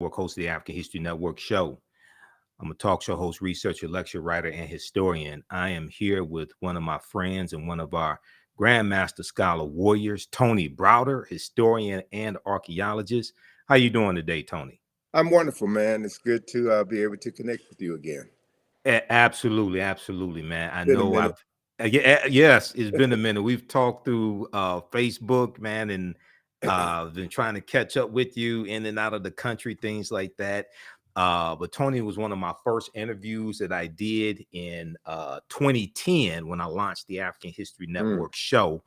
Host of the African History Network show. I'm a talk show host, researcher, lecturer, writer, and historian. I am here with one of my friends and one of our Grandmaster Scholar warriors, Tony Browder, historian and archaeologist. How you doing today, Tony? I'm wonderful, man. It's good to be able to connect with you again. Absolutely, absolutely, man. I Been a know minute. yes, it's been a minute. We've talked through Facebook, man, and been trying to catch up with you in and out of the country, things like that. But Tony was one of my first interviews that I did in 2010 when I launched the African History Network show.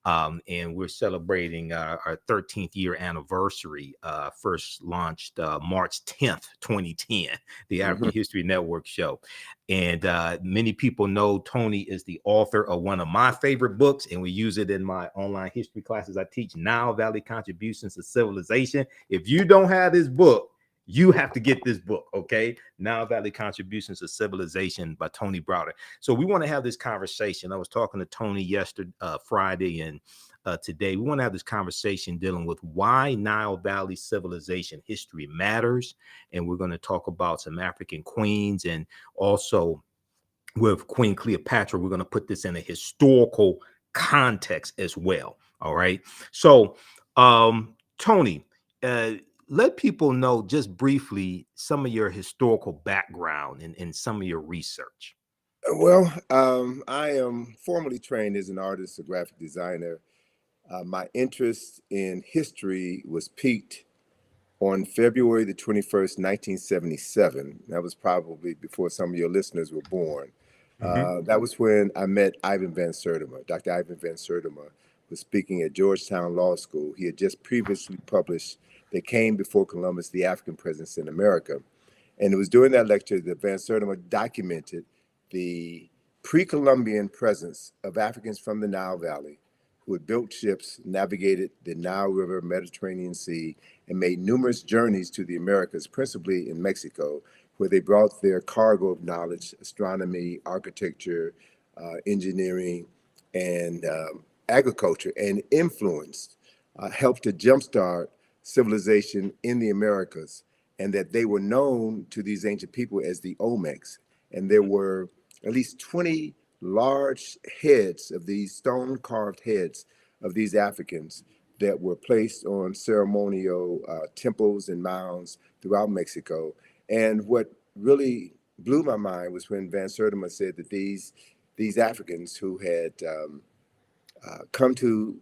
And we're celebrating our 13th year anniversary. First launched March 10th, 2010, the African History Network show. And many people know Tony is the author of one of my favorite books, and we use it in my online history classes. I teach Nile Valley Contributions to Civilization. If you don't have this book, you have to get this book, okay? Nile Valley Contributions to Civilization by Tony Browder. So we want to have this conversation. I was talking to Tony yesterday, Friday, and today. We want to have this conversation dealing with why Nile Valley civilization history matters. And we're going to talk about some African queens, and also with Queen Cleopatra, we're going to put this in a historical context as well. All right. So, Tony, let people know just briefly some of your historical background and some of your research. Well, I am formally trained as an artist, a graphic designer. My interest in history was piqued on February the 21st, 1977. That was probably before some of your listeners were born. That was when I met Ivan Van Sertima. Dr. Ivan Van Sertima was speaking at Georgetown Law School. He had just previously published They Came Before Columbus, the African Presence in America. And it was during that lecture that Van Sertima documented the pre-Columbian presence of Africans from the Nile Valley who had built ships, navigated the Nile River, Mediterranean Sea, and made numerous journeys to the Americas, principally in Mexico, where they brought their cargo of knowledge, astronomy, architecture, engineering, and agriculture, and influenced, helped to jumpstart civilization in the Americas, and that they were known to these ancient people as the Olmecs. And there were at least 20 large heads of these stone-carved heads of these Africans that were placed on ceremonial temples and mounds throughout Mexico. And what really blew my mind was when Van Sertima said that these Africans who had come to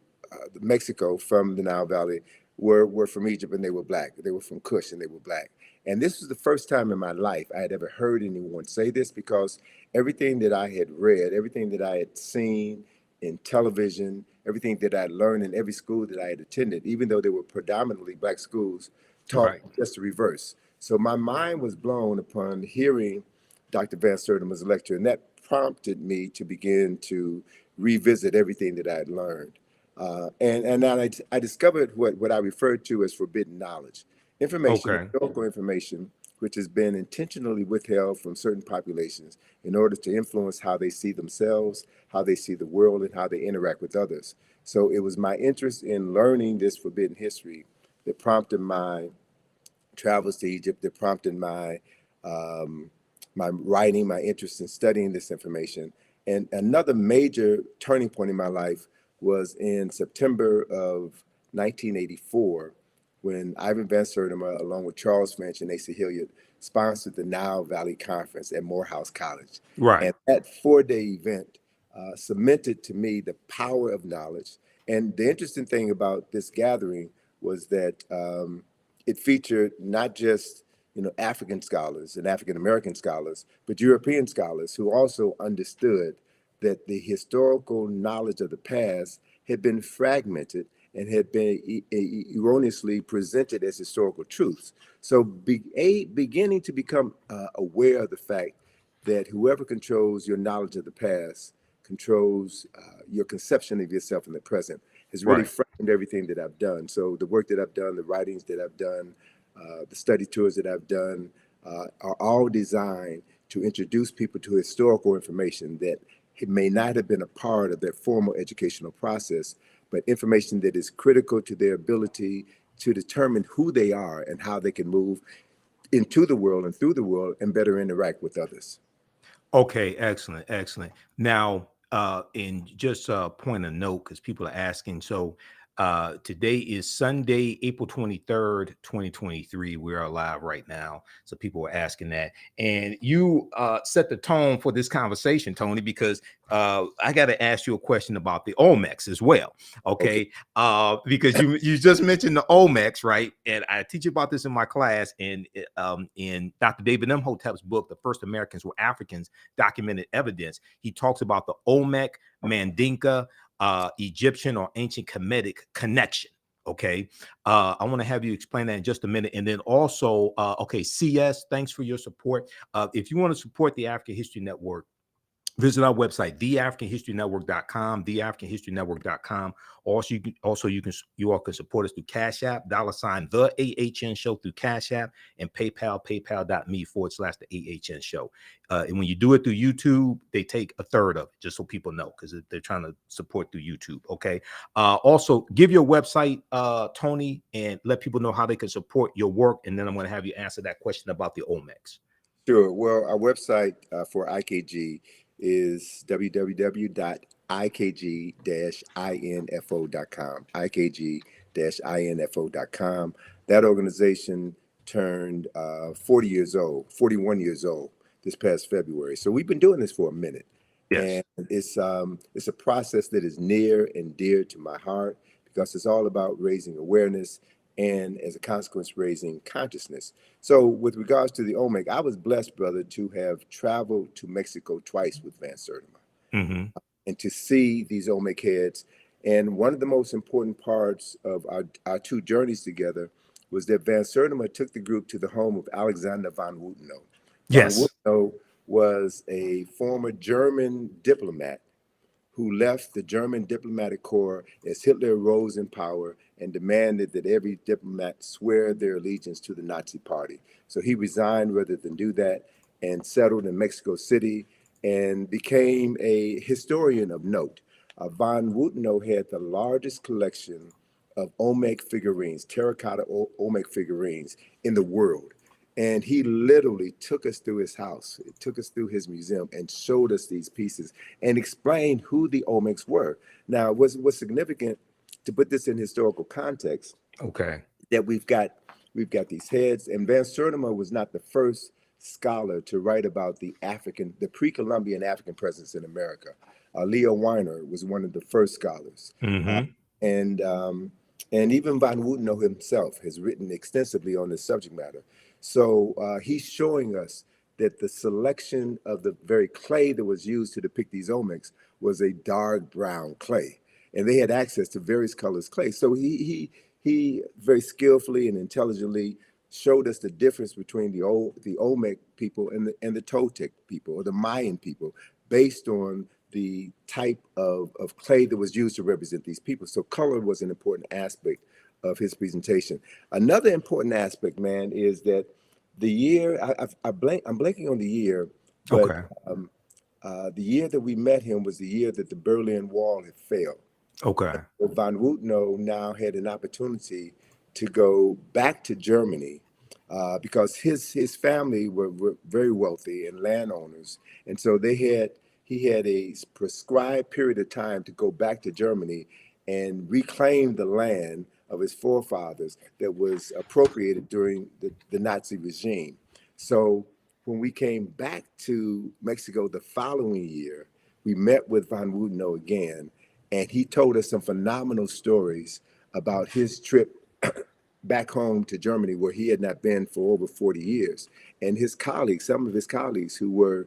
Mexico from the Nile Valley were from Egypt, and they were black. They were from Kush, and they were black. And this was the first time in my life I had ever heard anyone say this, because everything that I had read, everything that I had seen in television, everything that I had learned in every school that I had attended, even though they were predominantly black schools, taught just the reverse. So my mind was blown upon hearing Dr. Van Sertima's lecture, and that prompted me to begin to revisit everything that I had learned. And then I discovered what I referred to as forbidden knowledge. Information, historical information, which has been intentionally withheld from certain populations in order to influence how they see themselves, how they see the world, and how they interact with others. So it was my interest in learning this forbidden history that prompted my travels to Egypt, that prompted my my writing, my interest in studying this information. And another major turning point in my life was in September of 1984, when Ivan Van Sertima, along with Charles French and Asa Hilliard, sponsored the Nile Valley Conference at Morehouse College. And that 4-day event cemented to me the power of knowledge. And the interesting thing about this gathering was that it featured not just African scholars and African American scholars, but European scholars who also understood that the historical knowledge of the past had been fragmented and had been erroneously presented as historical truths. So beginning to become aware of the fact that whoever controls your knowledge of the past controls your conception of yourself in the present has really framed everything that I've done. So the work that I've done, the writings that I've done, the study tours that I've done are all designed to introduce people to historical information that it may not have been a part of their formal educational process, but information that is critical to their ability to determine who they are and how they can move into the world and through the world and better interact with others. Okay, excellent, excellent. Now, in just a point of note, because people are asking, so today is Sunday, April 23rd, 2023. We're live right now. So people are asking that. And you set the tone for this conversation, Tony, because I got to ask you a question about the Olmecs as well. Okay. Because you just mentioned the Olmecs, right? And I teach about this in my class. And in Dr. David Imhotep's book, The First Americans Were Africans, Documented Evidence, he talks about the Olmec, Mandinka, Egyptian or ancient Kemetic connection. Okay. I want to have you explain that in just a minute. And then also, okay, CS, thanks for your support. If you want to support the African History Network, visit our website, theafricanhistorynetwork.com, theafricanhistorynetwork.com. You all can support us through Cash App, $, the AHN show through Cash App, and PayPal, paypal.me/the AHN show. And when you do it through YouTube, they take a third of it, just so people know, because they're trying to support through YouTube. Okay. Also, give your website, Tony, and let people know how they can support your work. And then I'm going to have you answer that question about the Olmecs. Sure. Well, our website for IKG is www.ikg-info.com, ikg-info.com. That organization turned 41 years old this past February. So we've been doing this for a minute. Yes. And it's a process that is near and dear to my heart because it's all about raising awareness and, as a consequence, raising consciousness. So with regards to the Olmec, I was blessed, brother, to have traveled to Mexico twice with Van Sertima and to see these Olmec heads. And one of the most important parts of our two journeys together was that Van Sertima took the group to the home of Alexander von Wutenow. Yes. Von Wutenow was a former German diplomat who left the German diplomatic corps as Hitler rose in power and demanded that every diplomat swear their allegiance to the Nazi party. So he resigned rather than do that and settled in Mexico City and became a historian of note. Von Wutenow had the largest collection of Olmec figurines, terracotta Olmec figurines in the world. And he literally took us through his house, took us through his museum and showed us these pieces and explained who the Olmecs were. Now, what's significant to put this in historical context, okay, that we've got these heads, and Van Sertima was not the first scholar to write about the pre-Columbian African presence in America. Leo Weiner was one of the first scholars. And even Von Wutenow himself has written extensively on this subject matter. So he's showing us that the selection of the very clay that was used to depict these Olmecs was a dark brown clay. And they had access to various colors clay. So he very skillfully and intelligently showed us the difference between the Olmec people and the Toltec people or the Mayan people based on the type of clay that was used to represent these people. So color was an important aspect of his presentation. Another important aspect, man, is that the year, I'm blanking on the year, but the year that we met him was the year that the Berlin Wall had failed. Okay. And Von Wutenow now had an opportunity to go back to Germany because his family were very wealthy and landowners. And so he had a prescribed period of time to go back to Germany and reclaim the land of his forefathers that was appropriated during the Nazi regime. So when we came back to Mexico the following year, we met with Von Wutenow again, and he told us some phenomenal stories about his trip back home to Germany, where he had not been for over 40 years. And his colleagues, some of his colleagues who were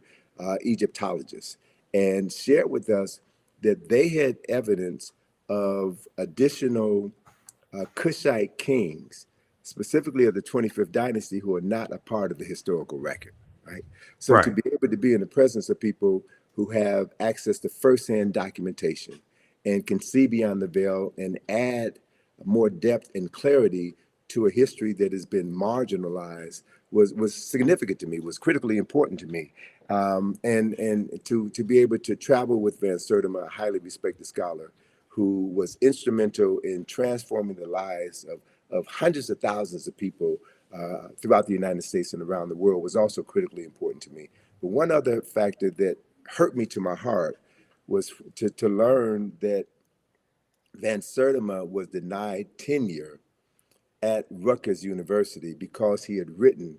Egyptologists, and shared with us that they had evidence of additional Kushite kings, specifically of the 25th dynasty, who are not a part of the historical record, right? So to be able to be in the presence of people who have access to firsthand documentation and can see beyond the veil and add more depth and clarity to a history that has been marginalized was significant to me, was critically important to me. And to be able to travel with Van Sertima, a highly respected scholar, who was instrumental in transforming the lives of hundreds of thousands of people throughout the United States and around the world was also critically important to me. But one other factor that hurt me to my heart was to learn that Van Sertima was denied tenure at Rutgers University because he had written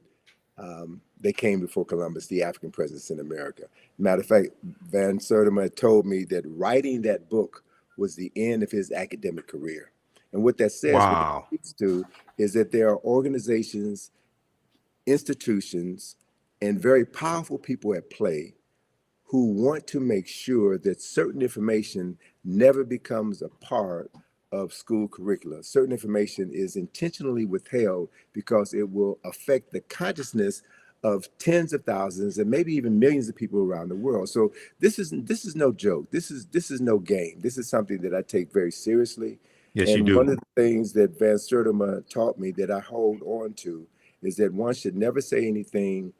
They Came Before Columbus, the African Presence in America. Matter of fact, Van Sertima told me that writing that book was the end of his academic career. And what that says, what that Wow. speaks to, is that there are organizations, institutions, and very powerful people at play who want to make sure that certain information never becomes a part of school curricula. Certain information is intentionally withheld because it will affect the consciousness of tens of thousands and maybe even millions of people around the world. So this is no joke. This is no game. This is something that I take very seriously. Yes, you And one do. of the things that Van Sertima taught me that I hold on to is that one should never say anything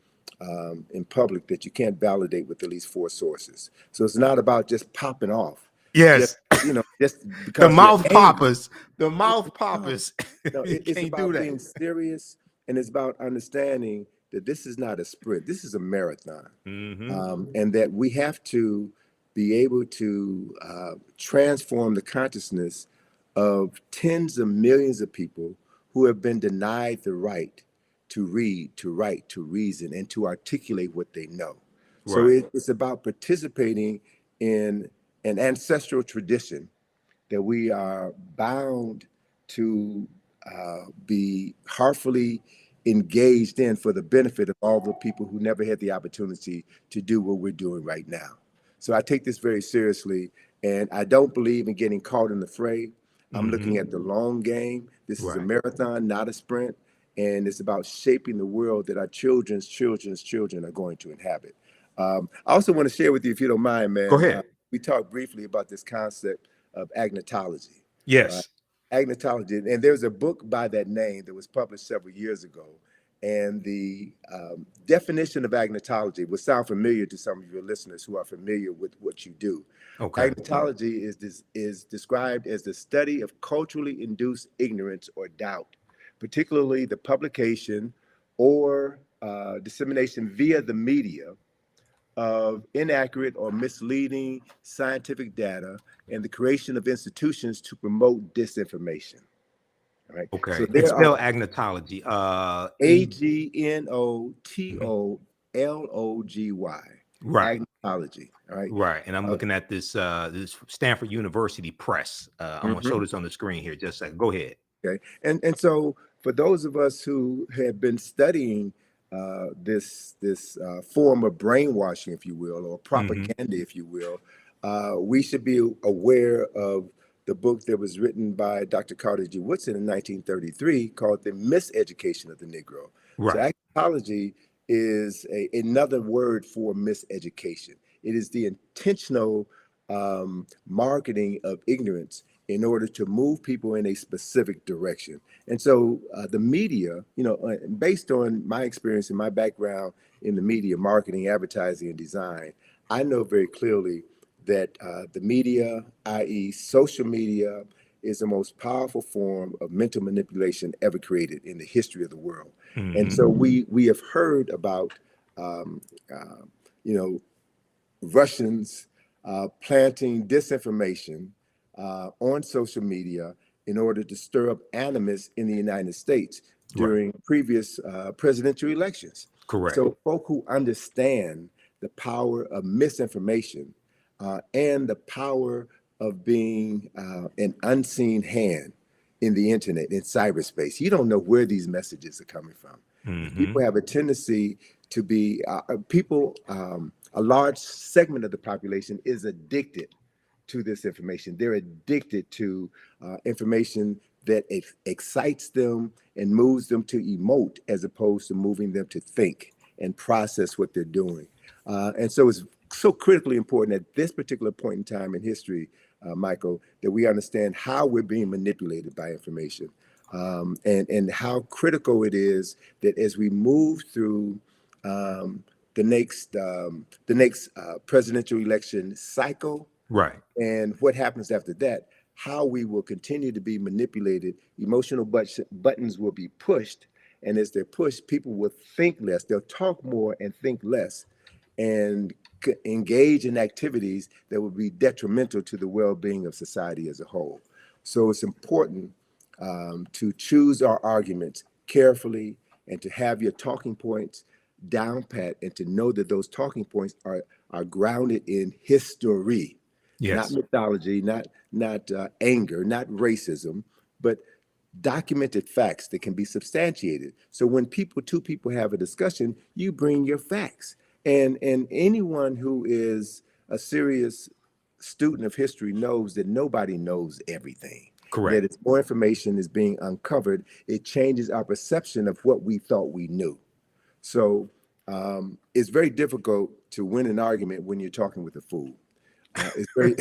in public that you can't validate with at least 4 sources. So it's not about just popping off, just Yes. just The because you're mouth angry. poppers. The mouth No, poppers. no, You it's can't do about that. being serious, and it's about understanding that this is not a sprint. This is a marathon, Hmm. and that we have to be able to transform the consciousness of tens of millions of people who have been denied the right to read, to write, to reason, and to articulate what they know. So Right. it's about participating in an ancestral tradition that we are bound to be heartfully engaged in for the benefit of all the people who never had the opportunity to do what we're doing right now. So I take this very seriously, and I don't believe in getting caught in the fray. I'm looking Hmm. at the long game. This is a Right. marathon, not a sprint, and it's about shaping the world that our children's children are going to inhabit. I also want to share with you, if you don't mind, Go man. ahead. We talked briefly about this concept of agnotology, right? Yes. Agnotology, and there's a book by that name that was published several years ago. And the definition of agnotology will sound familiar to some of your listeners who are familiar with what you do. Okay. Agnotology is described as the study of culturally induced ignorance or doubt, particularly the publication or dissemination via the media of inaccurate or misleading scientific data and the creation of institutions to promote disinformation. All right. So Okay. And there are spell agnotology. Agnotology, Right. agnotology. All right. Right. And I'm Uh, looking at this Stanford University Press. I'm gonna show mhm. this on the screen here. Just a second. Go ahead. Okay. And so for those of us who have been studying this form of brainwashing, if you will, or Hmm. propaganda, if you will, we should be aware of the book that was written by Dr. Carter G. Woodson in 1933 called The Miseducation of the Negro. So Right. agnotology is another word for miseducation. It is the intentional marketing of ignorance in order to move people in a specific direction. And so the media, based on my experience and my background in the media, marketing, advertising, and design, I know very clearly that the media, i.e., social media, is the most powerful form of mental manipulation ever created in the history of the world. And Hmm. so we have heard about, um, uh, you know, Russians planting disinformation on social media in order to stir up animus in the United States Right. during previous presidential elections. Correct. So, folk who understand the power of misinformation and the power of being an unseen hand in the internet, in cyberspace, you don't know where these messages are coming from. Hmm. People have a tendency to be people. A large segment of the population is addicted to this information. They're addicted to information that excites them and moves them to emote as opposed to moving them to think and process what they're doing. And so it's so critically important at this particular point in time in history, Michael, that we understand how we're being manipulated by information, and how critical it is that as we move through um, the next presidential election cycle Right. and what happens after that, how we will continue to be manipulated. Emotional buttons will be pushed. And as they're pushed, people will think less. They'll talk more and think less and engage in activities that would be detrimental to the well-being of society as a whole. So it's important to choose our arguments carefully and to have your talking points down pat and to know that those talking points are grounded in history, not Yes. mythology, not anger, not racism, but documented facts that can be substantiated. So when two people have a discussion, you bring your facts. And anyone who is a serious student of history knows that nobody knows everything. That Correct. as more information is being uncovered, it changes our perception of what we thought we knew. So it's very difficult to win an argument when you're talking with a fool. It's very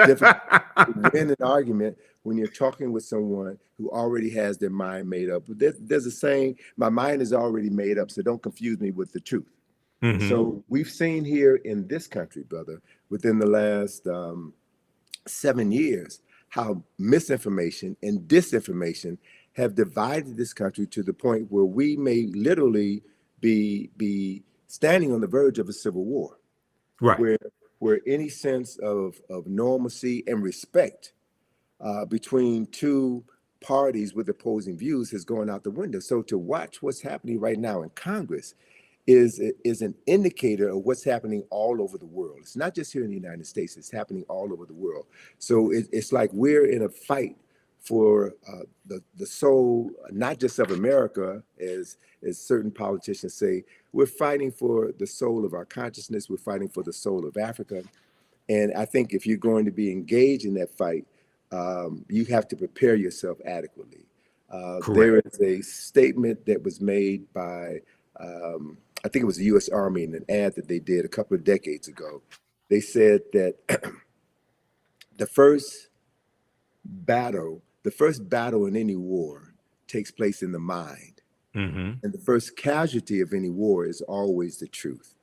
difficult to win an argument when you're talking with someone who already has their mind made up. There's a saying, my mind is already made up, so don't confuse me with the truth. Hmm. So we've seen here in this country, brother, within the last 7 years, how misinformation and disinformation have divided this country to the point where we may literally be standing on the verge of a civil war, Right. where any sense of normalcy and respect between two parties with opposing views has gone out the window. So to watch what's happening right now in Congress is an indicator of what's happening all over the world. It's not just here in the United States, it's happening all over the world. So it's like we're in a fight for the soul, not just of America, as certain politicians say. We're fighting for the soul of our consciousness. We're fighting for the soul of Africa. And I think if you're going to be engaged in that fight, you have to prepare yourself adequately. Correct. There is a statement that was made by, I think it was the U.S. Army in an ad that they did a couple of decades ago. They said that the first battle in any war takes place in the mind. Hmm. And the first casualty of any war is always the truth,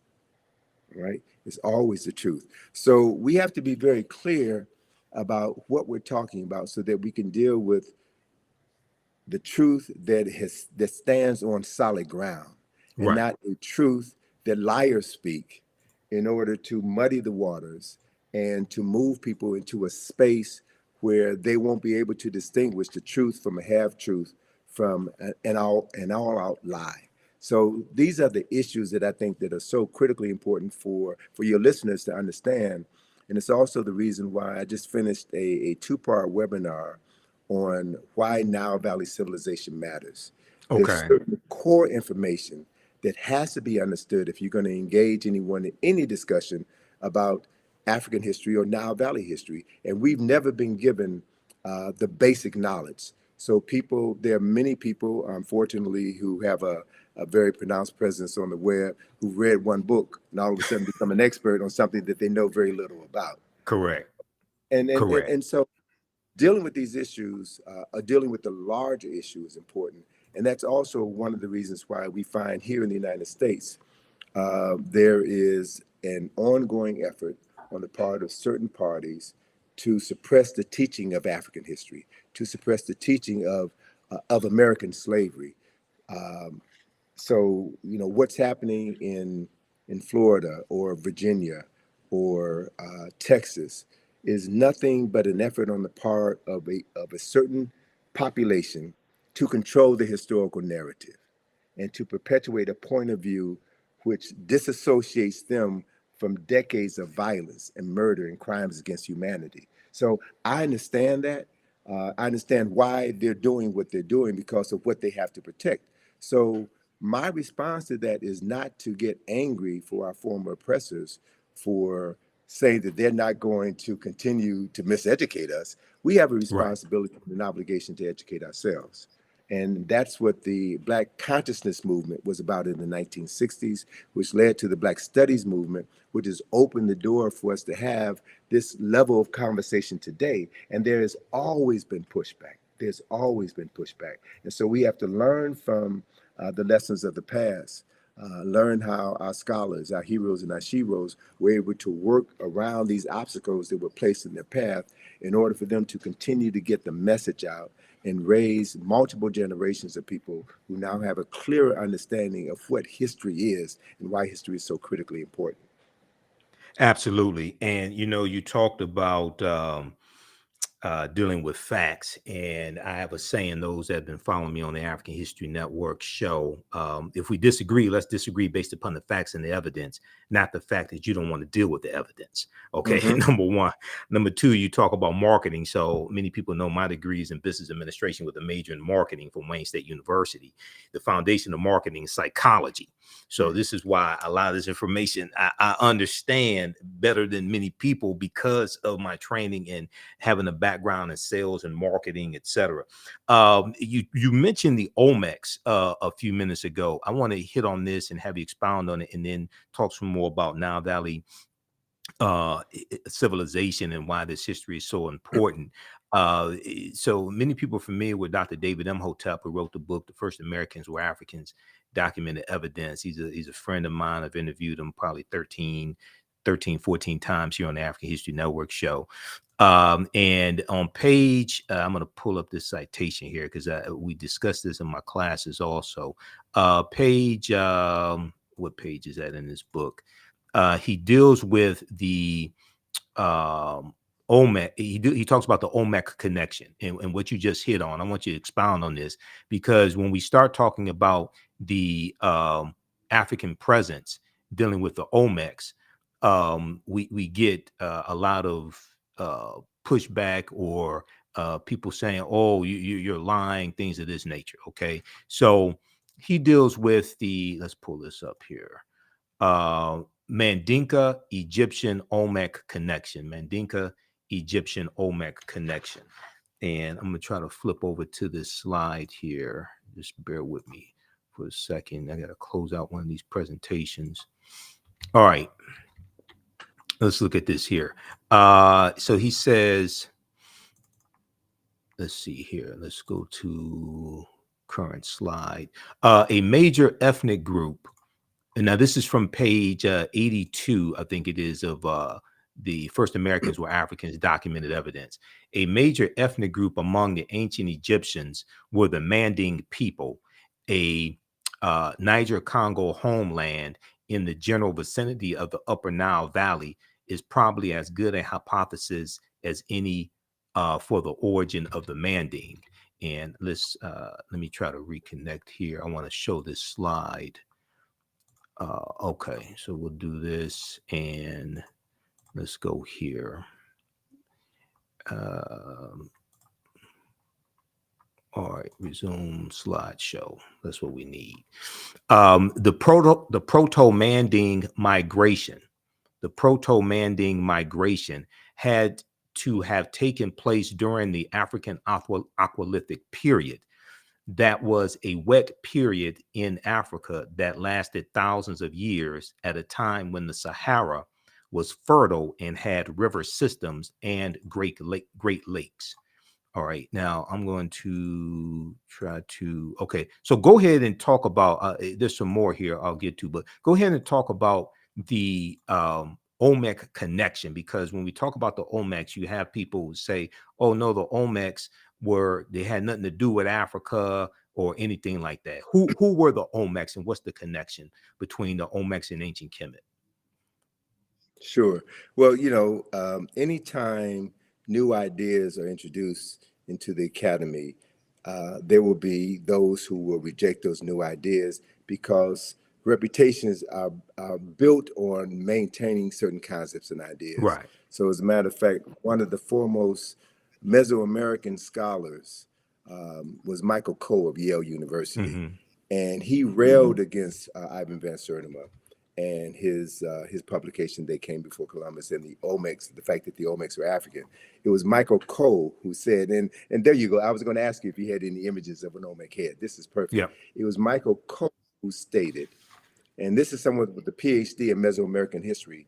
right? It's always the truth. So we have to be very clear about what we're talking about so that we can deal with the truth that stands on solid ground and Right. not a truth that liars speak in order to muddy the waters and to move people into a space where they won't be able to distinguish the truth from a half truth from an all out lie. So these are the issues that I think that are so critically important for your listeners to understand. And it's also the reason why I just finished a two-part webinar on why Nile Valley civilization matters. There's Okay. certain core information that has to be understood if you're going to engage anyone in any discussion about African history or Nile Valley history. And we've never been given the basic knowledge. So there are many people, unfortunately, who have a very pronounced presence on the web who read one book and all of a sudden become an expert on something that they know very little about. Correct. And Correct. so dealing with these issues, dealing with the larger issue is important. And that's also one of the reasons why we find here in the United States, there is an ongoing effort on the part of certain parties to suppress the teaching of African history, to suppress the teaching of American slavery. Um, so, what's happening in Florida or Virginia or Texas is nothing but an effort on the part of a certain population to control the historical narrative and to perpetuate a point of view which disassociates them from decades of violence and murder and crimes against humanity. So I understand that. I understand why they're doing what they're doing because of what they have to protect. So my response to that is not to get angry for our former oppressors for saying that they're not going to continue to miseducate us. We have a Right. responsibility and an obligation to educate ourselves. And that's what the Black consciousness movement was about in the 1960s, which led to the Black studies movement, which has opened the door for us to have this level of conversation today. And there has always been pushback. There's always been pushback. And so we have to learn from the lessons of the past. learn how our scholars, our heroes and our sheroes were able to work around these obstacles that were placed in their path in order for them to continue to get the message out and raise multiple generations of people who now have a clearer understanding of what history is and why history is so critically important. Absolutely. And you talked about dealing with facts. And I have a saying, those that have been following me on the African History Network show, if we disagree, let's disagree based upon the facts and the evidence, not the fact that you don't want to deal with the evidence. Okay. Mm-hmm. Number one. Number two, you talk about marketing. So many people know my degree is in business administration with a major in marketing from Wayne State University. The foundation of marketing is psychology. So this is why a lot of this information I understand better than many people because of my training and having a background in sales and marketing, etc. You mentioned the Olmecs a few minutes ago. I want to hit on this and have you expound on it, and then talk some more about Nile Valley civilization and why this history is so important. So many people are familiar with Dr. David Imhotep, who wrote the book, The First Americans Were Africans, Documented Evidence. He's a friend of mine. I've interviewed him probably 14 times here on the African History Network show. And on page, I'm going to pull up this citation here because we discussed this in my classes also. Page, what page is that in this book? He deals with the Olmec. He talks about the Olmec connection and what you just hit on. I want you to expound on this, because when we start talking about the African presence dealing with the Olmecs, we get a lot of pushback, or people saying, "Oh, you're lying," things of this nature. Okay, so he deals with the. Let's pull this up here. Mandinka Egyptian Olmec connection. Mandinka Egyptian Olmec connection. And I'm going to try to flip over to this slide here. Just bear with me for a second. I got to close out one of these presentations. All right. Let's look at this here. So he says, let's see here. Let's go to current slide. A major ethnic group. And now this is from page 82, I think it is, of the First Americans Were Africans, Documented Evidence. A major ethnic group among the ancient Egyptians were the Manding people, a Niger-Congo homeland in the general vicinity of the Upper Nile Valley, is probably as good a hypothesis as any for the origin of the Manding. And let me try to reconnect here. I want to show this slide. Okay, so we'll do this, and let's go here. All right, resume slideshow. That's what we need. The proto-Manding migration. The proto-Manding migration had to have taken place during the African Aqualithic period. That was a wet period in Africa that lasted thousands of years, at a time when the Sahara was fertile and had river systems and great lakes. All right, now I'm going to try to, okay, so go ahead and talk about, there's some more here I'll get to, but go ahead and talk about the Olmec connection, because when we talk about the Olmecs, you have people who say, oh no, the Olmecs they had nothing to do with Africa or anything like that. Who were the Olmecs, and what's the connection between the Olmecs and ancient Kemet? Sure. Well, anytime new ideas are introduced into the academy, there will be those who will reject those new ideas, because reputations are built on maintaining certain concepts and ideas. Right. So, as a matter of fact, one of the foremost Mesoamerican scholars was Michael Coe of Yale University, Mm-hmm. and he railed against Ivan Van Sertima and his publication, They Came Before Columbus, and the Olmecs, the fact that the Olmecs were African. It was Michael Coe who said, and there you go. I was going to ask you if you had any images of an Olmec head. This is perfect. Yeah. It was Michael Coe who stated, and this is someone with a PhD in Mesoamerican history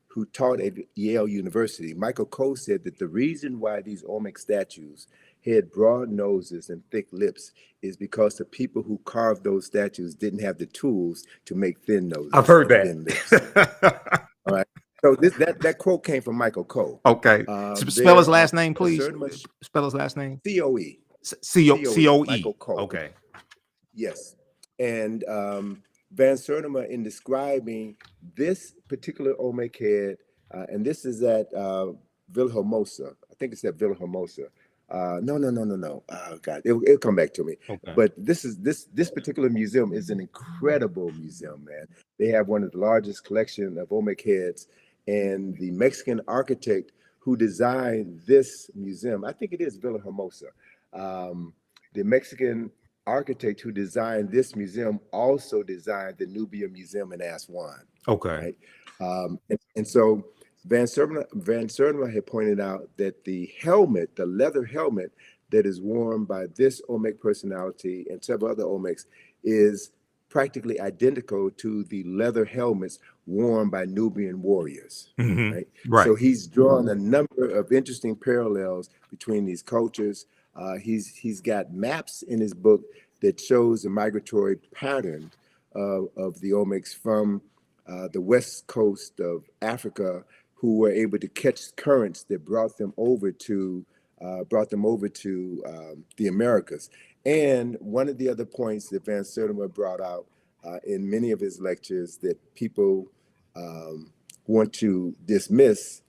who taught at Yale University. Michael Coe said that the reason why these Olmec statues had broad noses and thick lips is because the people who carved those statues didn't have the tools to make thin I've noses heard and thin lips. that. All right. So that quote came from Michael Coe. Okay. Spell his There are last name, please. certain Spell his last name. COE. C-O-E. Michael Coe. Okay. Yes. And Van Sertima, in describing this particular Olmec head, and this is at Villahermosa. I think it's at Villahermosa. No. Oh God, it'll come back to me. Okay. But this particular museum is an incredible museum, man. They have one of the largest collection of Olmec heads, and the Mexican architect who designed this museum, I think it is Villahermosa. The Mexican architect who designed this museum also designed the Nubia Museum in Aswan. Okay. Right? And so Van Sertima had pointed out that the helmet, the leather helmet that is worn by this Olmec personality and several other Olmecs, is practically identical to the leather helmets worn by Nubian warriors. Mm-hmm. Right? Right. So he's drawn a number of interesting parallels between these cultures. He's got maps in his book that shows the migratory pattern of the Olmecs from the west coast of Africa, who were able to catch currents that brought them over to the Americas. And one of the other points that Van Sertima brought out in many of his lectures that people want to dismiss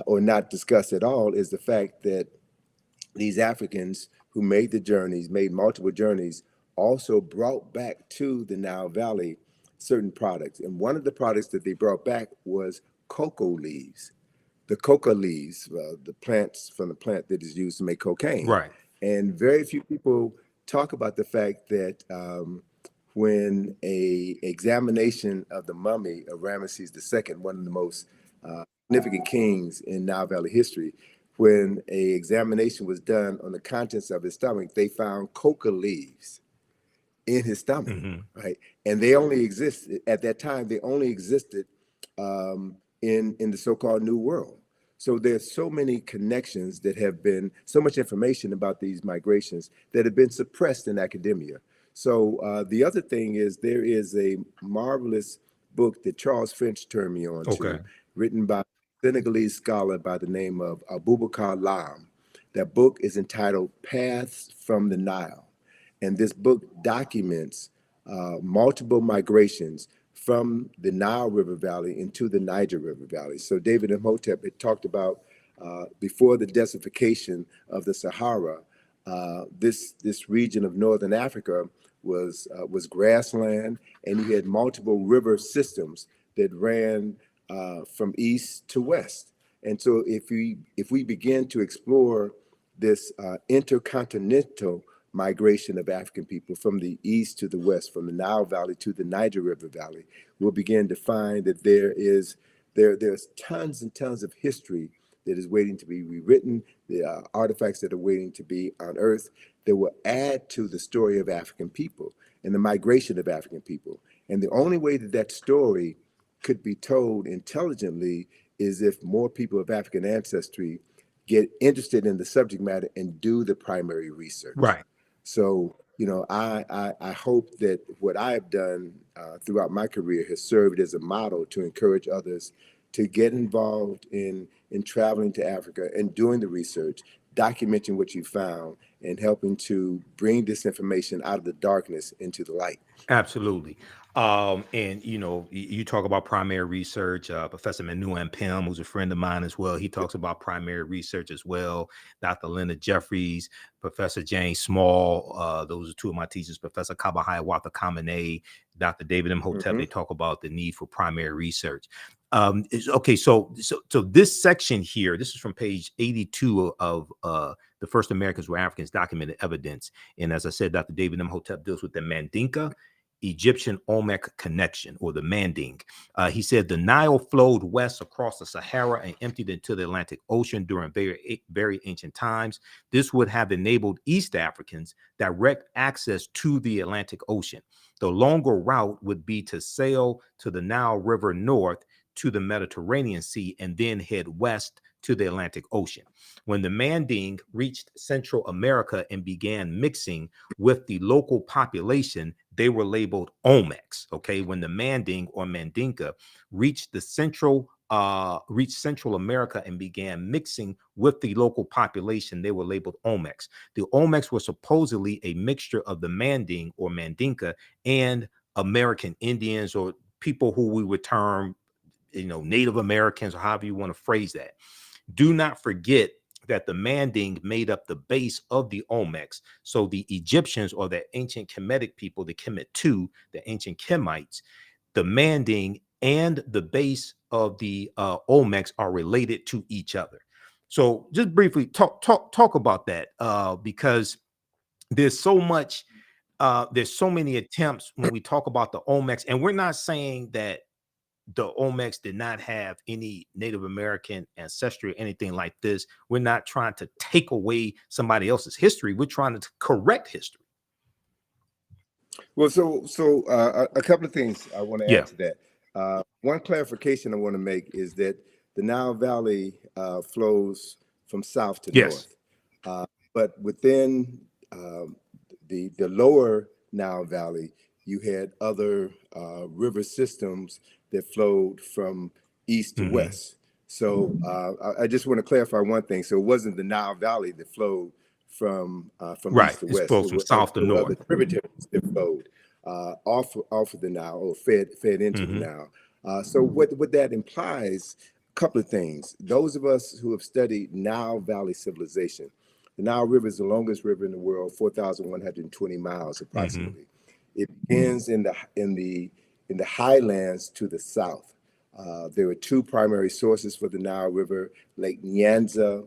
or not discuss at all is the fact that these Africans who made the journeys, made multiple journeys, also brought back to the Nile Valley certain products. And one of the products that they brought back was cocoa leaves. The coca leaves, the plants from the plant that is used to make cocaine. Right. And very few people talk about the fact that when a examination of the mummy of Ramesses II, one of the most significant kings in Nile Valley history, when a examination was done on the contents of his stomach, they found coca leaves in his stomach, right? And they only existed at that time. They only existed in the so-called New World. So there's so many connections that have been, so much information about these migrations that have been suppressed in academia. So the other thing is there is a marvelous book that Charles Finch turned me on to, written by a Senegalese scholar by the name of Abubakar Lam. That book is entitled Paths from the Nile. And this book documents multiple migrations from the Nile River Valley into the Niger River Valley. So David Imhotep had talked about before the desertification of the Sahara, this region of northern Africa was grassland, and you had multiple river systems that ran from east to west. And so if we begin to explore this intercontinental migration of African people from the east to the west, from the Nile Valley to the Niger River Valley, we'll begin to find that there's tons and tons of history that is waiting to be rewritten, the artifacts that are waiting to be unearthed that will add to the story of African people and the migration of African people. And the only way that that story could be told intelligently is if more people of African ancestry get interested in the subject matter and do the primary research. Right. So, you know, I hope that what I've done throughout my career has served as a model to encourage others to get involved in traveling to Africa and doing the research, documenting what you found, and helping to bring this information out of the darkness into the light. Absolutely. And you know, you talk about primary research. Professor Manu Pim, who's a friend of mine as well, he talks about primary research as well. Dr. Leonard Jeffries, Professor James Small, those are two of my teachers. Professor Kabahai Wata Kamene, Dr. David Imhotep, they talk about the need for primary research. Okay, so this section here, this is from page 82 of the First Americans Were Africans, Documented Evidence. And as I said, Dr. David Imhotep deals with the Mandinka Egyptian Olmec connection, or the Manding. He said the Nile flowed west across the Sahara and emptied into the Atlantic Ocean during very ancient times. This would have enabled East Africans direct access to the Atlantic Ocean. The longer route would be to sail to the Nile River north to the Mediterranean Sea and then head west to the Atlantic Ocean. When the Manding reached Central America and began mixing with the local population, they were labeled Olmecs. Okay, when the Manding or Mandinka reached Central America and began mixing with the local population, they were labeled Olmecs. The Olmecs were supposedly a mixture of the Manding or Mandinka and American Indians, or people who we would term, Native Americans, or however you want to phrase that. Do not forget that the Manding made up the base of the Olmecs. So the Egyptians, or the ancient Kemetic people, the Kemet II, the ancient Kemites, the Manding and the base of the Olmecs are related to each other. So just briefly talk about that, because there's so much, there's so many attempts when we talk about the Olmecs, and we're not saying that the Olmecs did not have any Native American ancestry or anything like this. We're not trying to take away somebody else's history. We're trying to correct history. Well, a couple of things I want to add to that. One clarification I want to make is that the Nile Valley flows from south to north, but within the lower Nile Valley, you had other river systems that flowed from east to west. So I just want to clarify one thing. So it wasn't the Nile Valley that flowed from east to west. It flows from south to north. The tributaries that flowed off of the Nile, or fed into the Nile. So what that implies, a couple of things. Those of us who have studied Nile Valley civilization, the Nile River is the longest river in the world, 4,120 miles approximately. It begins in the highlands to the south. There are two primary sources for the Nile River: Lake Nyanza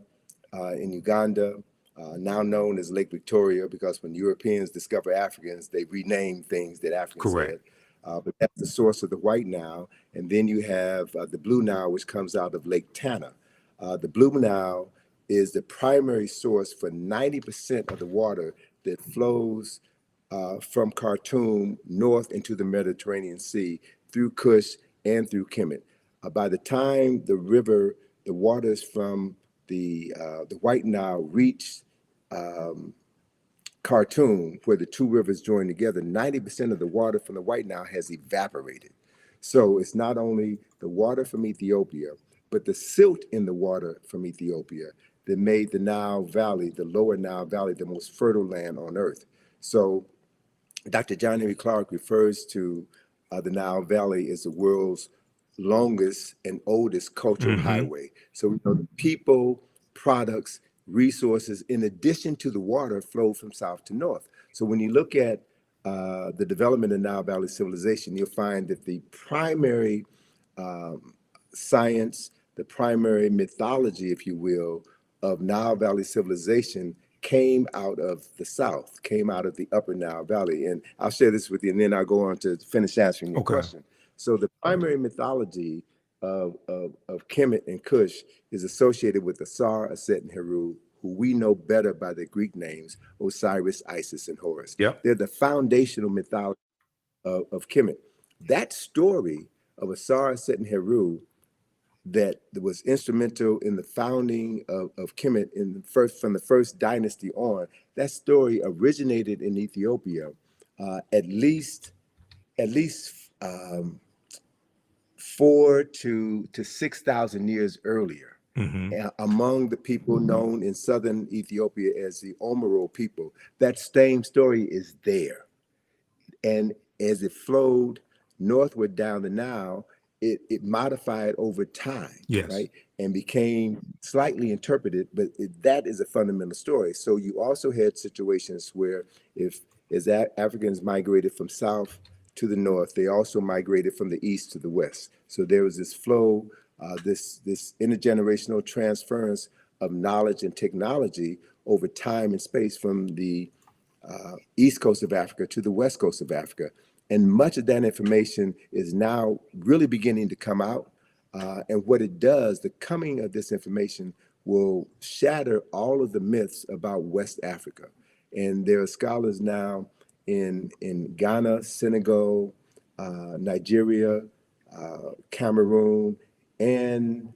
in Uganda, now known as Lake Victoria, because when Europeans discover Africans, they rename things that Africans had. But that's the source of the White Nile. And then you have the Blue Nile, which comes out of Lake Tana. The Blue Nile is the primary source for 90% of the water that flows from Khartoum north into the Mediterranean Sea through Kush and through Kemet. By the time the waters from the White Nile reach Khartoum, where the two rivers join together, 90% of the water from the White Nile has evaporated. So it's not only the water from Ethiopia, but the silt in the water from Ethiopia that made the Nile Valley, the lower Nile Valley, the most fertile land on earth. So Dr. John Henry Clark refers to the Nile Valley as the world's longest and oldest cultural highway. So we know the people, products, resources, in addition to the water, flow from south to north. So when you look at the development of Nile Valley civilization, you'll find that the primary science, the primary mythology, if you will, of Nile Valley civilization came out of the south, came out of the upper Nile Valley. And I'll share this with you, and then I'll go on to finish answering your question. So the primary mythology of Kemet and Kush is associated with Asar, Aset, and Heru, who we know better by their Greek names, Osiris, Isis, and Horus. They're the foundational mythology of Kemet. That story of Asar, Aset, and Heru that was instrumental in the founding of Kemet from the first dynasty on, that story originated in Ethiopia at least 4 to 6,000 years earlier, among the people known in southern Ethiopia as the Omoro people. That same story is there. And as it flowed northward down the Nile, it modified over time, right? And became slightly interpreted, but that is a fundamental story. So you also had situations where as Africans migrated from south to the north, they also migrated from the east to the west. So there was this flow, this intergenerational transference of knowledge and technology over time and space from the east coast of Africa to the west coast of Africa. And much of that information is now really beginning to come out. And what it does, the coming of this information will shatter all of the myths about West Africa. And there are scholars now in Ghana, Senegal, Nigeria, Cameroon, and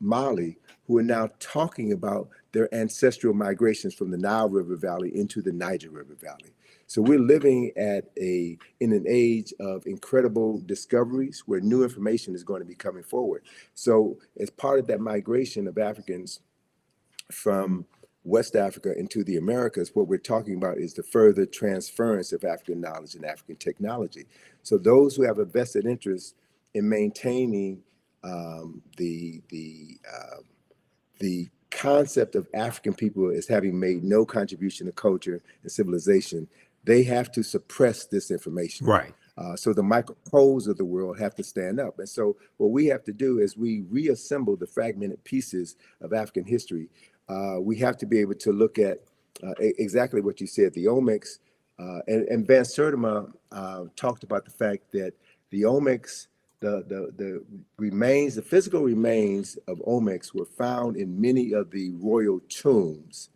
Mali, who are now talking about their ancestral migrations from the Nile River Valley into the Niger River Valley. So we're living in an age of incredible discoveries where new information is going to be coming forward. So as part of that migration of Africans from West Africa into the Americas, what we're talking about is the further transference of African knowledge and African technology. So those who have a vested interest in maintaining the concept of African people as having made no contribution to culture and civilization, they have to suppress this information. Right. So the Michael Coles of the world have to stand up. And so what we have to do is we reassemble the fragmented pieces of African history. We have to be able to look at exactly what you said, the Olmecs. And Van Sertima talked about the fact that the Olmecs, the remains, the physical remains of Olmecs were found in many of the royal tombs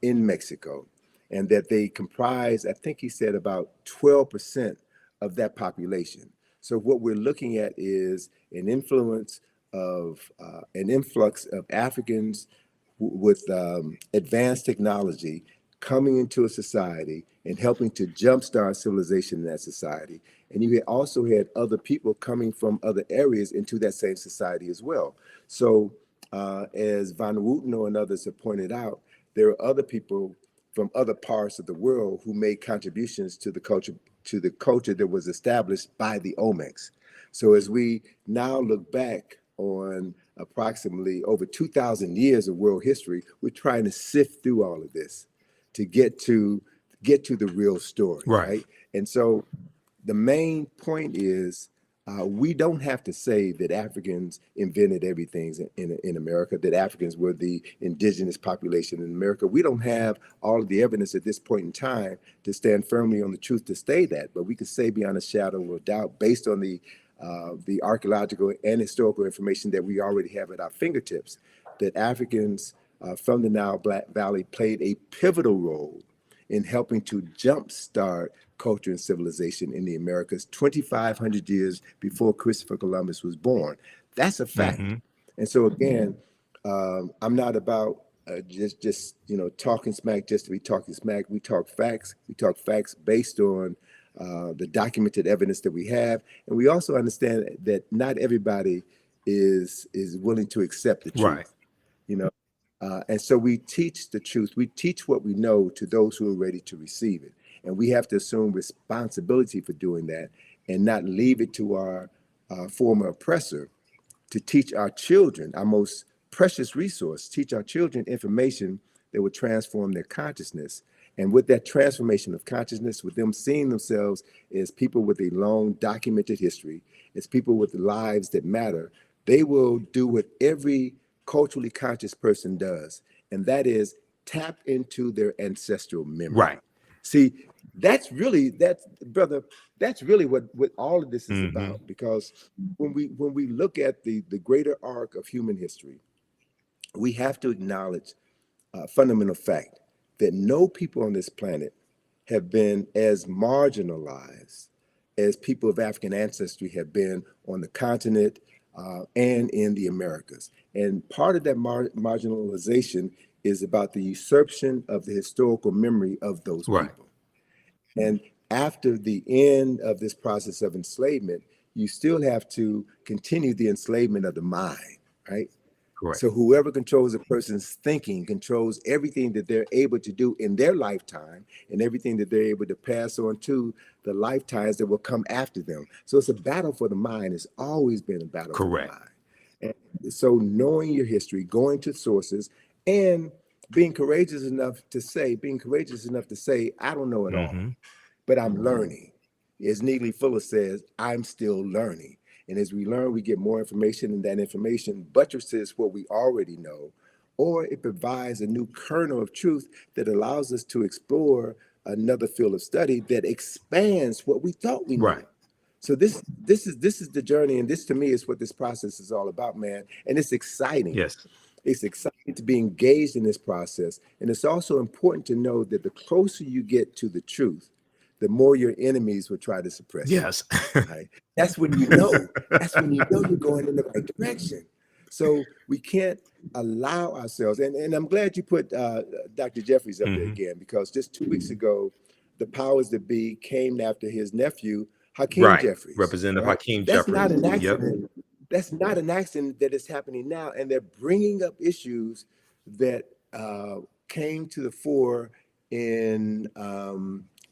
in Mexico, and that they comprise, I think he said, about 12% of that population. So what we're looking at is an influx of Africans with advanced technology coming into a society and helping to jumpstart civilization in that society. And you also had other people coming from other areas into that same society as well. So as Van Wooteno and others have pointed out, there are other people from other parts of the world who made contributions to the culture that was established by the Olmecs. So as we now look back on approximately over 2,000 years of world history, we're trying to sift through all of this to get to the real story, right? And so the main point is we don't have to say that Africans invented everything in America, that Africans were the indigenous population in America. We don't have all of the evidence at this point in time to stand firmly on the truth to say that, but we can say beyond a shadow of a doubt, based on the archaeological and historical information that we already have at our fingertips, that Africans from the Nile Valley played a pivotal role in helping to jumpstart culture and civilization in the Americas 2,500 years before Christopher Columbus was born. That's a fact. And so again, I'm not about just talking smack just to be talking smack. We talk facts. We talk facts based on the documented evidence that we have, and we also understand that not everybody is willing to accept the truth. And so we teach the truth. We teach what we know to those who are ready to receive it. And we have to assume responsibility for doing that and not leave it to our former oppressor to teach our children, our most precious resource, teach our children information that would transform their consciousness. And with that transformation of consciousness, with them seeing themselves as people with a long documented history, as people with lives that matter, they will do what every culturally conscious person does, and that is tap into their ancestral memory. See, that's really what all of this is about, because when we look at the greater arc of human history, we have to acknowledge a fundamental fact that no people on this planet have been as marginalized as people of African ancestry have been on the continent and in the Americas. And part of that marginalization is about the usurpation of the historical memory of those people. And after the end of this process of enslavement, you still have to continue the enslavement of the mind, right? So whoever controls a person's thinking controls everything that they're able to do in their lifetime and everything that they're able to pass on to the lifetimes that will come after them. So it's a battle for the mind. It's always been a battle for the mind. And so knowing your history, going to sources, and being courageous enough to say, I don't know it all, but I'm learning. As Neely Fuller says, I'm still learning. And as we learn, we get more information, and that information buttresses what we already know, or it provides a new kernel of truth that allows us to explore another field of study that expands what we thought we knew. So this is the journey, and this to me is what this process is all about, man. And it's exciting. It's exciting to be engaged in this process. And it's also important to know that the closer you get to the truth, the more your enemies will try to suppress you. Yes. Right? That's when you know. That's when you know you're going in the right direction. So we can't allow ourselves. And I'm glad you put Dr. Jeffries up there again, because just 2 weeks ago, the powers that be came after his nephew, Hakeem Right. Jeffries. Representative Right? Hakeem That's not Jeffries. an accident. Yep. That's not an accident that is happening now. And they're bringing up issues that came to the fore in,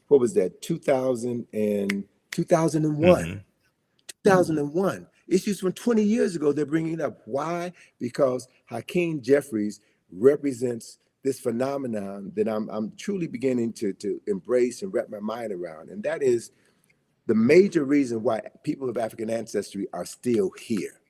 what was that, 2001. 2001. Issues from 20 years ago, they're bringing it up. Why? Because Hakeem Jeffries represents this phenomenon that I'm truly beginning to embrace and wrap my mind around. And that is the major reason why people of African ancestry are still here.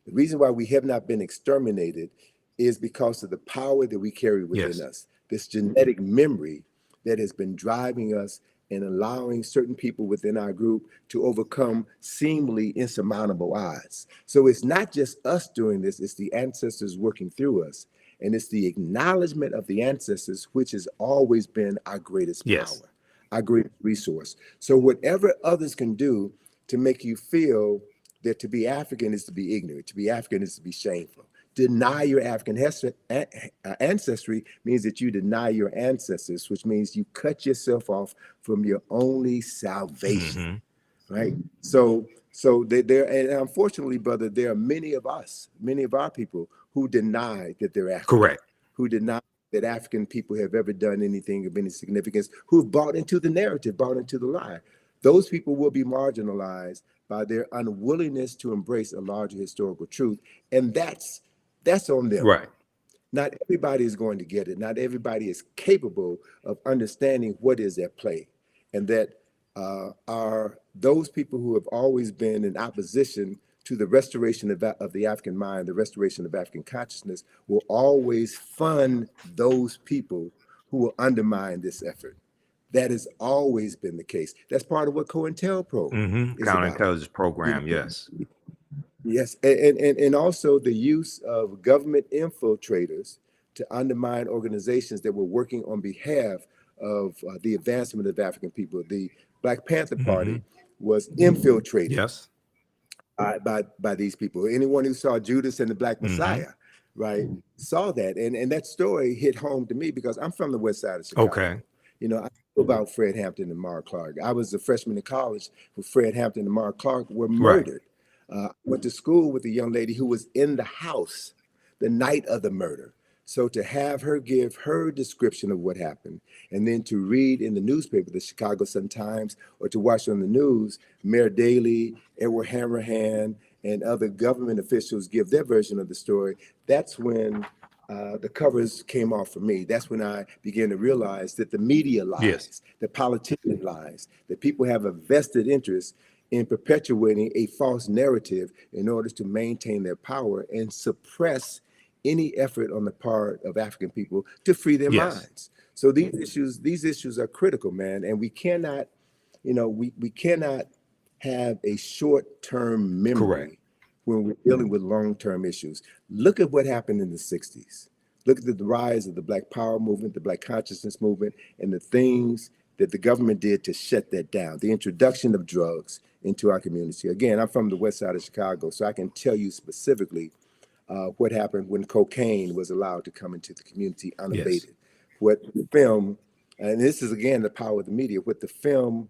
The reason why we have not been exterminated is because of the power that we carry within us, this genetic memory that has been driving us and allowing certain people within our group to overcome seemingly insurmountable odds. So it's not just us doing this, it's the ancestors working through us. And it's the acknowledgement of the ancestors, which has always been our greatest power, our greatest resource. So whatever others can do to make you feel that to be African is to be ignorant, to be African is to be shameful. Deny your African ancestry means that you deny your ancestors, which means you cut yourself off from your only salvation, right? So there, and unfortunately, brother, there are many of us, many of our people who deny that they're African, Correct. who deny that African people have ever done anything of any significance, who've bought into the narrative, bought into the lie. Those people will be marginalized by their unwillingness to embrace a larger historical truth, and that's on them. Right. Not everybody is going to get it. Not everybody is capable of understanding what is at play, and that are those people who have always been in opposition to the restoration of the African mind, the restoration of African consciousness, will always fund those people who will undermine this effort. That has always been the case. That's part of what COINTELPRO is about. Counterintelligence program. Yes. Yes, and also the use of government infiltrators to undermine organizations that were working on behalf of the advancement of African people. The Black Panther Party was infiltrated by these people. Anyone who saw Judas and the Black Messiah, right, saw that. And that story hit home to me because I'm from the west side of Chicago. Okay. You know, I know about Fred Hampton and Mara Clark. I was a freshman in college when Fred Hampton and Mara Clark were murdered. Went to school with a young lady who was in the house the night of the murder. So to have her give her description of what happened, and then to read in the newspaper, the Chicago Sun-Times, or to watch on the news, Mayor Daley, Edward Hanrahan, and other government officials give their version of the story, that's when the covers came off for me. That's when I began to realize that the media lies, the politician lies, that people have a vested interest in perpetuating a false narrative in order to maintain their power and suppress any effort on the part of African people to free their minds. So these issues are critical, man. And we cannot, you know, we cannot have a short-term memory when we're dealing with long-term issues. Look at what happened in the 60s. Look at the rise of the Black Power movement, the Black Consciousness movement, and the things that the government did to shut that down. The introduction of drugs into our community. Again, I'm from the west side of Chicago, so I can tell you specifically what happened when cocaine was allowed to come into the community unabated. What the film, and this is again the power of the media, what the film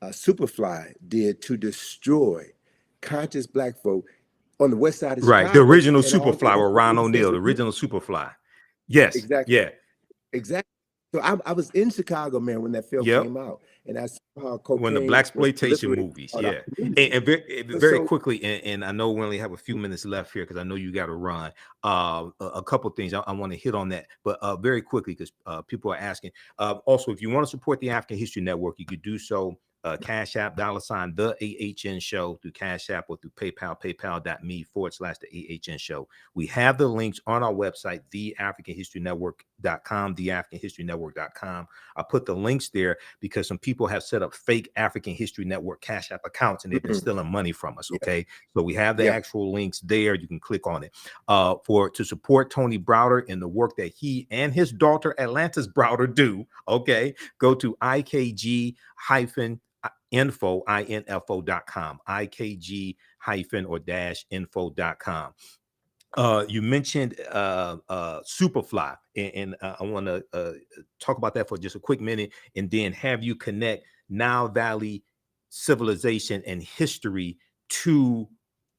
Superfly did to destroy conscious Black folk on the west side of Chicago. Right. The original Superfly with Ron O'Neal, the original Superfly. Yes. Exactly. Yeah. Exactly. So I was in Chicago, man, when that film came out, and I saw how cocaine when the blaxploitation movies, and very quickly, and I know we only have a few minutes left here because I know you got to run. A couple things I want to hit on that, but very quickly because people are asking. Also, if you want to support the African History Network, you could do so Cash App, $ the AHN show through Cash App or through PayPal, paypal.me/the AHN show. We have the links on our website, theafricanhistorynetwork.com, theafricanhistorynetwork.com. I put the links there because some people have set up fake African History Network Cash App accounts and they've been stealing money from us. Okay. So we have the actual links there. You can click on it. To support Tony Browder and the work that he and his daughter Atlantis Browder do. Okay. Go to IKG-info.com, IKG-info.com. You mentioned Superfly, and I want to talk about that for just a quick minute, and then have you connect Nile Valley civilization and history to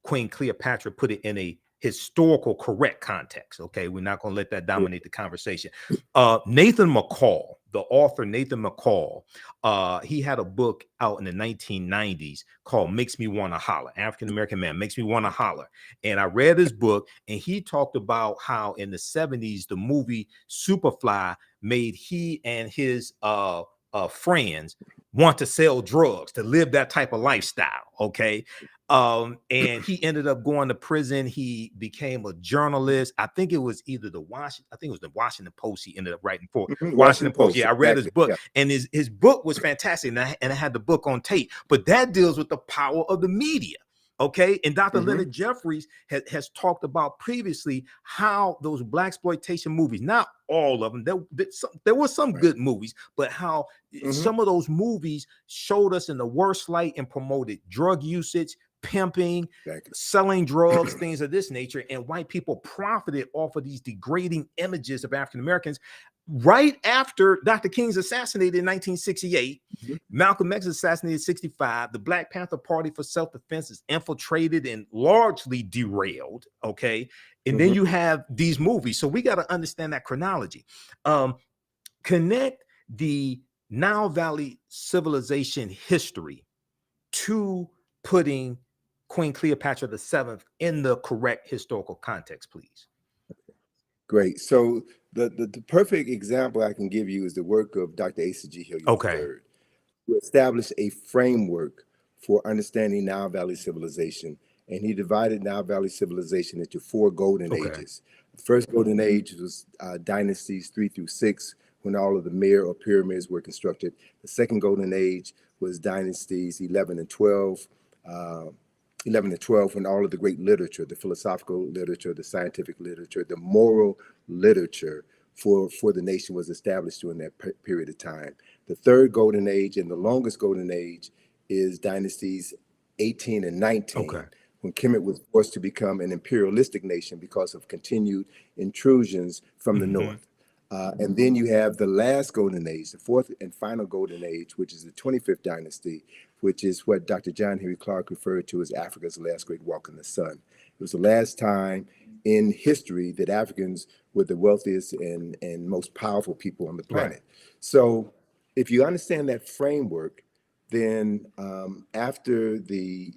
Queen Cleopatra, put it in a historical correct context. Okay, we're not going to let that dominate the conversation. Nathan McCall, the author Nathan McCall, he had a book out in the 1990s called Makes Me Want to Holler. African-American man makes me want to holler. And I read his book, and he talked about how in the 70s the movie Superfly made he and his friends want to sell drugs, to live that type of lifestyle. Okay. And he ended up going to prison. He became a journalist. I think it was either the Washington Post he ended up writing for. Washington Post. Yeah, I read his book, and his book was fantastic. And I had the book on tape, but that deals with the power of the media. Okay. And Dr. Leonard Jeffries has talked about previously how those blaxploitation movies, not all of them, there were some good movies, but how some of those movies showed us in the worst light and promoted drug usage, pimping, selling drugs, things of this nature. And white people profited off of these degrading images of African Americans. Right after Dr. King's assassinated in 1968, Malcolm X assassinated in 65, the Black Panther Party for Self-Defense is infiltrated and largely derailed. Okay. And then you have these movies. So we got to understand that chronology. Connect the Nile Valley civilization history to putting Queen Cleopatra VII in the correct historical context, please. Great. So the perfect example I can give you is the work of Dr. Asa G. Hilliard III, who established a framework for understanding Nile Valley civilization. And he divided Nile Valley civilization into 4 golden ages. The first golden age was dynasties 3 through 6, when all of the Mir or pyramids were constructed. The second golden age was dynasties 11 and 12, when all of the great literature, the philosophical literature, the scientific literature, the moral literature for the nation was established during that period of time. The third golden age and the longest golden age is dynasties 18 and 19, when Kemet was forced to become an imperialistic nation because of continued intrusions from the north. And then you have the last golden age, the fourth and final golden age, which is the 25th dynasty, which is what Dr. John Henry Clark referred to as Africa's last great walk in the sun. It was the last time in history that Africans were the wealthiest and most powerful people on the planet. So if you understand that framework, then after the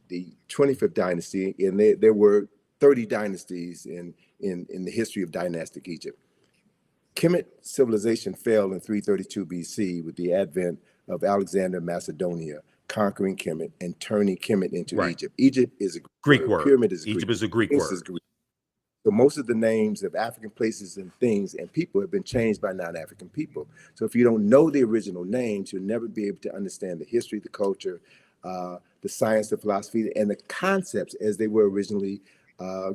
25th dynasty, and there were 30 dynasties in the history of dynastic Egypt, Kemet civilization fell in 332 BC with the advent of Alexander of Macedonia conquering Kemet and turning Kemet into Egypt. Egypt is a Greek word. Pyramid is a Egypt is a Greek word. So most of the names of African places and things and people have been changed by non-African people. So if you don't know the original names, you'll never be able to understand the history, the culture, the science, the philosophy, and the concepts as they were originally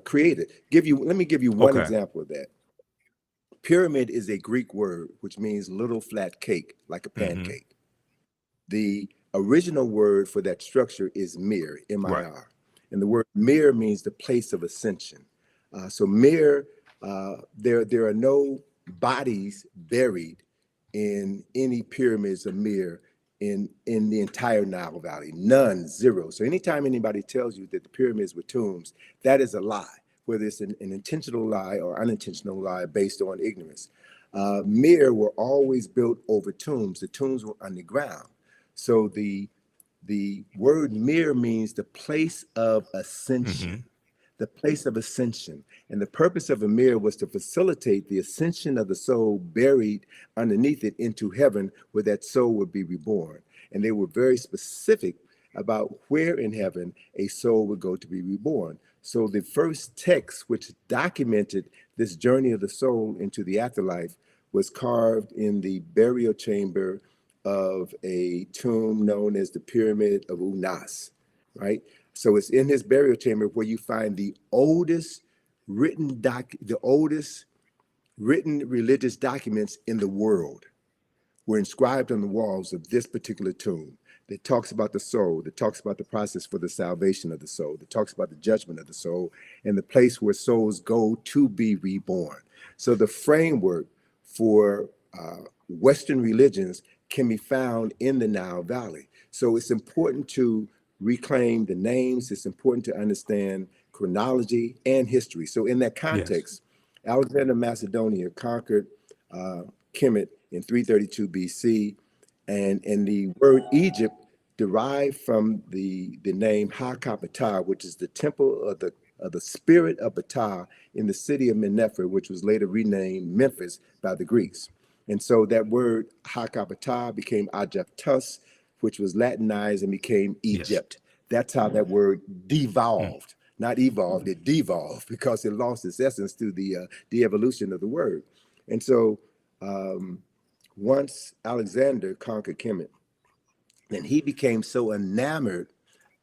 created. Let me give you one example of that. Pyramid is a Greek word, which means little flat cake, like a pancake. The original word for that structure is mir, M-I-R. And the word mir means the place of ascension. So mir, there are no bodies buried in any pyramids of mir in the entire Nile Valley. None, zero. So anytime anybody tells you that the pyramids were tombs, that is a lie, whether it's an intentional lie or unintentional lie based on ignorance. Mir were always built over tombs. The tombs were underground. So the word mir means the place of ascension, the place of ascension. And the purpose of a mir was to facilitate the ascension of the soul buried underneath it into heaven, where that soul would be reborn. and they were very specific about where in heaven a soul would go to be reborn. So the first text which documented this journey of the soul into the afterlife was carved in the burial chamber of a tomb known as the Pyramid of Unas, right? So it's in his burial chamber where you find the oldest written religious documents in the world were inscribed on the walls of this particular tomb that talks about the soul, that talks about the process for the salvation of the soul, that talks about the judgment of the soul, and the place where souls go to be reborn. So the framework for Western religions can be found in the Nile Valley. So it's important to reclaim the names. It's important to understand chronology and history. So in that context, Alexander Macedonia conquered Kemet in 332 BC, and the word Egypt derived from the name Ha-Ka-Ptah, which is the temple of the spirit of Ptah in the city of Mennefer, which was later renamed Memphis by the Greeks. And so that word Ha-Ka-Ptah became Agyptus, which was Latinized and became Egypt. That's how that word devolved. Not evolved, it devolved because it lost its essence through the evolution of the word. And so once Alexander conquered Kemet, then he became so enamored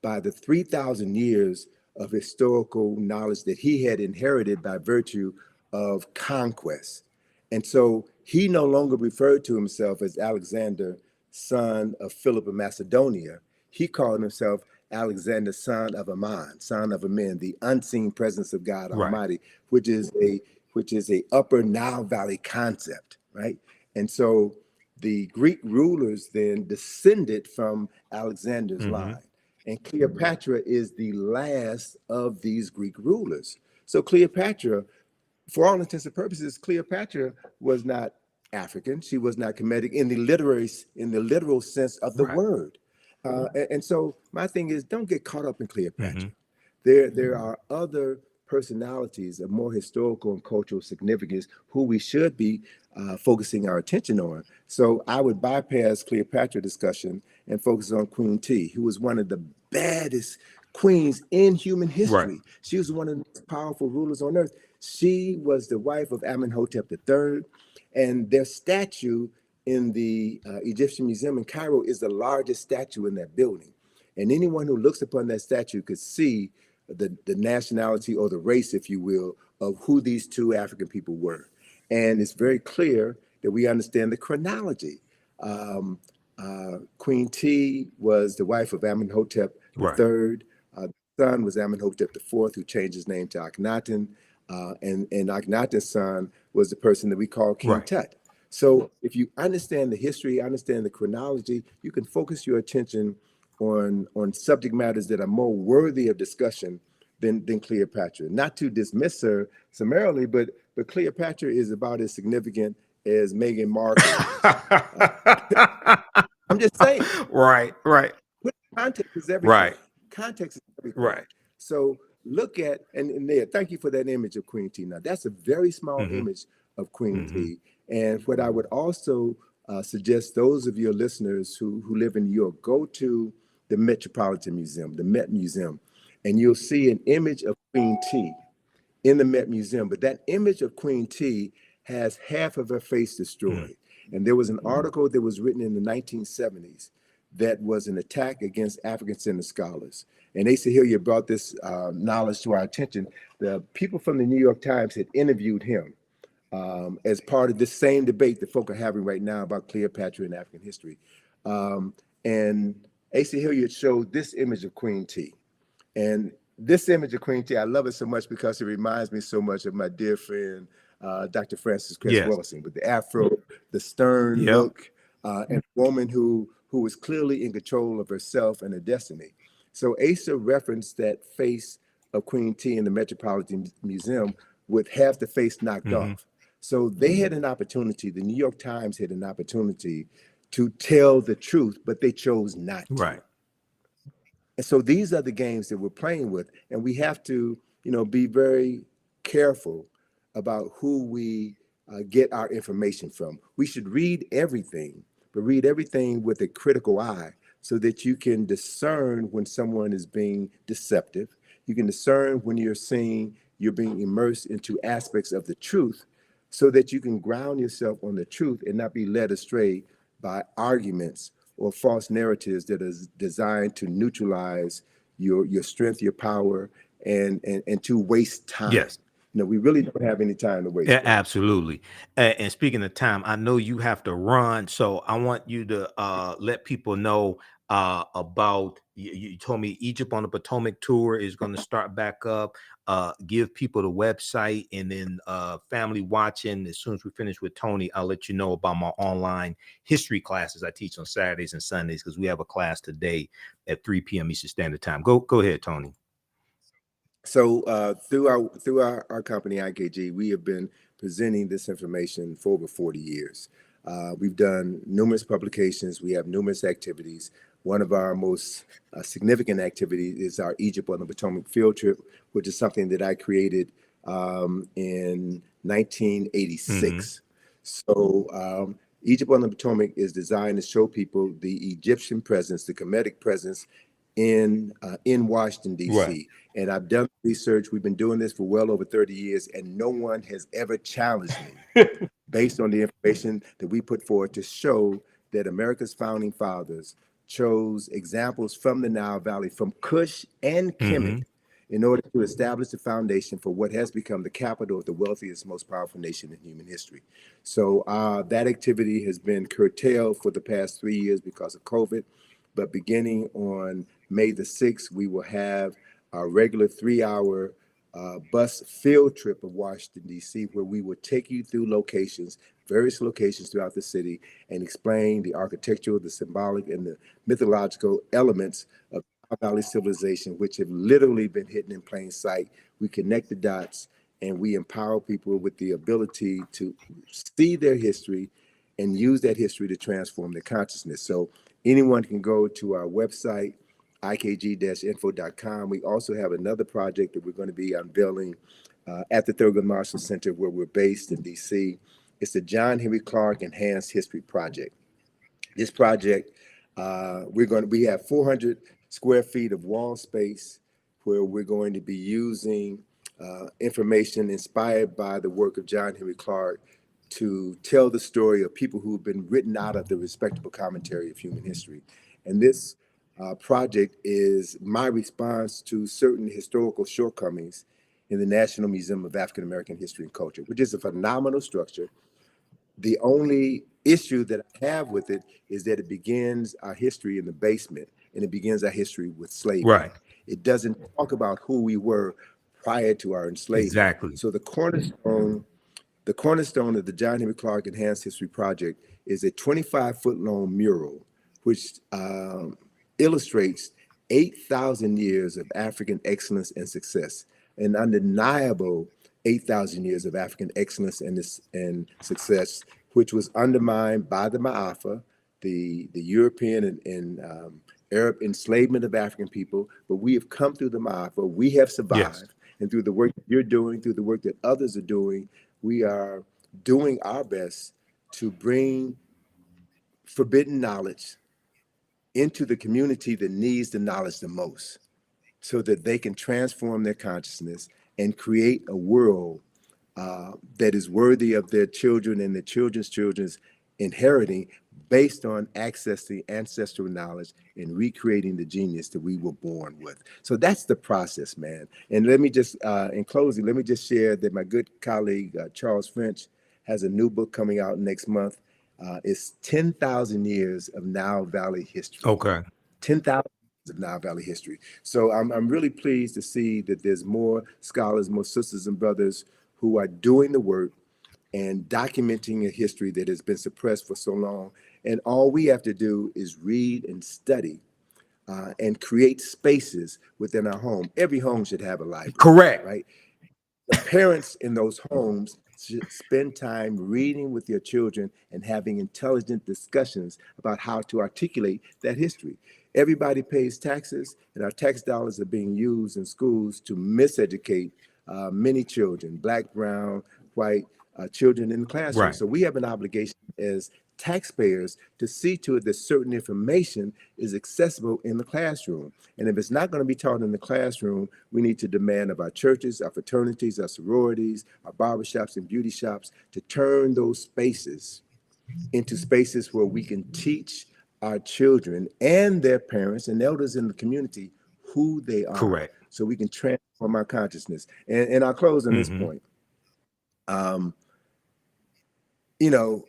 by the 3,000 years of historical knowledge that he had inherited by virtue of conquest. And so he no longer referred to himself as Alexander, son of Philip of Macedonia. He called himself Alexander, son of Ammon, son of Amen, the unseen presence of God Almighty, which is a upper Nile Valley concept, right? And so the Greek rulers then descended from Alexander's line. And Cleopatra is the last of these Greek rulers. So Cleopatra, for all intents and purposes, Cleopatra was not African. She was not Kemetic in the literal sense of the word. And so my thing is, don't get caught up in Cleopatra. There are other personalities of more historical and cultural significance who we should be focusing our attention on. So I would bypass Cleopatra discussion and focus on Queen T, who was one of the baddest queens in human history. She was one of the most powerful rulers on earth. She was the wife of Amenhotep III, and their statue in the Egyptian Museum in Cairo is the largest statue in that building. And anyone who looks upon that statue could see the nationality or the race, if you will, of who these two African people were. And it's very clear that we understand the chronology. Queen T was the wife of Amenhotep III. The son was Amenhotep IV, who changed his name to Akhenaten. And Akhenaten's son was the person that we call King Tut. So if you understand the history, understand the chronology, you can focus your attention on subject matters that are more worthy of discussion than Cleopatra. Not to dismiss her summarily, but Cleopatra is about as significant as Meghan Markle is. I'm just saying. Context is everything. Context is everything. So look at, and there, thank you for that image of Queen T. Now, that's a very small image of Queen T. And what I would also suggest those of your listeners who live in New York, go to the Metropolitan Museum, the Met Museum, and you'll see an image of Queen T in the Met Museum. But that image of Queen T has half of her face destroyed. And there was an article that was written in the 1970s that was an attack against African-centered scholars. And Asa Hilliard brought this knowledge to our attention. The people from the New York Times had interviewed him as part of this same debate that folk are having right now about Cleopatra and African history. And Asa Hilliard showed this image of Queen T. And this image of Queen T, I love it so much because it reminds me so much of my dear friend, Dr. Francis Cress Wellison, with the afro, the stern look, and a woman who was clearly in control of herself and her destiny. So Asa referenced that face of Queen T in the Metropolitan Museum with half the face knocked off. So they had an opportunity, the New York Times had an opportunity to tell the truth, but they chose not to. And so these are the games that we're playing with, and we have to, be very careful about who we get our information from. We should read everything, but read everything with a critical eye so that you can discern when someone is being deceptive. You can discern when you're being immersed into aspects of the truth so that you can ground yourself on the truth and not be led astray by arguments or false narratives that is designed to neutralize your strength, your power, and to waste time. Yes. We really don't have any time to waste, Yeah, bro. absolutely. And speaking of time, I know you have to run, so I want you to let people know about. You told me Egypt on the Potomac tour is going to start back up. Give people the website, and then family watching. As soon as we finish with Tony, I'll let you know about my online history classes I teach on Saturdays and Sundays, because we have a class today at 3 p.m. Eastern Standard Time. Go ahead, Tony. So through our company, IKG, we have been presenting this information for over 40 years. We've done numerous publications. We have numerous activities. One of our most significant activities is our Egypt on the Potomac field trip, which is something that I created in 1986. So Egypt on the Potomac is designed to show people the Egyptian presence, the Kemetic presence in Washington, Right. D.C. And I've done research. We've been doing this for well over 30 years, and no one has ever challenged me based on the information that we put forward to show that America's founding fathers chose examples from the Nile Valley, from Kush and Kemet, in order to establish the foundation for what has become the capital of the wealthiest, most powerful nation in human history. So that activity has been curtailed for the past 3 years because of COVID. But beginning on May the 6th, we will have our regular 3-hour bus field trip of Washington, D.C., where we will take you through various locations throughout the city, and explain the architectural, the symbolic, and the mythological elements of Nile Valley civilization, which have literally been hidden in plain sight. We connect the dots, and we empower people with the ability to see their history and use that history to transform their consciousness. So anyone can go to our website, ikg-info.com. We also have another project that we're going to be unveiling at the Thurgood Marshall Center, where we're based in DC. It's the John Henry Clark Enhanced History Project. This project, we have 400 square feet of wall space where we're going to be using information inspired by the work of John Henry Clark to tell the story of people who've been written out of the respectable commentary of human history. And this project is my response to certain historical shortcomings in the National Museum of African American History and Culture, which is a phenomenal structure. The only issue that I have with it is that it begins our history in the basement, and it begins our history with slavery. Right. It doesn't talk about who we were prior to our enslavement. Exactly. So the cornerstone of the John Henry Clark Enhanced History Project is a 25-foot long mural, which illustrates 8,000 years of African excellence and success, an undeniable 8,000 years of African excellence and success, which was undermined by the Ma'afa, the European and Arab enslavement of African people. But we have come through the Ma'afa. We have survived. Yes. And through the work that you're doing, through the work that others are doing, we are doing our best to bring forbidden knowledge into the community that needs the knowledge the most, so that they can transform their consciousness and create a world that is worthy of their children and their children's children's inheriting, based on accessing ancestral knowledge and recreating the genius that we were born with. So that's the process, man. And let me just, in closing, let me just share that my good colleague, Charles French, has a new book coming out next month. It's 10,000 years of Nile Valley history. Okay. 10,000 years of Nile Valley history. So I'm really pleased to see that there's more scholars, more sisters and brothers who are doing the work and documenting a history that has been suppressed for so long. And all we have to do is read and study and create spaces within our home. Every home should have a library. Correct. Right? The parents in those homes should spend time reading with your children and having intelligent discussions about how to articulate that history. Everybody pays taxes, and our tax dollars are being used in schools to miseducate many children, Black, brown, white children in the classroom. Right. So we have an obligation as taxpayers to see to it that certain information is accessible in the classroom. And if it's not going to be taught in the classroom, we need to demand of our churches, our fraternities, our sororities, our barbershops and beauty shops to turn those spaces into spaces where we can teach our children and their parents and elders in the community who they are. Correct. So we can transform our consciousness. And I'll close on this point. You know,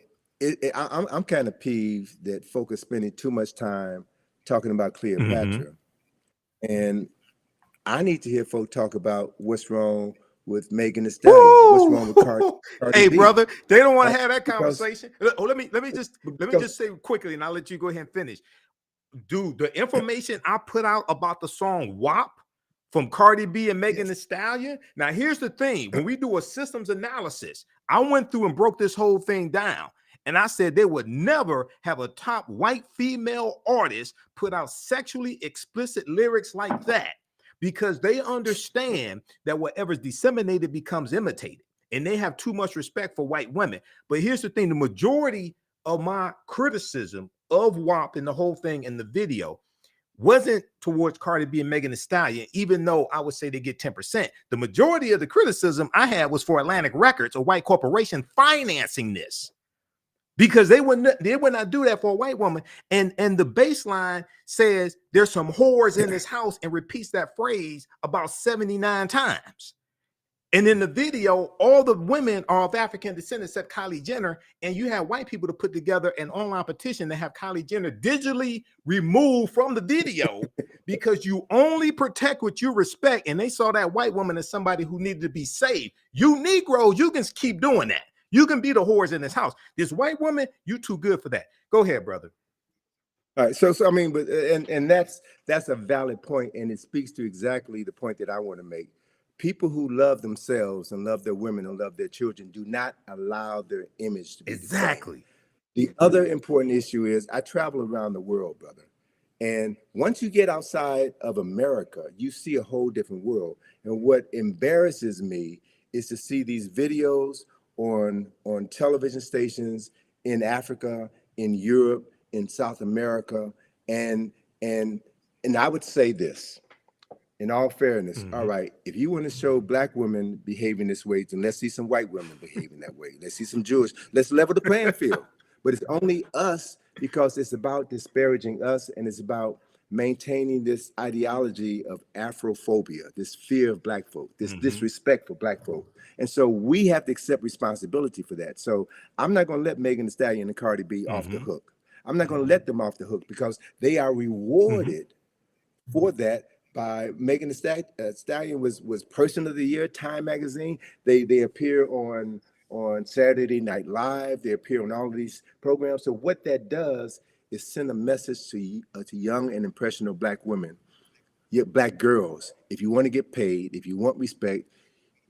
I'm kind of peeved that folk are spending too much time talking about Cleopatra. And I need to hear folk talk about what's wrong with Megan Thee Stallion. Woo! What's wrong with Cardi Hey, B? brother, they don't want to have that Because- conversation. Oh, let me just say quickly, and I'll let you go ahead and finish. Dude, the information I put out about the song WAP from Cardi B and Megan Thee Stallion. Now, here's the thing. When we do a systems analysis, I went through and broke this whole thing down. And I said they would never have a top white female artist put out sexually explicit lyrics like that, because they understand that whatever's disseminated becomes imitated. And they have too much respect for white women. But here's the thing. The majority of my criticism of WAP and the whole thing in the video wasn't towards Cardi B and Megan Thee Stallion, even though I would say they get 10%. The majority of the criticism I had was for Atlantic Records, a white corporation, financing this, because they would not do that for a white woman. And the baseline says there's some whores in this house and repeats that phrase about 79 times. And in the video, all the women are of African descent except Kylie Jenner. And you have white people to put together an online petition to have Kylie Jenner digitally removed from the video because you only protect what you respect. And they saw that white woman as somebody who needed to be saved. You Negroes, you can keep doing that. You can be the whores in this house. This white woman, you too good for that. Go ahead, brother. All right. So I mean, but and that's a valid point, and it speaks to exactly the point that I want to make. People who love themselves and love their women and love their children do not allow their image to be Exactly. defined. The other important issue is I travel around the world, brother. And once you get outside of America, you see a whole different world. And what embarrasses me is to see these videos on television stations in Africa, in Europe, in South America. And I would say this. In all fairness, all right, if you want to show Black women behaving this way, then let's see some white women behaving that way. Let's see some Jewish. Let's level the playing field. But it's only us because it's about disparaging us, and it's about maintaining this ideology of Afrophobia, this fear of Black folk, this disrespect for Black folk. And so we have to accept responsibility for that. So I'm not going to let Megan Thee Stallion and Cardi B off the hook. I'm not going to let them off the hook because they are rewarded for that. By Megan Thee Stallion was Person of the Year, Time magazine. They appear on Saturday Night Live. They appear on all of these programs. So what that does is send a message to young and impressionable Black women, Black girls. If you want to get paid, if you want respect,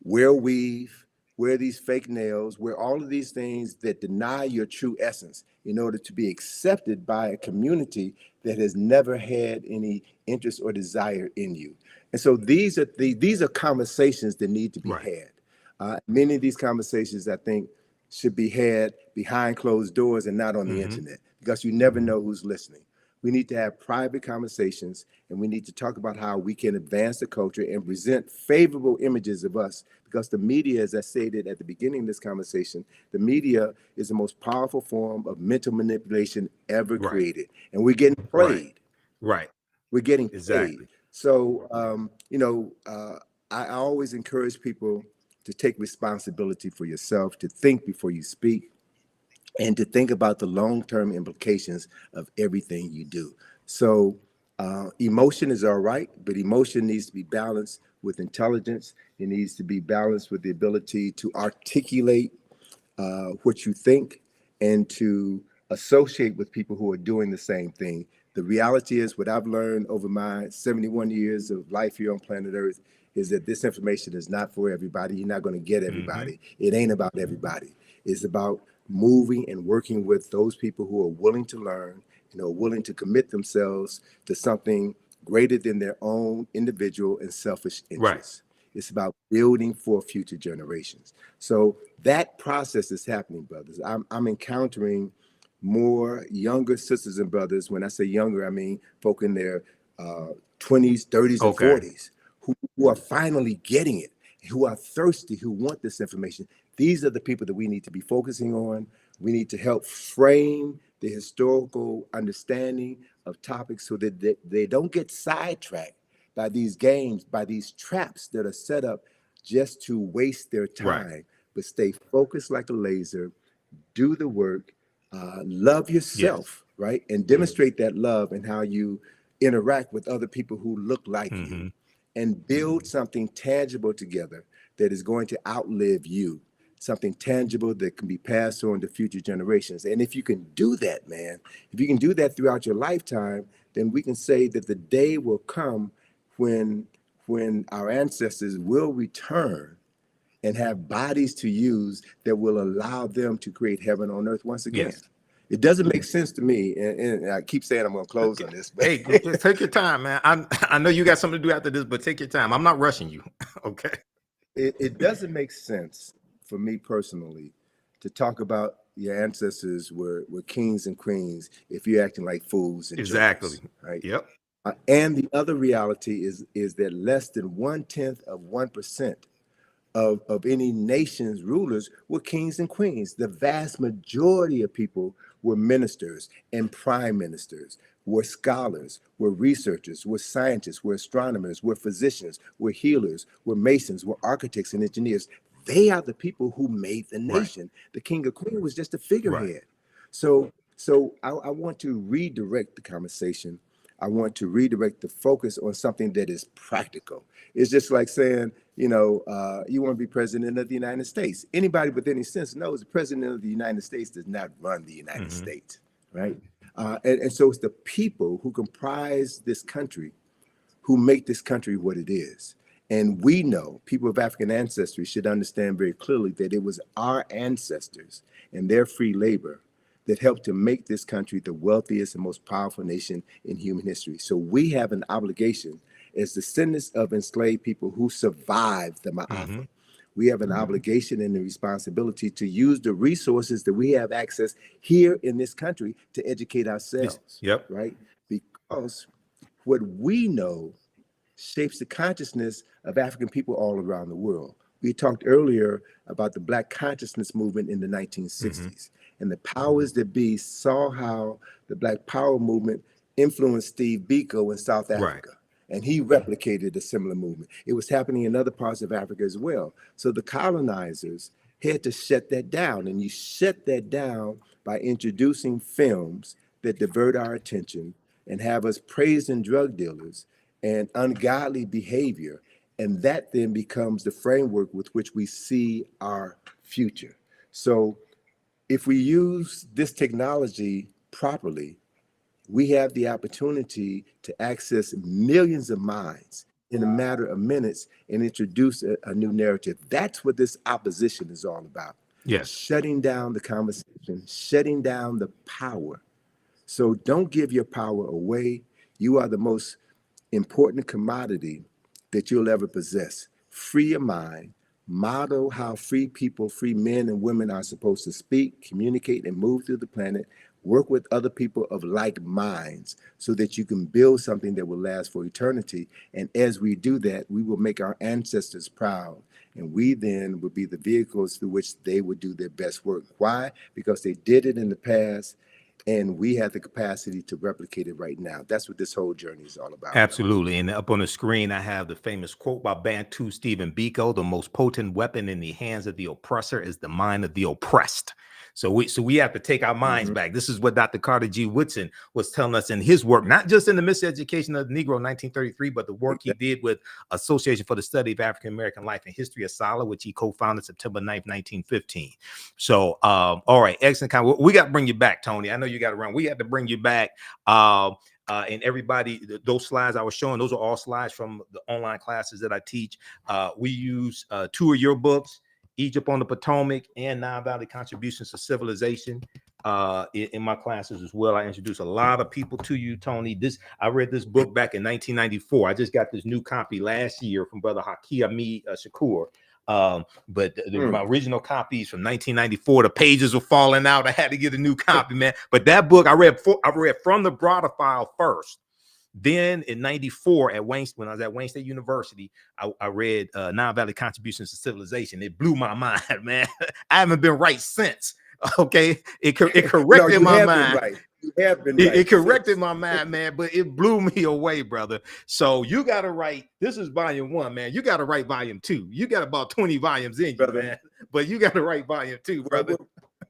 wear weave, wear these fake nails, wear all of these things that deny your true essence in order to be accepted by a community that has never had any interest or desire in you. And so these are conversations that need to be had. Many of these conversations, I think, should be had behind closed doors and not on the internet, because you never know who's listening. We need to have private conversations, and we need to talk about how we can advance the culture and present favorable images of us, because the media, as I stated at the beginning of this conversation, the media is the most powerful form of mental manipulation ever created. And we're getting played. Right. We're getting played. So, I always encourage people to take responsibility for yourself, to think before you speak, and to think about the long-term implications of everything you do. So emotion is all right, but emotion needs to be balanced with intelligence. It needs to be balanced with the ability to articulate what you think and to associate with people who are doing the same thing. The reality is, what I've learned over my 71 years of life here on planet Earth is that this information is not for everybody. You're not going to get everybody. It ain't about everybody. It's about moving and working with those people who are willing to learn, willing to commit themselves to something greater than their own individual and selfish interests. It's about building for future generations. So that process is happening, brothers. I'm encountering more younger sisters and brothers. When I say younger, I mean folk in their 20s, 30s, and Okay. 40s who are finally getting it, who are thirsty, who want this information. These are the people that we need to be focusing on. We need to help frame the historical understanding of topics so that they don't get sidetracked by these games, by these traps that are set up just to waste their Right. time, but stay focused like a laser, do the work, love Yes. yourself, right? And demonstrate that love and how you interact with other people who look like you, and build something tangible together that is going to outlive you, something tangible that can be passed on to future generations. And if you can do that, man, if you can do that throughout your lifetime, then we can say that the day will come when our ancestors will return and have bodies to use that will allow them to create heaven on earth once again. Yes. It doesn't make sense to me, and I keep saying I'm going to close on this, but Hey, just take your time, man. I know you got something to do after this, but take your time. I'm not rushing you. Okay. it doesn't make sense for me personally to talk about your ancestors were kings and queens if you're acting like fools and Exactly. jokers, right? Yep. And the other reality is that less than 0.1% of any nation's rulers were kings and queens. The vast majority of people were ministers and prime ministers, were scholars, were researchers, were scientists, were astronomers, were physicians, were healers, were masons, were architects and engineers. They are the people who made the Right. nation. The king or queen was just a Right. figurehead. I want to redirect the conversation. I want to redirect the focus on something that is practical. It's just like saying, you want to be president of the United States. Anybody with any sense knows the president of the United States does not run the United States, right? And so it's the people who comprise this country who make this country what it is. And we know, people of African ancestry should understand very clearly that it was our ancestors and their free labor that helped to make this country the wealthiest and most powerful nation in human history. So we have an obligation as descendants of enslaved people who survived the Ma'afa. We have an obligation and a responsibility to use the resources that we have access here in this country to educate ourselves, Yep. right? Because what we know shapes the consciousness of African people all around the world. We talked earlier about the Black consciousness movement in the 1960s, and the powers that be saw how the Black Power movement influenced Steve Biko in South Africa. And he replicated a similar movement. It was happening in other parts of Africa as well. So the colonizers had to shut that down. And you shut that down by introducing films that divert our attention and have us praising drug dealers and ungodly behavior. And that then becomes the framework with which we see our future. So if we use this technology properly, we have the opportunity to access millions of minds in a matter of minutes and introduce a new narrative. That's what this opposition is all about. Yes. Shutting down the conversation, shutting down the power. So don't give your power away. You are the most important commodity that you'll ever possess. Free your mind, model how free people, free men and women are supposed to speak, communicate, and move through the planet. Work with other people of like minds so that you can build something that will last for eternity. And as we do that, we will make our ancestors proud. And we then will be the vehicles through which they would do their best work. Why? Because they did it in the past, and we have the capacity to replicate it right now. That's what this whole journey is all about. Absolutely. And up on the screen, I have the famous quote by Bantu Stephen Biko: "The most potent weapon in the hands of the oppressor is the mind of the oppressed." So we have to take our minds back. This is what Dr. Carter G. Woodson was telling us in his work, not just in the Miseducation of the Negro in 1933, but the work he did with Association for the Study of African American Life and History of SALA, which he co-founded September 9th, 1915. So, all right, excellent. We got to bring you back, Tony. I know you got to run. We have to bring you back. And everybody, those slides I was showing, those are all slides from the online classes that I teach. We use 2 of your books, Egypt on the Potomac and Nile Valley Contributions to Civilization, in my classes as well. I introduce a lot of people to you, Tony. I read this book back in 1994. I just got this new copy last year from Brother Haki Ami Shakur. But my original copies from 1994, the pages were falling out. I had to get a new copy, man. But that book I read from the Browder file first. Then in 94 at Wayne, when I was at Wayne State University, I read Nile Valley Contributions to Civilization. It blew my mind, man. I haven't been right since. Okay, it corrected my mind. Right. You have been right. It corrected my mind, man, but it blew me away, brother. So you got to write. This is volume 1, man. You got to write volume 2. You got about 20 volumes in you, brother, man. But you got to write volume 2, brother.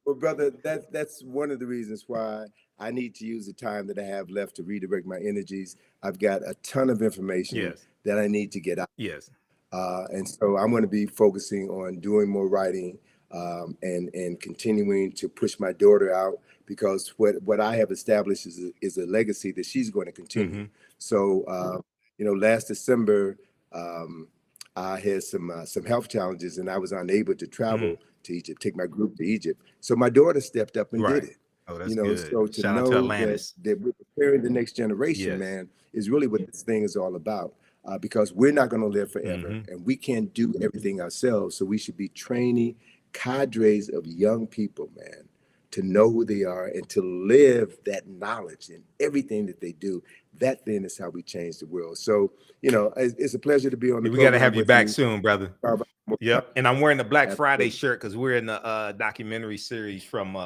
Well, brother, that's one of the reasons why I need to use the time that I have left to redirect my energies. I've got a ton of information that I need to get out. Yes. And so I'm going to be focusing on doing more writing and continuing to push my daughter out, because what I have established is a legacy that she's going to continue. So, last December, I had some health challenges, and I was unable to travel to Egypt, take my group to Egypt. So my daughter stepped up and did it. Oh, that's good. So to Shout out know to Atlantis. that we're preparing the next generation, man, is really what this thing is all about. Because we're not going to live forever, and we can't do everything ourselves. So we should be training cadres of young people, man, to know who they are and to live that knowledge in everything that they do. That then is how we change the world. So, it's a pleasure to be on the program. We got to have you back soon, brother. Yep. And I'm wearing the Black Friday shirt because we're in the documentary series from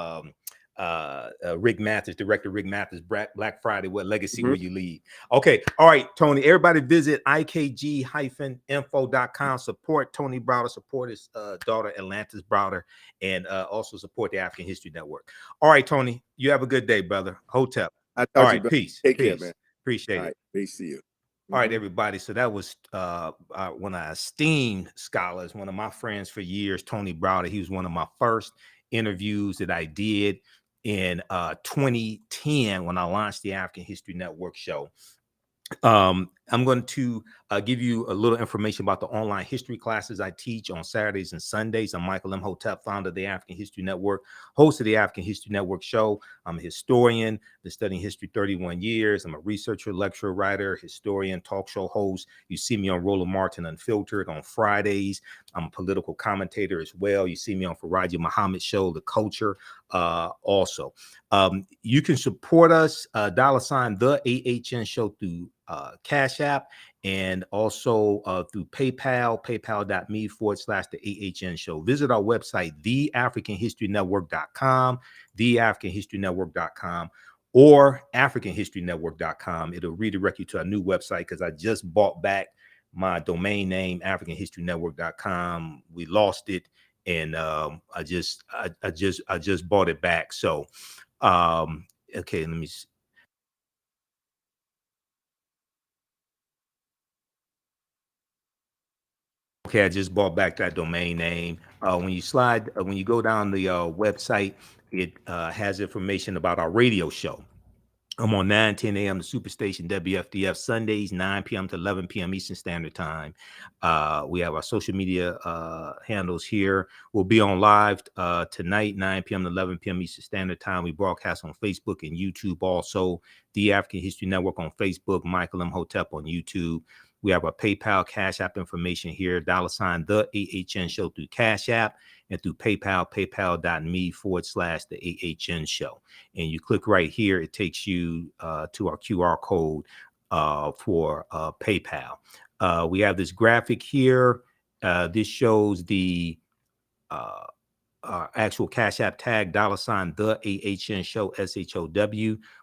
Rick Mathers, director Rick Mathers, Black Friday, What Legacy Will You Leave? Okay. All right, Tony, everybody visit ikg-info.com. Support Tony Browder, support his daughter Atlantis Browder, and also support the African History Network. All right, Tony, you have a good day, brother. Hotep. All right, peace. Take care, man. Appreciate it. Peace to you. All right, everybody. So that was one of our esteemed scholars, one of my friends for years, Tony Browder. He was one of my first interviews that I did in 2010 when I launched the African History Network show. I'm going to give you a little information about the online history classes I teach on Saturdays and Sundays. I'm Michael Imhotep, founder of the African History Network, host of the African History Network show. I'm a historian, been studying history 31 years. I'm a researcher, lecturer, writer, historian, talk show host. You see me on Roland Martin Unfiltered on Fridays. I'm a political commentator as well. You see me on Faraji Muhammad show, The Culture, also. You can support us, $, the AHN show through Cash App, and also through PayPal, paypal.me/the AHN show. Visit our website, theafricanhistorynetwork.com, theafricanhistorynetwork.com, or africanhistorynetwork.com. It'll redirect you to our new website because I just bought back my domain name, africanhistorynetwork.com. We lost it, and I just bought it back. So okay, let me see. Okay, I just bought back that domain name. When you go down the website, it has information about our radio show. I'm on 9:10 a.m. the Superstation WFDF Sundays, 9 p.m. to 11 p.m. Eastern Standard Time. We have our social media handles here. We'll be on live tonight, 9 p.m. to 11 p.m. Eastern Standard Time. We broadcast on Facebook and YouTube also. The African History Network on Facebook, Michael Imhotep on YouTube. We have our PayPal, Cash App information here, $, the AHN show through Cash App, and through PayPal, paypal.me/the AHN show. And you click right here, it takes you to our QR code for PayPal. We have this graphic here. This shows the actual Cash App tag, $, the AHN show, SHOW.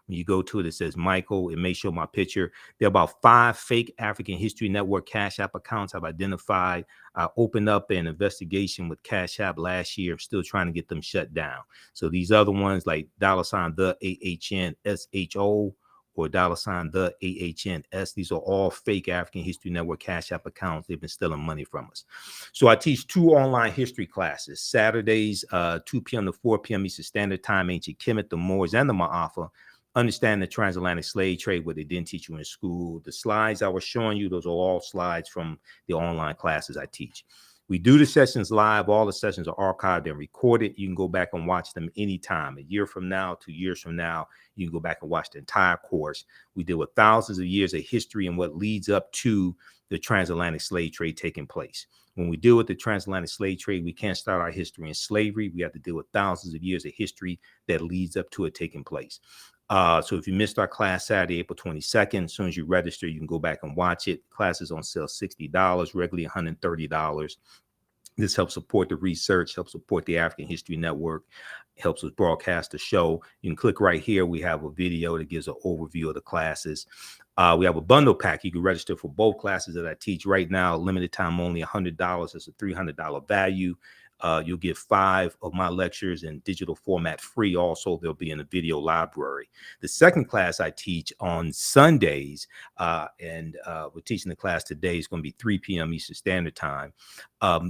When you go to it, it says Michael. It may show my picture. There are about 5 fake African History Network Cash App accounts I've identified. I opened up an investigation with Cash App last year. I'm still trying to get them shut down. So these other ones like $, the AHN SHO, or $, the AHNS. These are all fake African History Network Cash App accounts. They've been stealing money from us. So I teach 2 online history classes, Saturdays, 2 p.m. to 4 p.m. Eastern Standard Time, Ancient Kemet, the Moors, and the Ma'afa. Understand the transatlantic slave trade, what they didn't teach you in school. The slides I was showing you, those are all slides from the online classes I teach. We do the sessions live. All the sessions are archived and recorded. You can go back and watch them anytime. A year from now, 2 years from now, you can go back and watch the entire course. We deal with thousands of years of history and what leads up to the transatlantic slave trade taking place. When we deal with the transatlantic slave trade, we can't start our history in slavery. We have to deal with thousands of years of history that leads up to it taking place. So if you missed our class Saturday, April 22nd, as soon as you register, you can go back and watch it. Class is on sale $60, regularly $130. This helps support the research, helps support the African History Network, helps us broadcast the show. You can click right here. We have a video that gives an overview of the classes. We have a bundle pack. You can register for both classes that I teach right now. Limited time only, $100. It's a $300 value. You'll get 5 of my lectures in digital format free. Also, they'll be in a video library. The second class I teach on Sundays, and we're teaching the class today. It's going to be 3 p.m. Eastern Standard Time.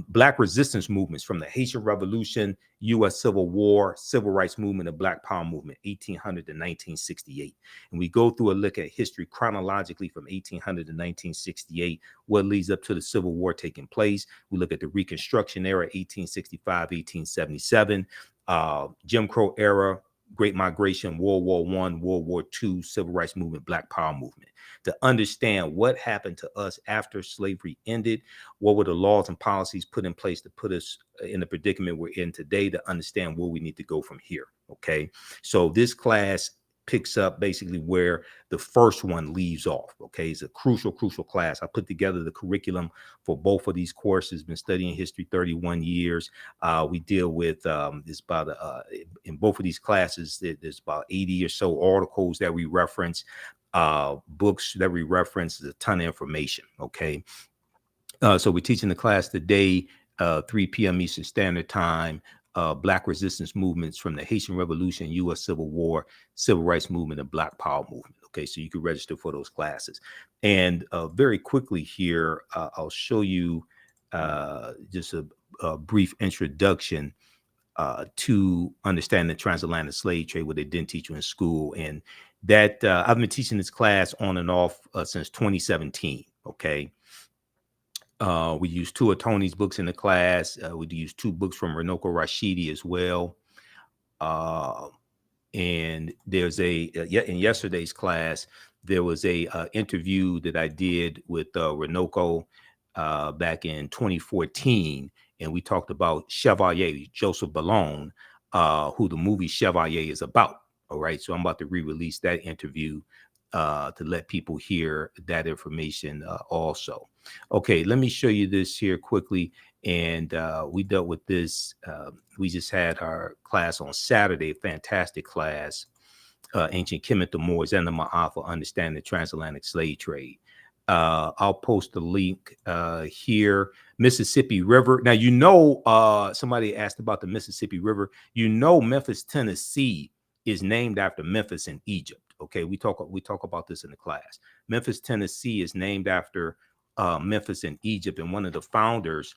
Black resistance movements from the Haitian Revolution, U.S. Civil War, Civil Rights Movement, and Black Power Movement, 1800 to 1968. And we go through a look at history chronologically from 1800 to 1968, what leads up to the Civil War taking place. We look at the Reconstruction era, 1865, 1877, Jim Crow era, Great Migration, World War I, World War II, Civil Rights Movement, Black Power Movement, to understand what happened to us after slavery ended, what were the laws and policies put in place to put us in the predicament we're in today, to understand where we need to go from here, okay? So this class picks up basically where the first one leaves off, okay? It's a crucial class. I put together the curriculum for both of these courses, been studying history 31 years. We deal with, in both of these classes, there's about 80 or so articles that we reference, books that we reference, there's a ton of information, okay? So we're teaching the class today, 3 p.m. Eastern Standard Time, Black resistance movements from the Haitian Revolution, U.S. Civil War, Civil Rights Movement, and Black Power Movement. Okay, so you can register for those classes. And very quickly here, I'll show you just a brief introduction to understand the transatlantic slave trade, what they didn't teach you in school. And that I've been teaching this class on and off since 2017, okay? We use 2 of Tony's books in the class. We use 2 books from Runoko Rashidi as well. And there's in yesterday's class, there was a interview that I did with Runoko back in 2014. And we talked about Chevalier, Joseph Ballone, who the movie Chevalier is about. All right. So I'm about to re-release that interview to let people hear that information also. Okay, let me show you this here quickly. And we dealt with this. We just had our class on Saturday, fantastic class, Ancient Kemet, the Moors, and the Ma'afa, Understanding the Transatlantic Slave Trade. I'll post the link here. Mississippi River. Now, you know, somebody asked about the Mississippi River. You know, Memphis, Tennessee is named after Memphis in Egypt. Okay, we talk about this in the class. Memphis, Tennessee is named after Memphis in Egypt, and one of the founders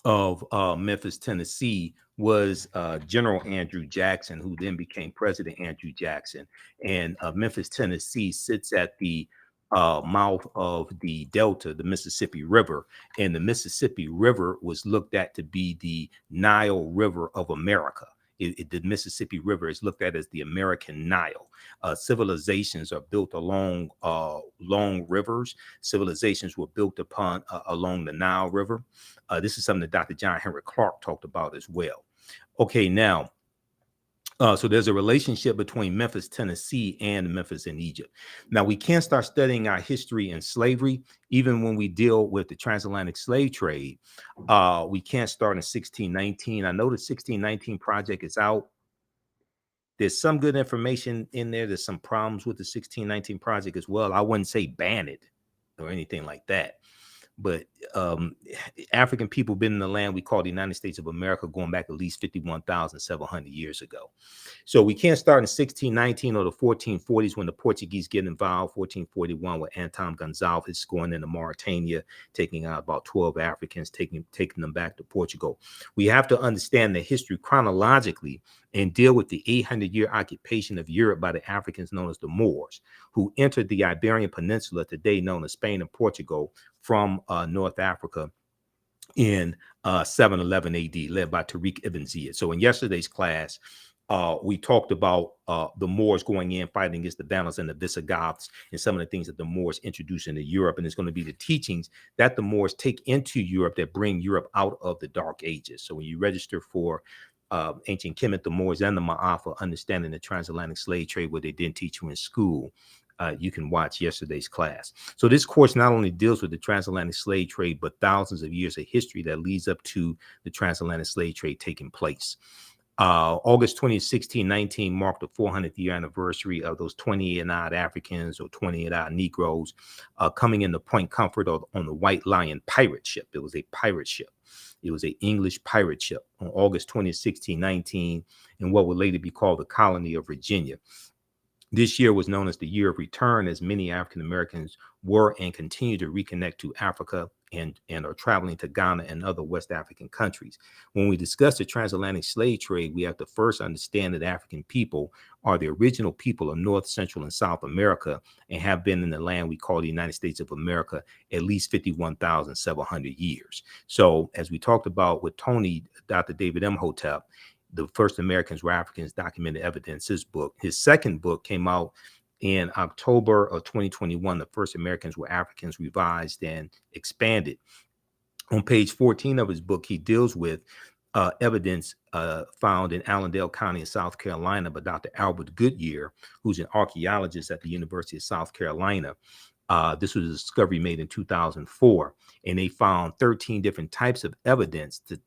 of Memphis, Tennessee was General Andrew Jackson, who then became President Andrew Jackson. And Memphis, Tennessee sits at the mouth of the Delta, the Mississippi River, and the Mississippi River was looked at to be the Nile River of America. The Mississippi River is looked at as the American Nile. Civilizations are built along long rivers. Civilizations were built upon along the Nile River. This is something that Dr. John Henry Clark talked about as well. Okay, now, so there's a relationship between Memphis, Tennessee, and Memphis in Egypt. Now, we can't start studying our history in slavery, even when we deal with the transatlantic slave trade. We can't start in 1619. I know the 1619 project is out. There's some good information in there. There's some problems with the 1619 project as well. I wouldn't say ban it or anything like that. But African people been in the land we call the United States of America going back at least 51,700 years ago. So we can't start in 1619 or the 1440s when the Portuguese get involved, 1441 with Anton Gonzalez going into Mauritania, taking out about 12 Africans, taking them back to Portugal. We have to understand the history chronologically and deal with the 800-year occupation of Europe by the Africans known as the Moors, who entered the Iberian Peninsula, today known as Spain and Portugal, from North Africa in 711 AD, led by Tariq ibn Ziyad. So in yesterday's class, We talked about the Moors going in, fighting against the Vandals and the Visigoths, and some of the things that the Moors introduced into Europe. And it's going to be the teachings that the Moors take into Europe that bring Europe out of the Dark Ages. So when you register for Ancient Kemet, the Moors, and the Ma'afa, understanding the transatlantic slave trade, what they didn't teach you in school, you can watch yesterday's class. So this course not only deals with the transatlantic slave trade, but thousands of years of history that leads up to the transatlantic slave trade taking place. August 2016-19 marked the 400th year anniversary of those 28-odd Africans or 28-odd Negroes coming into Point Comfort on the White Lion pirate ship. It was a pirate ship. It was an English pirate ship on August 2016-19 in what would later be called the colony of Virginia. This year was known as the Year of Return, as many African Americans were and continue to reconnect to Africa and are traveling to Ghana and other West African countries. When we discuss the transatlantic slave trade, we have to first understand that African people are the original people of North, Central, and South America and have been in the land we call the United States of America at least 51,700 years. So as we talked about with Tony, Dr. David Imhotep, the first Americans were Africans, documented evidence, his book. His second book came out in October of 2021. The first Americans were Africans, revised and expanded. On page 14 of his book, he deals with evidence found in Allendale County in South Carolina by Dr. Albert Goodyear, who's an archaeologist at the University of South Carolina. This was a discovery made in 2004, and they found 13 different types of evidence to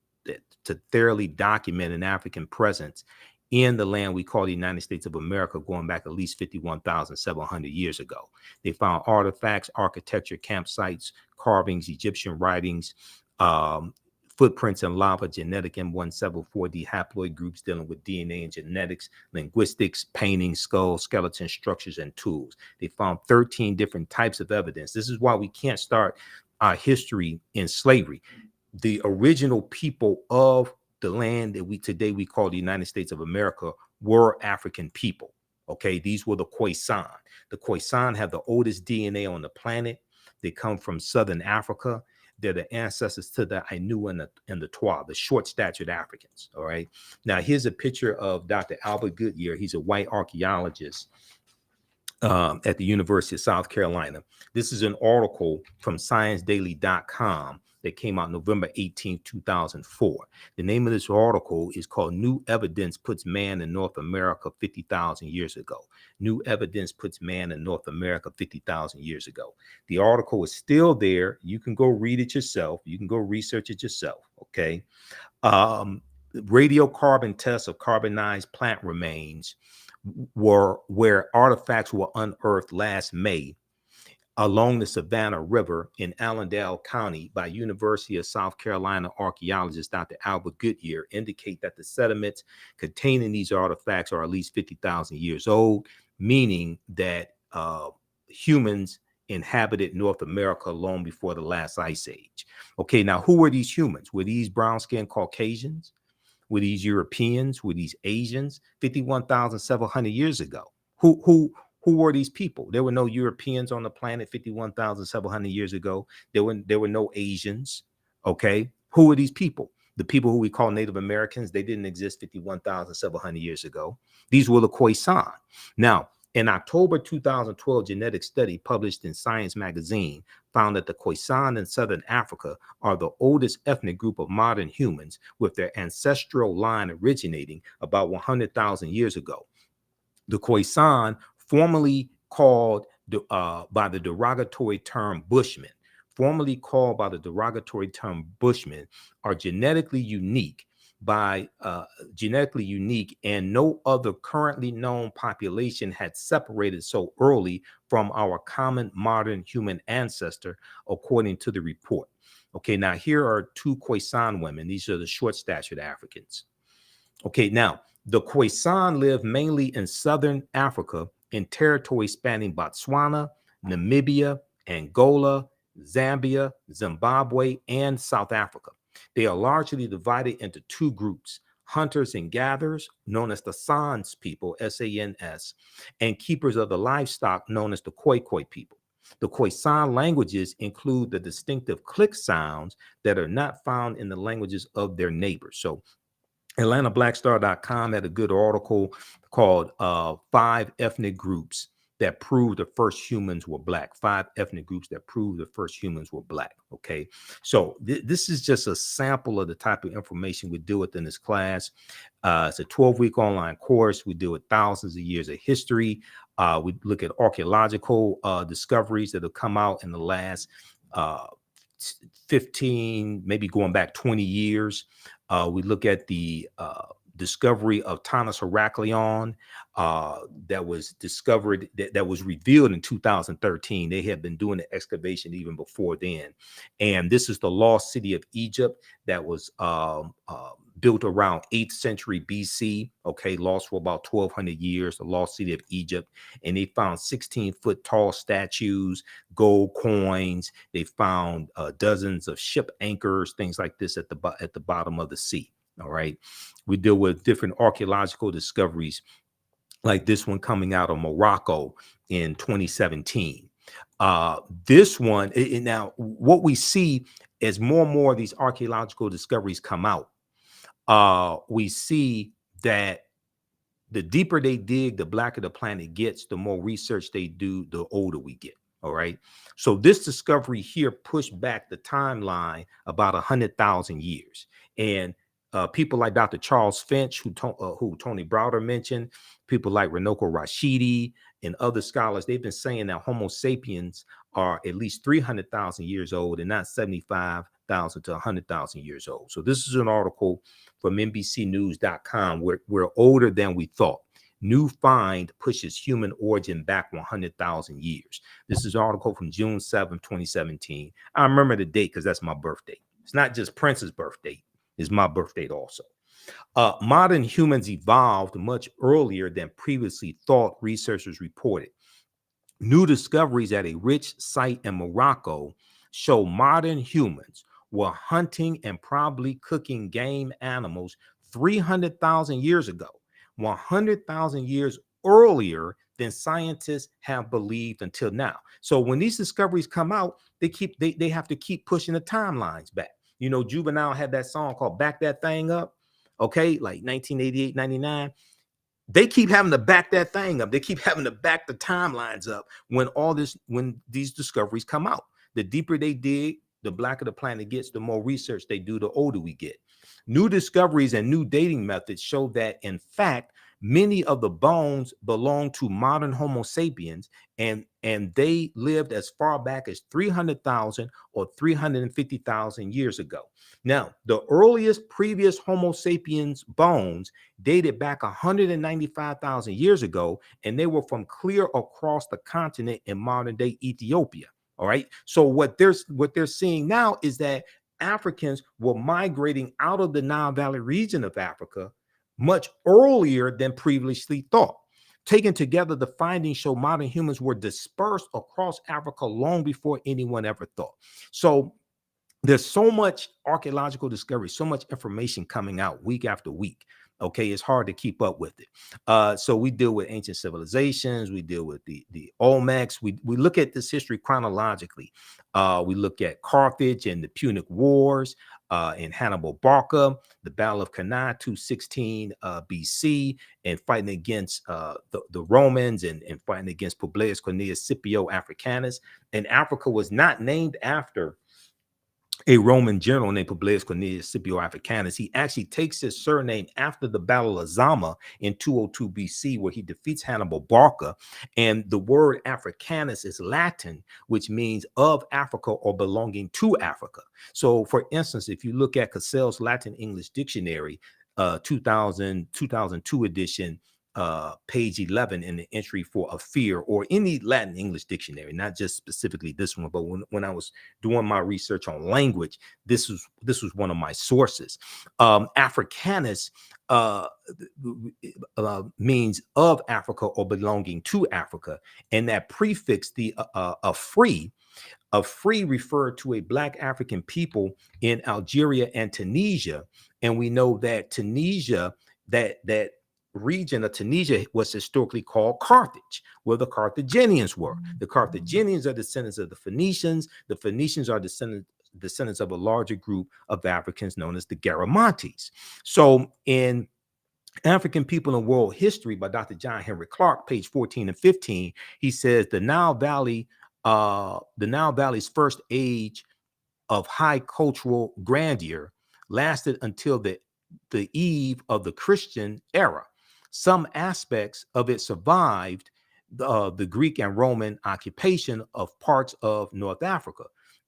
thoroughly document an African presence in the land we call the United States of America, going back at least 51,700 years ago. They found artifacts, architecture, campsites, carvings, Egyptian writings, footprints in lava, genetic M174D haploid groups dealing with DNA and genetics, linguistics, paintings, skulls, skeletons, structures, and tools. They found 13 different types of evidence. This is why we can't start our history in slavery. The original people of the land that we call the United States of America were African people. Okay, these were the Khoisan. The Khoisan have the oldest DNA on the planet. They come from Southern Africa. They're the ancestors to the Ainu and the Twa, the short-statured Africans. All right. Now here's a picture of Dr. Albert Goodyear. He's a white archaeologist at the University of South Carolina. This is an article from ScienceDaily.com that came out November 18, 2004. The name of this article is called New Evidence Puts Man in North America 50,000 Years Ago. New Evidence Puts Man in North America 50,000 years ago. The article is still there. You can go read it yourself. You can go research it yourself, okay? Radiocarbon tests of carbonized plant remains were where artifacts were unearthed last May along the Savannah River in Allendale County by University of South Carolina archaeologist Dr. Albert Goodyear indicate that the sediments containing these artifacts are at least 50,000 years old, meaning that humans inhabited North America long before the last ice age. Okay, now who were these humans? Were these brown-skinned Caucasians? Were these Europeans? Were these Asians? 51,700 years ago. Who were these people? There were no Europeans on the planet 51,700 years ago. There were no Asians. Okay. Who are these people? The people who we call Native Americans, they didn't exist 51,700 years ago. These were the Khoisan. Now, in October 2012, genetic study published in Science magazine found that the Khoisan in Southern Africa are the oldest ethnic group of modern humans, with their ancestral line originating about 100,000 years ago. The Khoisan, formerly called by the derogatory term Bushmen, are genetically unique and no other currently known population had separated so early from our common modern human ancestor, according to the report. Okay, now here are two Khoisan women. These are the short-statured Africans. Okay, now the Khoisan live mainly in Southern Africa in territory spanning Botswana, Namibia, Angola, Zambia, Zimbabwe, and South Africa. They are largely divided into two groups: hunters and gatherers, known as the Sans people, S-A-N-S, and keepers of the livestock, known as the Khoikhoi people. The Khoisan languages include the distinctive click sounds that are not found in the languages of their neighbors. So AtlantaBlackStar.com had a good article called 5 Ethnic Groups That Prove the First Humans Were Black. 5 ethnic groups that prove the first humans were Black. Okay. So this is just a sample of the type of information we deal with in this class. It's a 12-week online course. We deal with thousands of years of history. We look at archaeological discoveries that have come out in the last 15, maybe going back 20 years. We look at the discovery of Thomas Heraclion that was discovered, that was revealed in 2013. They had been doing the excavation even before then. And this is the lost city of Egypt that was built around 8th century BC, okay, lost for about 1,200 years, the lost city of Egypt. And they found 16-foot tall statues, gold coins. They found dozens of ship anchors, things like this at the bottom of the sea. All right. We deal with different archaeological discoveries like this one coming out of Morocco in 2017. This one, now what we see as more and more of these archaeological discoveries come out, we see that the deeper they dig, the blacker the planet gets, the more research they do, the older we get. All right. So this discovery here pushed back the timeline about 100,000 years. And people like Dr. Charles Finch, who Tony Browder mentioned, people like Runoko Rashidi and other scholars, they've been saying that Homo sapiens are at least 300,000 years old and not 75,000 to 100,000 years old. So this is an article from NBCnews.com. We're older than we thought. New find pushes human origin back 100,000 years. This is an article from June 7th, 2017. I remember the date because that's my birthday. It's not just Prince's birthday. It's my birthday also. Modern humans evolved much earlier than previously thought, researchers reported. New discoveries at a rich site in Morocco show modern humans were hunting and probably cooking game animals 300,000 years ago, 100,000 years earlier than scientists have believed until now. So when these discoveries come out, they have to keep pushing the timelines back. You know, Juvenile had that song called Back That Thing Up, okay, like 1988, 99. They keep having to back that thing up. They keep having to back the timelines up when these discoveries come out. The deeper they dig, the blacker the planet gets, the more research they do, the older we get. New discoveries and new dating methods show that, in fact, many of the bones belong to modern Homo sapiens, and they lived as far back as 300,000 or 350,000 years ago. Now, the earliest previous Homo sapiens bones dated back 195,000 years ago, and they were from clear across the continent in modern day Ethiopia. All right. So what they're seeing now is that Africans were migrating out of the Nile Valley region of Africa much earlier than previously thought. Taken together, the findings show modern humans were dispersed across Africa long before anyone ever thought. So there's so much archaeological discovery, so much information coming out week after week. Okay, it's hard to keep up with it. So we deal with ancient civilizations, we deal with the Olmecs, we look at this history chronologically. We look at Carthage and the Punic Wars, and Hannibal Barca, the Battle of Cannae, 216 BC, and fighting against the Romans and fighting against Publius Cornelius Scipio Africanus. And Africa was not named after a Roman general named Publius Cornelius Scipio Africanus. He actually takes his surname after the Battle of Zama in 202 BC, where he defeats Hannibal Barca. And the word Africanus is Latin, which means of Africa or belonging to Africa. So, for instance, if you look at Cassell's Latin English Dictionary, 2002 edition, page 11 in the entry for a fear, or any Latin English dictionary, not just specifically this one, but when I was doing my research on language, this was one of my sources. Africanus means of Africa or belonging to Africa, and that prefix, the free referred to a Black African people in Algeria and Tunisia. And we know that Tunisia, that region of Tunisia was historically called Carthage, where the Carthaginians were. The Carthaginians are descendants of the Phoenicians. The Phoenicians are descendants descendants of a larger group of Africans known as the Garamantes. So in African People in World History by Dr. John Henry Clark, page 14 and 15, he says the Nile Valley's first age of high cultural grandeur lasted until the eve of the Christian era. Some aspects of it survived the Greek and Roman occupation of parts of North Africa.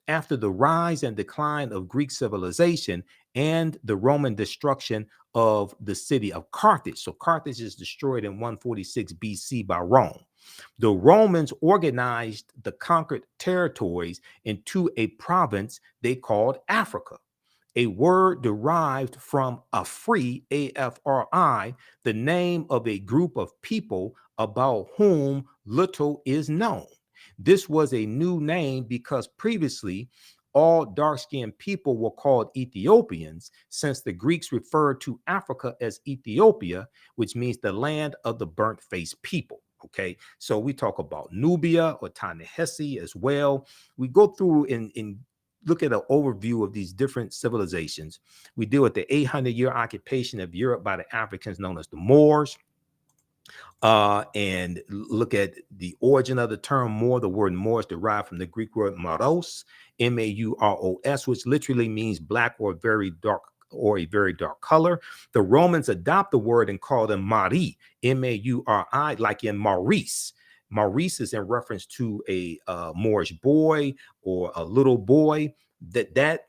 After the rise and decline of Greek civilization and the Roman destruction of the city of Carthage. So Carthage is destroyed in 146 BC by Rome. The Romans organized the conquered territories into a province they called Africa, a word derived from Afri, A-F-R-I, the name of a group of people about whom little is known. This was a new name because previously all dark-skinned people were called Ethiopians, since the Greeks referred to Africa as Ethiopia, which means the land of the burnt-faced people. Okay, so we talk about Nubia or Ta-Nehesi as well. We go through and look at an overview of these different civilizations. We deal with the 800-year occupation of Europe by the Africans known as the Moors. And look at the origin of the term Moor. The word Moor is derived from the Greek word Maros, M-A-U-R-O-S, which literally means black or very dark or a very dark color. The Romans adopt the word and call them Mari, M-A-U-R-I, like in Maurice. Maurice is in reference to a Moorish boy or a little boy. That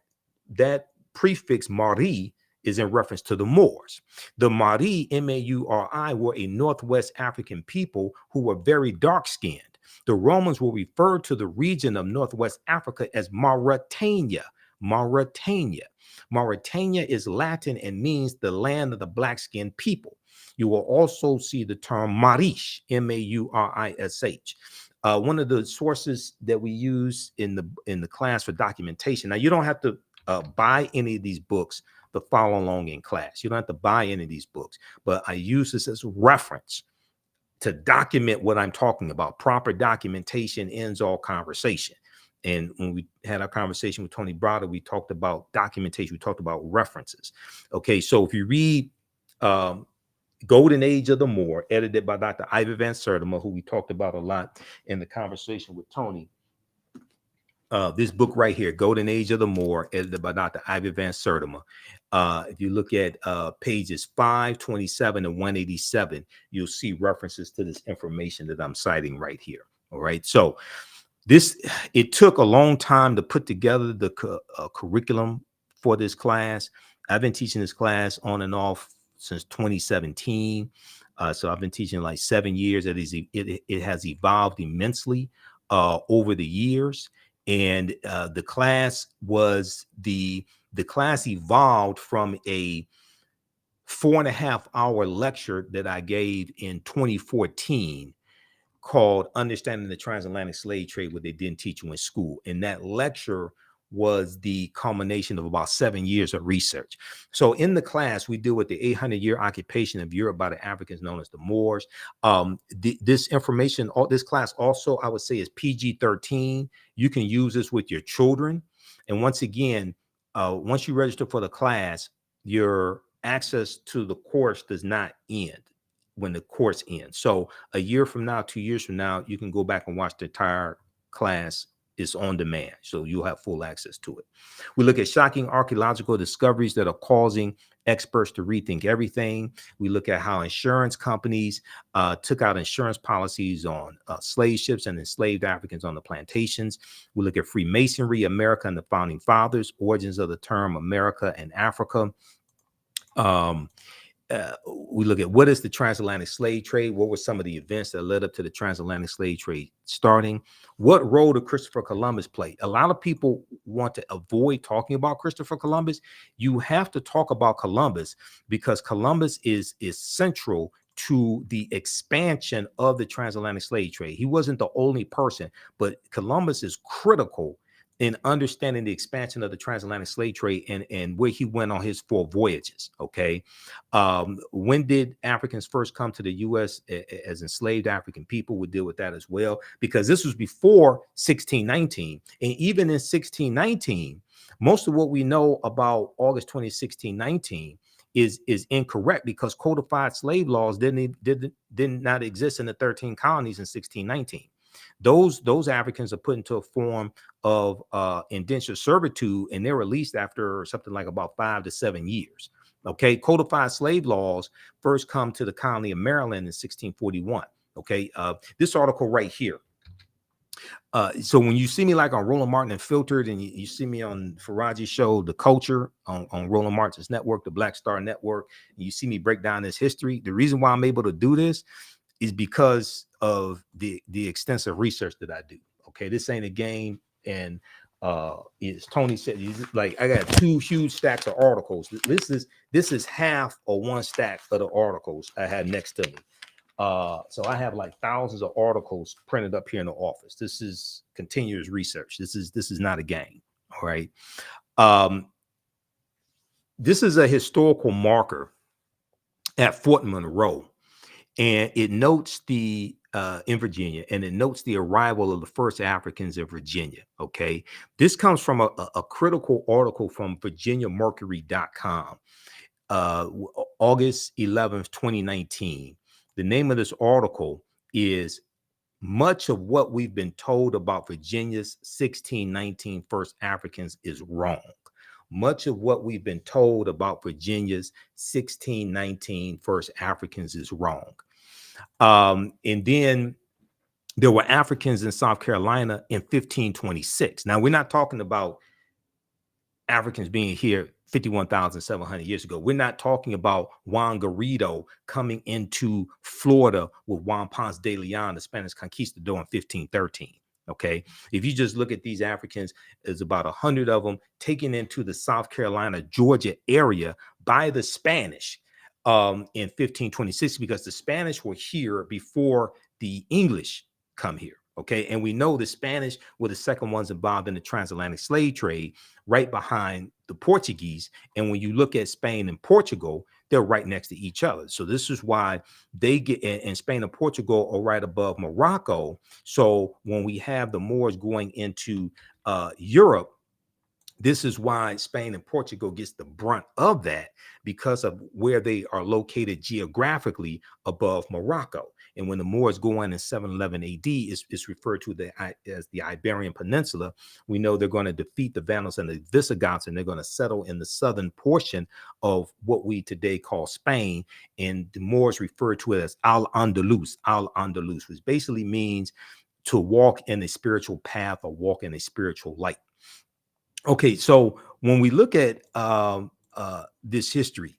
prefix Mari is in reference to the Moors. The Mari, M-A-U-R-I, were a Northwest African people who were very dark-skinned. The Romans will refer to the region of Northwest Africa as Mauritania. Mauritania. Mauritania is Latin and means the land of the black-skinned people. You will also see the term Marish, M-A-U-R-I-S-H. One of the sources that we use in the class for documentation. Now, you don't have to buy any of these books to follow along in class. You don't have to buy any of these books, but I use this as reference to document what I'm talking about. Proper documentation ends all conversation. And when we had our conversation with Tony Browder, we talked about documentation. We talked about references. Okay, so if you read Golden Age of the Moor, edited by Dr. Ivy Van Sertima, who we talked about a lot in the conversation with Tony. This book right here, Golden Age of the Moor, edited by Dr. Ivy Van Sertima. If you look at pages 527 and 187, you'll see references to this information that I'm citing right here. All right. So it took a long time to put together the curriculum for this class. I've been teaching this class on and off since 2017. So I've been teaching like 7 years. It has evolved immensely over the years. And the class evolved from a 4.5-hour lecture that I gave in 2014 called Understanding the Transatlantic Slave Trade, what they didn't teach you in school. And that lecture was the culmination of about 7 years of research. So in the class, we deal with the 800-year occupation of Europe by the Africans known as the Moors. This information, this class also, I would say, is PG-13. You can use this with your children. And once again, once you register for the class, your access to the course does not end when the course ends. So a year from now, 2 years from now, you can go back and watch the entire class. Is on demand, so you'll have full access to it. We look at shocking archaeological discoveries that are causing experts to rethink everything. We look at how insurance companies took out insurance policies on slave ships and enslaved Africans on the plantations. We look at Freemasonry, America and the Founding Fathers, origins of the term America and Africa. We look at what is the transatlantic slave trade? What were some of the events that led up to the transatlantic slave trade starting? What role did Christopher Columbus play? A lot of people want to avoid talking about Christopher Columbus. You have to talk about Columbus because Columbus is central to the expansion of the transatlantic slave trade. He wasn't the only person, but Columbus is critical in understanding the expansion of the transatlantic slave trade and where he went on his 4 voyages. Okay. When did Africans first come to the U.S. as enslaved African people? We'll deal with that as well, because this was before 1619. And even in 1619, Most of what we know about August 20, 1619 is incorrect, because codified slave laws did not exist in the 13 colonies in 1619. Those Africans are put into a form of indentured servitude, and they're released after something like about 5 to 7 years. Okay, codified slave laws first come to the colony of Maryland in 1641. Okay, this article right here. So when you see me like on Roland Martin Unfiltered, and you see me on Faraji's show, The Culture, on Roland Martin's network, the Black Star Network, and you see me break down this history, the reason why I'm able to do this is because of the extensive research that I do. Okay, this ain't a game. And as Tony said, like, I got 2 huge stacks of articles. This is half or 1 stack of the articles I had next to me. So I have like thousands of articles printed up here in the office. This is continuous research. This is not a game. All right. This is a historical marker at Fort Monroe, and it notes the in Virginia, and it notes the arrival of the first Africans in Virginia. Okay, this comes from a critical article from VirginiaMercury.com, August 11th, 2019. The name of this article is "Much of what we've been told about Virginia's 1619 first Africans is wrong." Much of what we've been told about Virginia's 1619 first Africans is wrong. And then there were Africans in South Carolina in 1526. Now, we're not talking about Africans being here 51,700 years ago. We're not talking about Juan Garrido coming into Florida with Juan Ponce de Leon, the Spanish conquistador, in 1513. Okay, if you just look at these Africans, there's about 100 of them taken into the South Carolina, Georgia area by the Spanish in 1526, because the Spanish were here before the English come here. Okay, and we know the Spanish were the second ones involved in the transatlantic slave trade, right behind the Portuguese. And when you look at Spain and Portugal, they're right next to each other. So this is why they get, and Spain and Portugal are right above Morocco. So when we have the Moors going into Europe, this is why Spain and Portugal gets the brunt of that, because of where they are located geographically above Morocco. And when the Moors go in 711 AD, it's referred to as the Iberian Peninsula. We know they're going to defeat the Vandals and the Visigoths, and they're going to settle in the southern portion of what we today call Spain. And the Moors refer to it as Al-Andalus, which basically means to walk in a spiritual path or walk in a spiritual light. Okay, so when we look at this history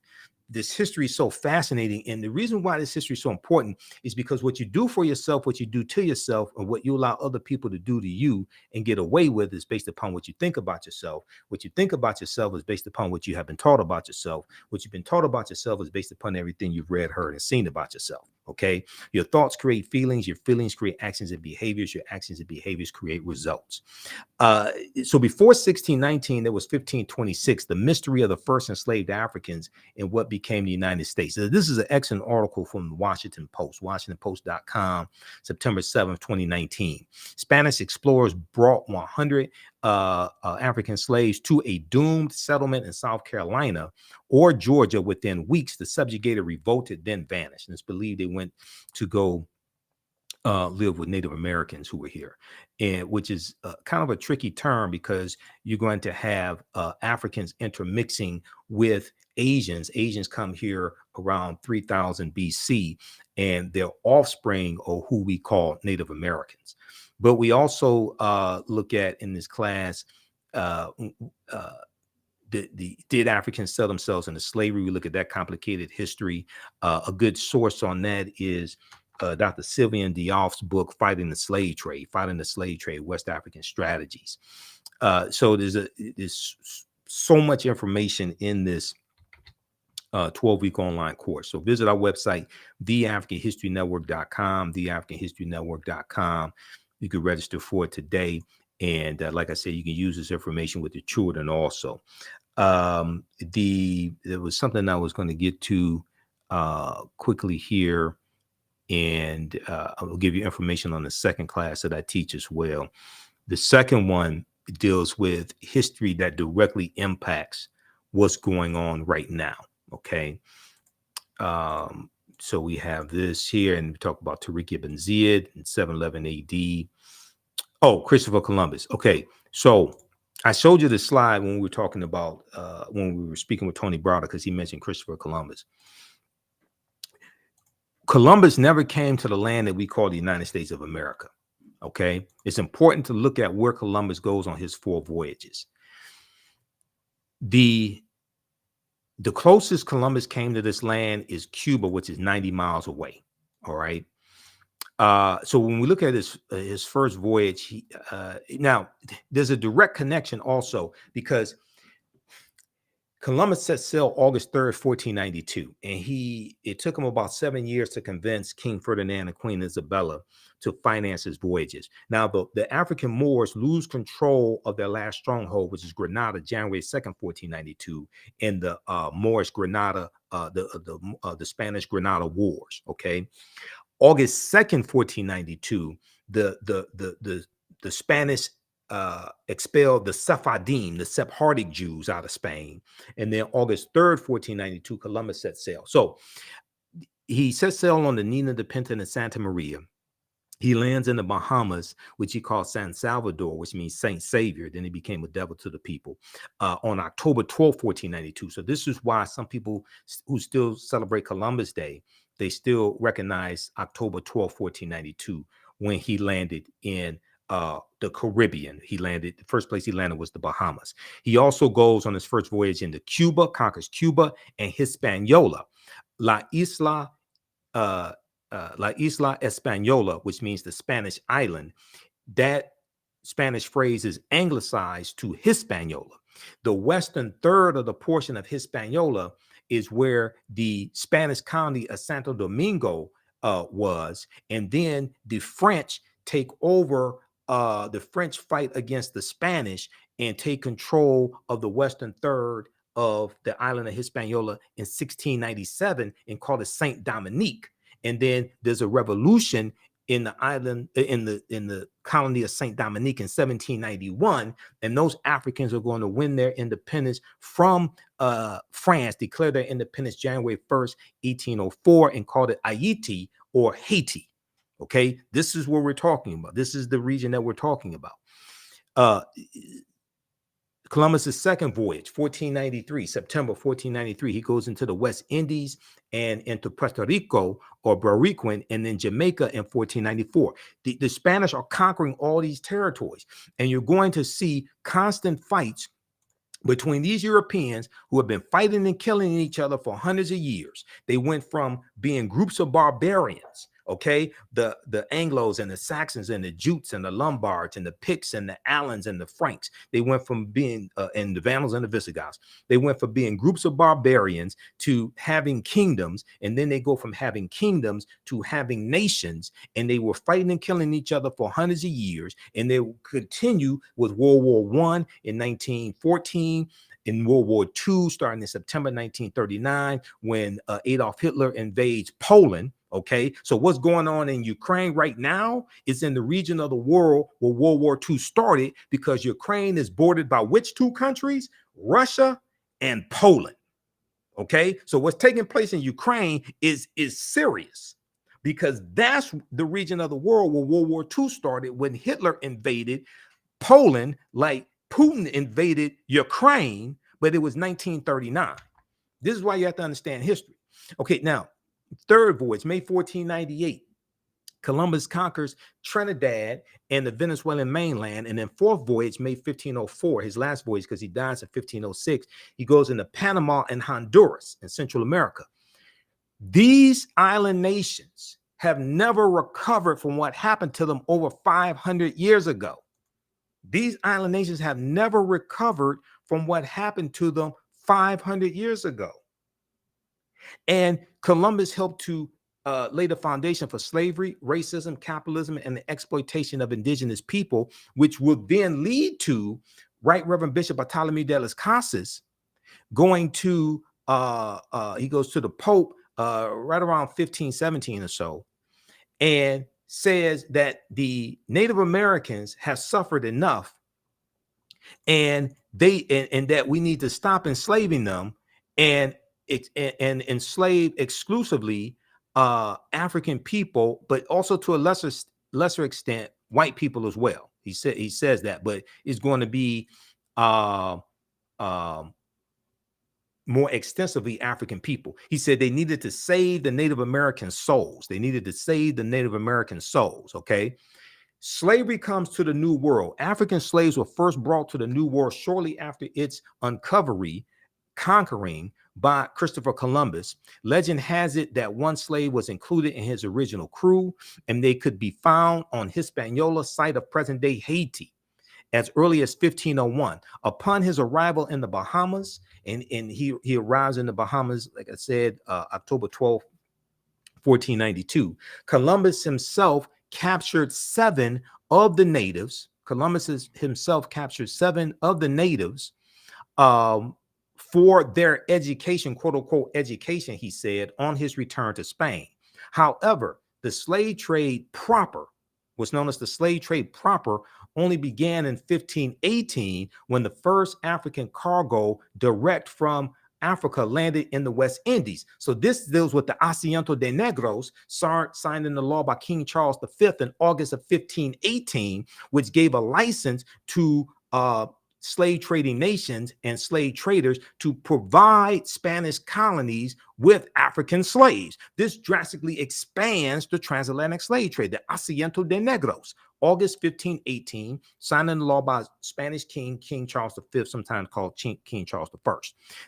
is so fascinating. And the reason why this history is so important is because what you do for yourself, what you do to yourself, and what you allow other people to do to you and get away with is based upon what you think about yourself. What you think about yourself is based upon what you have been taught about yourself. What you've been taught about yourself is based upon everything you've read, heard, and seen about yourself. Okay, your thoughts create feelings, your feelings create actions and behaviors, your actions and behaviors create results. So before 1619, there was 1526, the mystery of the first enslaved Africans in what became the United States. So this is an excellent article from the Washington Post, WashingtonPost.com, September 7th, 2019. Spanish explorers brought 100 African slaves to a doomed settlement in South Carolina or Georgia within weeks. The subjugated revolted, then vanished. And it's believed they went to go live with Native Americans who were here, and which is kind of a tricky term, because you're going to have Africans intermixing with Asians. Asians come here around 3000 BC, and their offspring are who we call Native Americans. But we also look at in this class, did Africans sell themselves into slavery? We look at that complicated history. A good source on that is Dr. Sylvian Diouf's book, Fighting the Slave Trade, West African Strategies. So there's so much information in this 12-week online course. So visit our website, theafricanhistorynetwork.com. You can register for it today. And like I said, you can use this information with your children also. There was something I was going to get to quickly here. And I'll give you information on the second class that I teach as well. The second one deals with history that directly impacts what's going on right now. Okay. So we have this here, and we talk about Tariq ibn Ziyad in 711 AD. Oh, Christopher Columbus. Okay. So I showed you the slide when we were talking about, when we were speaking with Tony Browder, because he mentioned Christopher Columbus. Columbus never came to the land that we call the United States of America. Okay. It's important to look at where Columbus goes on his 4 voyages. The closest Columbus came to this land is Cuba, which is 90 miles away. All right. So when we look at his first voyage, now there's a direct connection also, because Columbus set sail August 3rd, 1492, and it took him about 7 years to convince King Ferdinand and Queen Isabella to finance his voyages. Now, the African Moors lose control of their last stronghold, which is Granada, January 2nd, 1492, in the Moorish Granada, the Spanish Granada Wars. Okay, August 2nd, 1492, the Spanish expelled the Sephardim, the Sephardic Jews, out of Spain. And then August 3rd, 1492, Columbus set sail. So he set sail on the Nina de Pinta and Santa Maria. He lands in the Bahamas, which he called San Salvador, which means Saint Savior. Then he became a devil to the people, on October 12th, 1492. So this is why some people who still celebrate Columbus Day, they still recognize October 12th, 1492, when he landed in the Caribbean. The first place he landed was the Bahamas. He also goes on his first voyage into Cuba, conquers Cuba and Hispaniola. La Isla Española, which means the Spanish island. That Spanish phrase is anglicized to Hispaniola. The western third of the portion of Hispaniola is where the Spanish colony of Santo Domingo was. And then the French take over. The French fight against the Spanish and take control of the western third of the island of Hispaniola in 1697 and call it Saint Dominique. And then there's a revolution in the island, in the colony of Saint Dominique in 1791, and those Africans are going to win their independence from France, declare their independence January 1st, 1804, and called it Haiti or Haiti. Okay, this is what we're talking about. This is the region that we're talking about. Columbus's second voyage, 1493, September 1493, he goes into the West Indies and into Puerto Rico or Bariquin, and then Jamaica in 1494. The Spanish are conquering all these territories, and you're going to see constant fights between these Europeans who have been fighting and killing each other for hundreds of years. They went from being groups of barbarians, okay, the Anglos and the Saxons and the Jutes and the Lombards and the Picts and the Alans and the Franks. They went from being, and the Vandals and the Visigoths, they went from being groups of barbarians to having kingdoms. And then they go from having kingdoms to having nations. And they were fighting and killing each other for hundreds of years. And they will continue with World War I in 1914. In World War II, starting in September 1939, when Adolf Hitler invades Poland. Okay, so what's going on in Ukraine right now is in the region of the world where World War II started, because Ukraine is bordered by which 2 countries? Russia and Poland. Okay, so what's taking place in Ukraine is serious, because that's the region of the world where World War II started, when Hitler invaded Poland, like Putin invaded Ukraine, but it was 1939. This is why you have to understand history. Okay, now, third voyage, May 1498, Columbus conquers Trinidad and the Venezuelan mainland. And then fourth voyage, May 1504, his last voyage, because he dies in 1506, he goes into Panama and Honduras in Central America. These island nations have never recovered from what happened to them over 500 years ago. These island nations have never recovered from what happened to them 500 years ago. And Columbus helped to lay the foundation for slavery, racism, capitalism, and the exploitation of indigenous people, which would then lead to Right Reverend Bishop Bartholomew de las Casas going to, he goes to the Pope right around 1517 or so, and says that the Native Americans have suffered enough and that we need to stop enslaving them and enslave exclusively African people, but also to a lesser extent white people as well. He says that, but it's going to be uh, um, more extensively African people. He said they needed to save the Native American souls. They needed to save the Native American souls. Okay. Slavery comes to the New World. African slaves were first brought to the New World shortly after its conquering by Christopher Columbus. Legend has it that one slave was included in his original crew, and they could be found on Hispaniola, site of present-day Haiti, as early as 1501. Upon his arrival in the Bahamas, and he arrives in the Bahamas, like I said, October 12th, 1492. Columbus himself captured 7 of the natives. Columbus himself captured 7 of the natives for their education, quote unquote education, he said, on his return to Spain. However, the slave trade proper, what's known as the slave trade proper, only began in 1518 when the first African cargo direct from Africa landed in the West Indies. So this deals with the Asiento de Negros, signed into law by King Charles V in August of 1518, which gave a license to slave trading nations and slave traders to provide Spanish colonies with African slaves. This drastically expands the transatlantic slave trade, the Asiento de Negros. August 1518, signed into law by Spanish King Charles V, sometimes called King Charles I.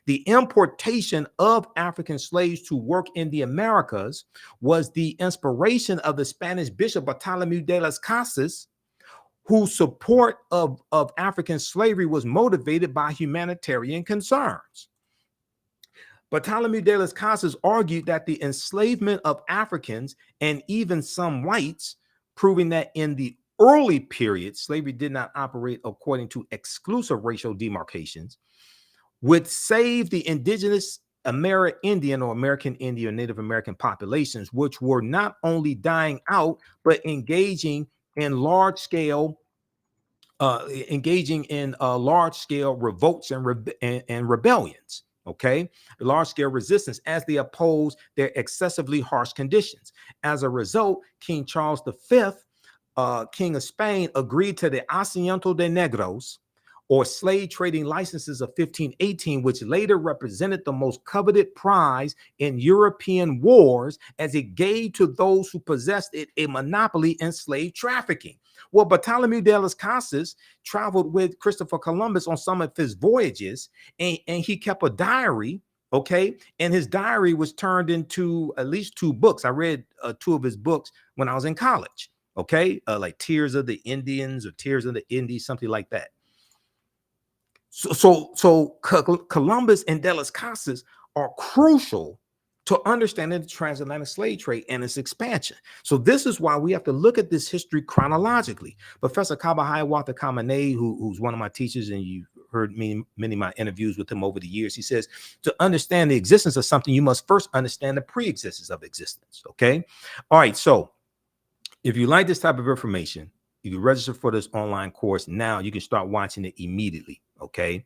The importation of African slaves to work in the Americas was the inspiration of the Spanish Bishop Bartolomé de las Casas, whose support of African slavery was motivated by humanitarian concerns. Bartolomé de las Casas argued that the enslavement of Africans and even some whites, proving that in the early period, slavery did not operate according to exclusive racial demarcations, would save the indigenous Amerindian or American Indian or Native American populations, which were not only dying out, but engaging in large-scale revolts and rebellions. Okay, large-scale resistance as they opposed their excessively harsh conditions. As a result, King Charles V, King of Spain, agreed to the Asiento de Negros, or slave trading licenses of 1518, which later represented the most coveted prize in European wars, as it gave to those who possessed it a monopoly in slave trafficking. Well, Bartolomé de las Casas traveled with Christopher Columbus on some of his voyages, and he kept a diary, okay? And his diary was turned into at least 2 books. I read 2 of his books when I was in college, okay? Like Tears of the Indians or Tears of the Indies, something like that. So Columbus and de las Casas are crucial to understanding the transatlantic slave trade and its expansion. So this is why we have to look at this history chronologically. Professor Kabahaya Kamene, who's one of my teachers, and you've heard many of my interviews with him over the years, he says, to understand the existence of something, you must first understand the pre-existence of existence, okay? All right, so if you like this type of information, you can register for this online course now. You can start watching it immediately, okay?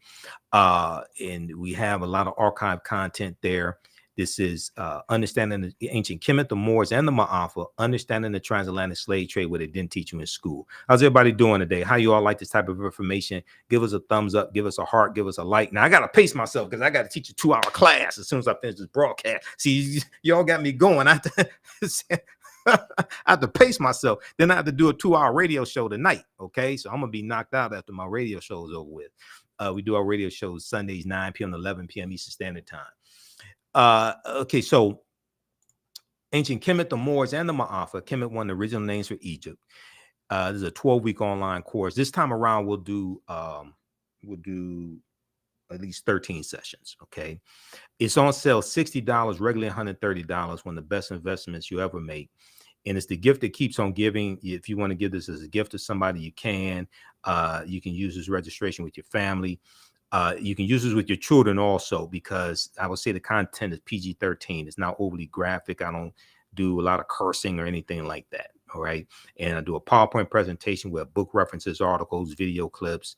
And we have a lot of archive content there. This is understanding the ancient Kemet, the Moors, and the Ma'afa, understanding the transatlantic slave trade, what they didn't teach you in school. How's everybody doing today? How you all like this type of information? Give us a thumbs up, give us a heart, give us a like. Now, I got to pace myself because I got to teach a 2-hour class as soon as I finish this broadcast. See, y'all got me going. I have to pace myself. Then I have to do a 2-hour radio show tonight, okay? So I'm going to be knocked out after my radio show is over with. We do our radio shows Sundays, 9 p.m. to 11 p.m. Eastern Standard Time. Okay, so ancient Kemet, the Moors, and the Ma'afa. Kemet, one of the original names for Egypt. This is a 12-week online course. This time around, we'll do at least 13 sessions. Okay, it's on sale $60, regularly $130. One of the best investments you ever make. And it's the gift that keeps on giving. If you want to give this as a gift to somebody, you can. You can use this registration with your family. You can use this with your children also, because I would say the content is PG-13. It's not overly graphic. I don't do a lot of cursing or anything like that. All right. And I do a PowerPoint presentation with book references, articles, video clips,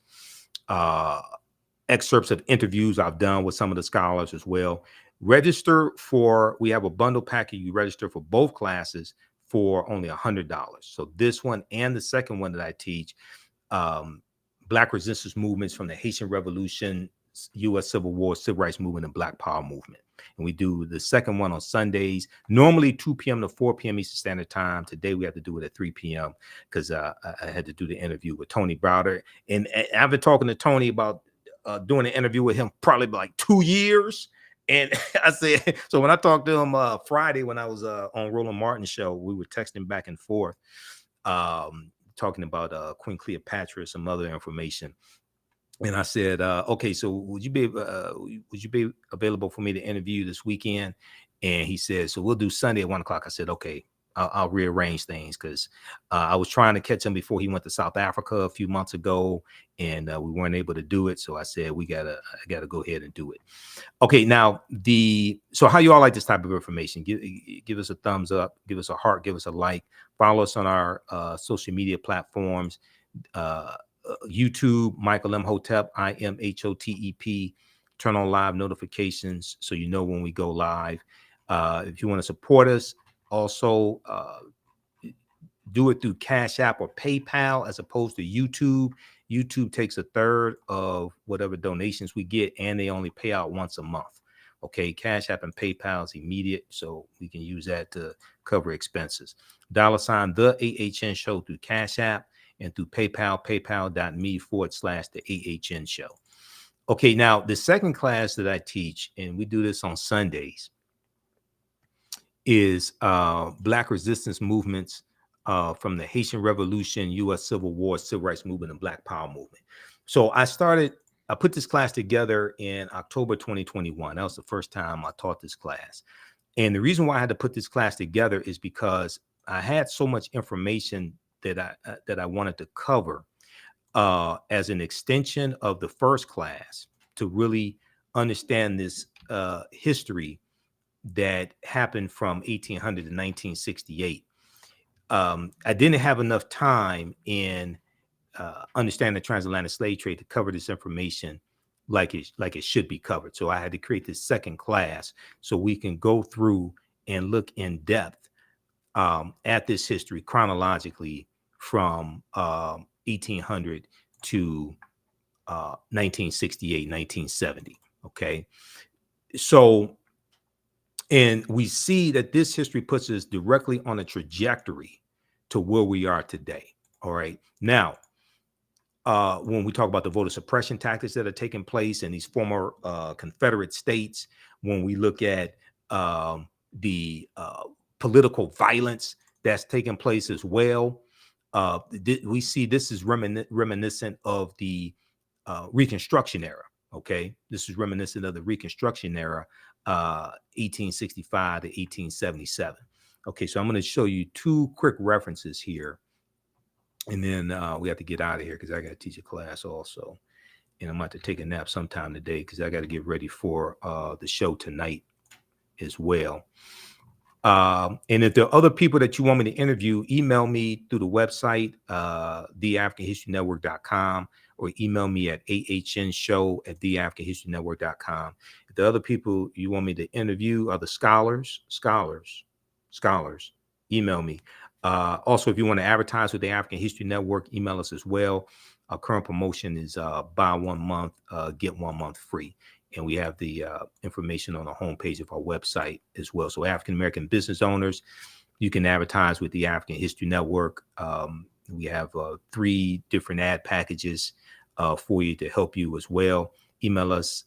excerpts of interviews I've done with some of the scholars as well. We have a bundle package. You register for both classes for only $100. So this one and the second one that I teach, Black resistance movements from the Haitian Revolution, U.S. Civil War, Civil Rights Movement, and Black Power Movement. And we do the second one on Sundays, normally 2 p.m. to 4 p.m. Eastern Standard Time. Today we have to do it at 3 p.m. because I had to do the interview with Tony Browder. And I've been talking to Tony about doing an interview with him probably like 2 years. And I said, so when I talked to him Friday when I was on Roland Martin's show, we were texting back and forth, talking about Queen Cleopatra, some other information. And I said, okay, so would you be available for me to interview this weekend? And he said, so we'll do Sunday at 1 o'clock. I said, okay, I'll rearrange things because I was trying to catch him before he went to South Africa a few months ago, and we weren't able to do it. So I said, I gotta go ahead and do it. Okay, now so how you all like this type of information? Give us a thumbs up, give us a heart, give us a like, follow us on our social media platforms. YouTube, Michael Imhotep, IMHOTEP. Turn on live notifications so you know when we go live. If you want to support us, also do it through Cash App or PayPal as opposed to YouTube. YouTube takes a third of whatever donations we get, and they only pay out once a month. Okay, Cash App and PayPal is immediate, so we can use that to cover expenses. $, the AHN show through Cash App, and through PayPal, paypal.me/the AHN show. Okay, now the second class that I teach, and we do this on Sundays, is Black resistance movements from the Haitian Revolution, U.S. Civil War, Civil Rights Movement, and Black Power Movement. So I put this class together in October 2021. That was the first time I taught this class. And the reason why I had to put this class together is because I had so much information that I wanted to cover as an extension of the first class to really understand this history that happened from 1800 to 1968. I didn't have enough time in understanding the transatlantic slave trade to cover this information like it should be covered. So I had to create this second class so we can go through and look in depth at this history chronologically from 1800 to 1968, 1970. Okay. So, and we see that this history puts us directly on a trajectory to where we are today. All right. Now, when we talk about the voter suppression tactics that are taking place in these former Confederate states, when we look at the political violence that's taking place as well, we see this is reminiscent of the Reconstruction era. Okay, this is reminiscent of the Reconstruction era, 1865 to 1877. Okay, so I'm going to show you two quick references here, and then we have to get out of here because I got to teach a class also, and I'm going to have to take a nap sometime today because I got to get ready for the show tonight as well. And if there are other people that you want me to interview, email me through the website, theafricanhistorynetwork.com, or email me at ahnshow@theafricanhistorynetwork.com. If the other people you want me to interview are the scholars, email me. Also, if you want to advertise with the African History Network, email us as well. Our current promotion is buy 1 month, get 1 month free. And we have the information on the homepage of our website as well. So African-American business owners, you can advertise with the African History Network. We have 3 different ad packages for you to help you as well. Email us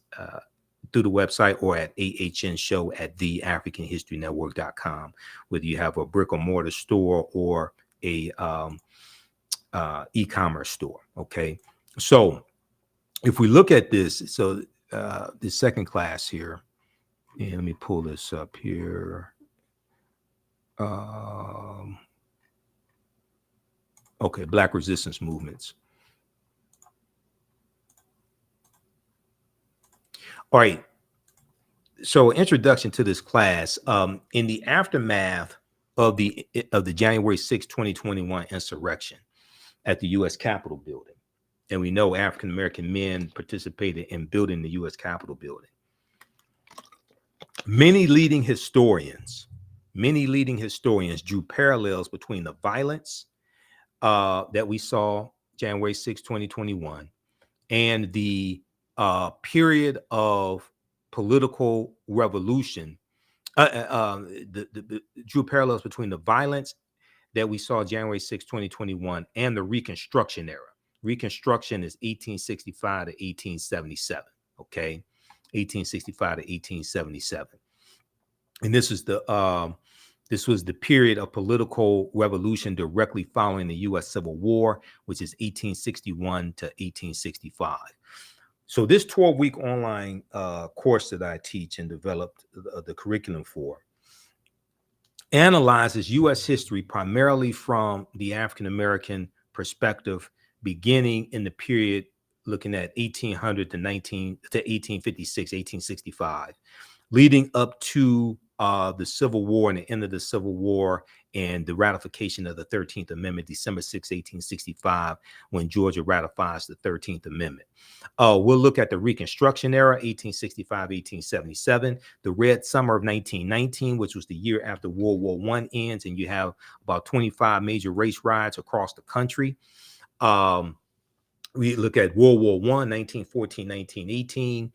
through the website or at ahnshow@theafricanhistorynetwork.com, whether you have a brick or mortar store or a e-commerce store. Okay. So if we look at this, so the second class here, and let me pull this up here. Okay, Black resistance movements. All right. So introduction to this class. In the aftermath of the January 6, 2021 insurrection at the U.S. Capitol building, And we know African-American men participated in building the U.S. Capitol building. Many leading historians drew parallels between the violence that we saw January 6, 2021, and the period of political revolution. Drew parallels between the violence that we saw January 6, 2021, and the Reconstruction era. Reconstruction is 1865 to 1877. Okay, 1865 to 1877, and this was the period of political revolution directly following the U.S. Civil War, which is 1861 to 1865. So this 12-week online course that I teach and developed the curriculum for analyzes U.S. history primarily from the African-American perspective, beginning in the period looking at 1800 to 1856, 1865, leading up to the Civil War and the end of the Civil War and the ratification of the 13th Amendment, December 6, 1865, when Georgia ratifies the 13th Amendment. We'll look at the Reconstruction era, 1865, 1877, the Red Summer of 1919, which was the year after World War I ends, and you have about 25 major race riots across the country. We look at World War I, 1914, 1918,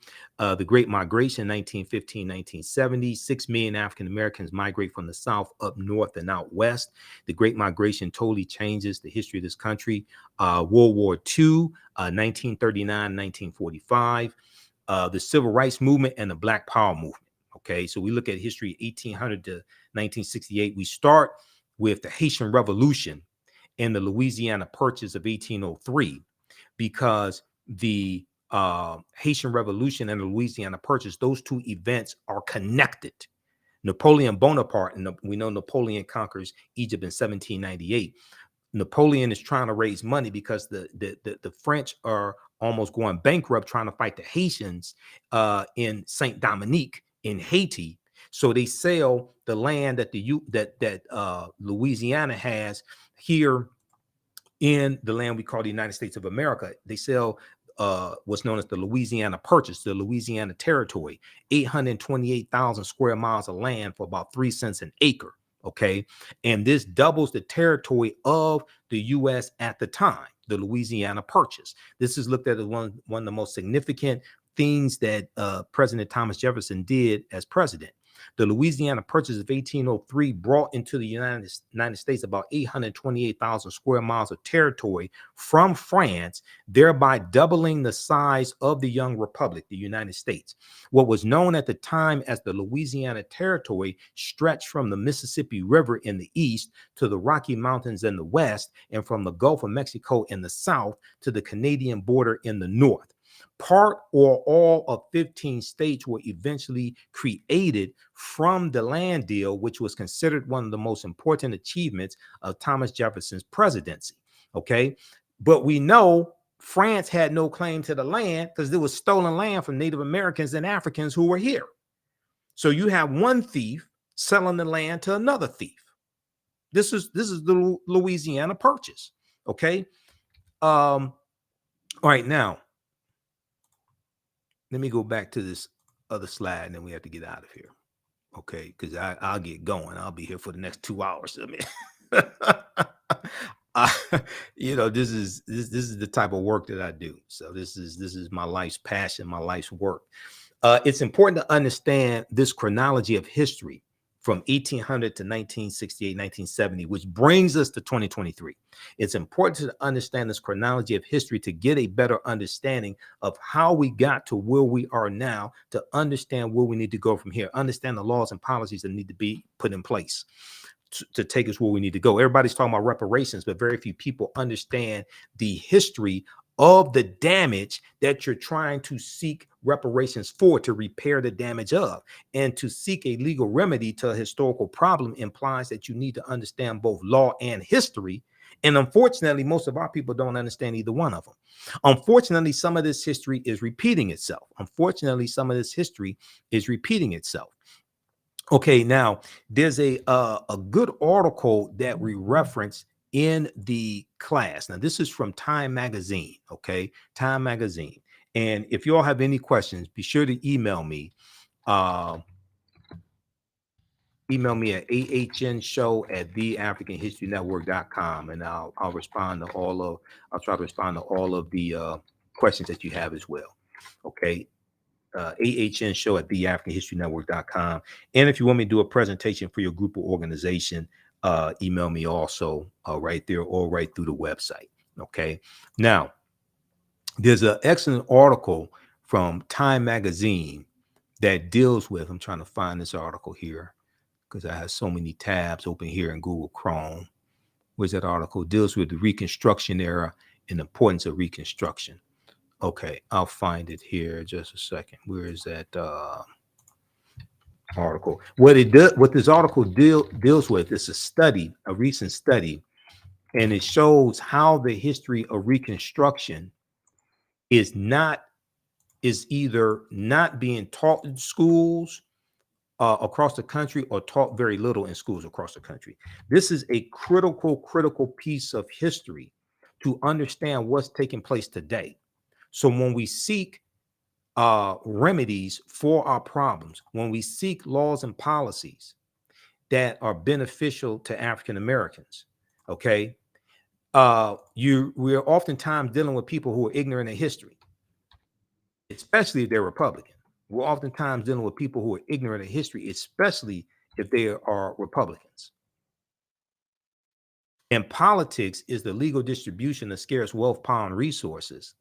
the Great Migration, 1915, 1970. 6 million African Americans migrate from the South up north and out west. The Great Migration totally changes the history of this country. World War II, 1939, 1945, the Civil Rights Movement and the Black Power Movement. Okay, so we look at history 1800 to 1968. We start with the Haitian Revolution and the Louisiana Purchase of 1803. Because the Haitian Revolution and the Louisiana Purchase, those two events are connected. Napoleon Bonaparte, and we know Napoleon conquers Egypt in 1798. Napoleon is trying to raise money because the French are almost going bankrupt trying to fight the Haitians in Saint Dominique in Haiti. So they sell the land that Louisiana has here in the land we call the United States of America. They sell what's known as the Louisiana Purchase, the Louisiana Territory, 828,000 square miles of land for about 3 cents an acre. Okay, and this doubles the territory of the U.S. at the time, the Louisiana Purchase. This is looked at as one of the most significant things that President Thomas Jefferson did as president. The Louisiana Purchase of 1803 brought into the United States about 828,000 square miles of territory from France, thereby doubling the size of the young republic, the United States. What was known at the time as the Louisiana Territory stretched from the Mississippi River in the east to the Rocky Mountains in the west, and from the Gulf of Mexico in the south to the Canadian border in the north. Part or all of 15 states were eventually created from the land deal, which was considered one of the most important achievements of Thomas Jefferson's presidency. Okay, but we know France had no claim to the land because there was stolen land from Native Americans and Africans who were here. So you have one thief selling the land to another thief. This is the Louisiana Purchase. Okay. All right, now let me go back to this other slide, and then we have to get out of here. Okay, because I'll get going. I'll be here for the next 2 hours. I mean, this is the type of work that I do. So this is my life's passion, my life's work. It's important to understand this chronology of history from 1800 to 1968, 1970, which brings us to 2023. It's important to understand this chronology of history to get a better understanding of how we got to where we are now, to understand where we need to go from here, understand the laws and policies that need to be put in place to take us where we need to go. Everybody's talking about reparations, but very few people understand the history of the damage that you're trying to seek reparations for, to repair the damage of. And to seek a legal remedy to a historical problem implies that you need to understand both law and history. And unfortunately, most of our people don't understand either one of them. Unfortunately, some of this history is repeating itself. Okay, now there's a good article that we reference in the class. Now, this is from Time Magazine, okay? Time Magazine. And if you all have any questions, be sure to email me. Email me at ahnshow@theafricanhistorynetwork.com, and I'll respond to I'll try to respond to all of the questions that you have as well. Okay. ahnshow@theafricanhistorynetwork.com. And if you want me to do a presentation for your group or organization, email me also right there or right through the website. Okay. Now, there's an excellent article from Time Magazine that deals with, I'm trying to find this article here because I have so many tabs open here in Google Chrome. Where's that article? Deals with the Reconstruction era and the importance of Reconstruction. Okay, I'll find it here just a second. Where is that article? What this article deals with is a study, a recent study, and it shows how the history of Reconstruction is either not being taught in schools across the country or taught very little in schools across the country. This is a critical piece of history to understand what's taking place today. So when we seek remedies for our problems, when we seek laws and policies that are beneficial to African Americans, okay, we're oftentimes dealing with people who are ignorant of history, especially if they're Republican. We're oftentimes dealing with people who are ignorant of history, especially if they are Republicans. And politics is the legal distribution of scarce wealth, power, and resources,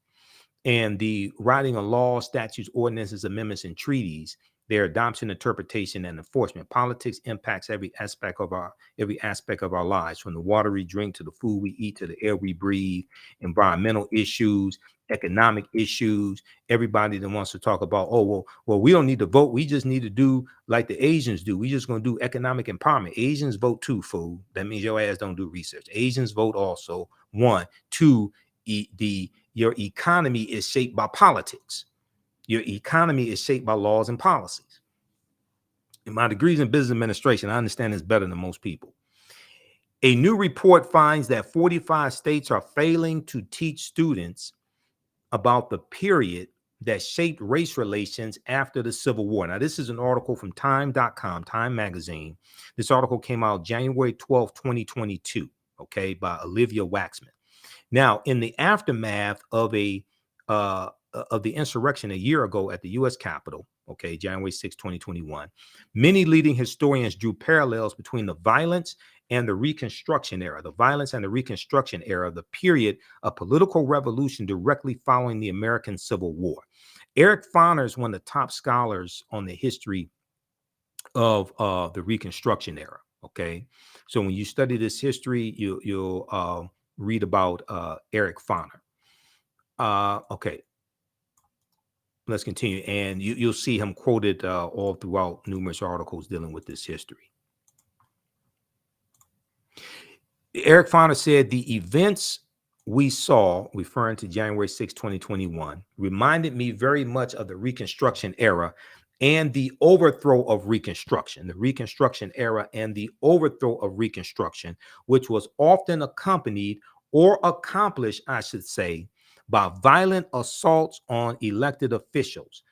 and the writing of laws, statutes, ordinances, amendments, and treaties, their adoption, interpretation, and enforcement. Politics impacts every aspect of our lives, from the water we drink to the food we eat to the air we breathe, environmental issues, economic issues. Everybody that wants to talk about, well, we don't need to vote. We just need to do like the Asians do. We just going to do economic empowerment. Asians vote too, fool. That means your ass don't do research. Asians vote also. 1, 2, your economy is shaped by politics. Your economy is shaped by laws and policies. In my degrees in business administration, I understand this better than most people. A new report finds that 45 states are failing to teach students about the period that shaped race relations after the Civil War. Now, this is an article from time.com, Time Magazine. This article came out January 12, 2022, okay, by Olivia Waxman. Now, in the aftermath of the insurrection a year ago at the U.S. Capitol, okay, January 6, 2021, many leading historians drew parallels between the violence and the Reconstruction era. The violence and the Reconstruction era, the period of political revolution directly following the American Civil War. Eric Foner is one of the top scholars on the history of the Reconstruction era. Okay, so when you study this history, you'll read about Eric Foner. Okay, let's continue, and you'll see him quoted all throughout numerous articles dealing with this history. Eric Foner said the events we saw, referring to January 6, 2021, reminded me very much of the Reconstruction era and the overthrow of Reconstruction, the Reconstruction era and the overthrow of Reconstruction, which was often accompanied or accomplished, I should say, by violent assaults on elected officials,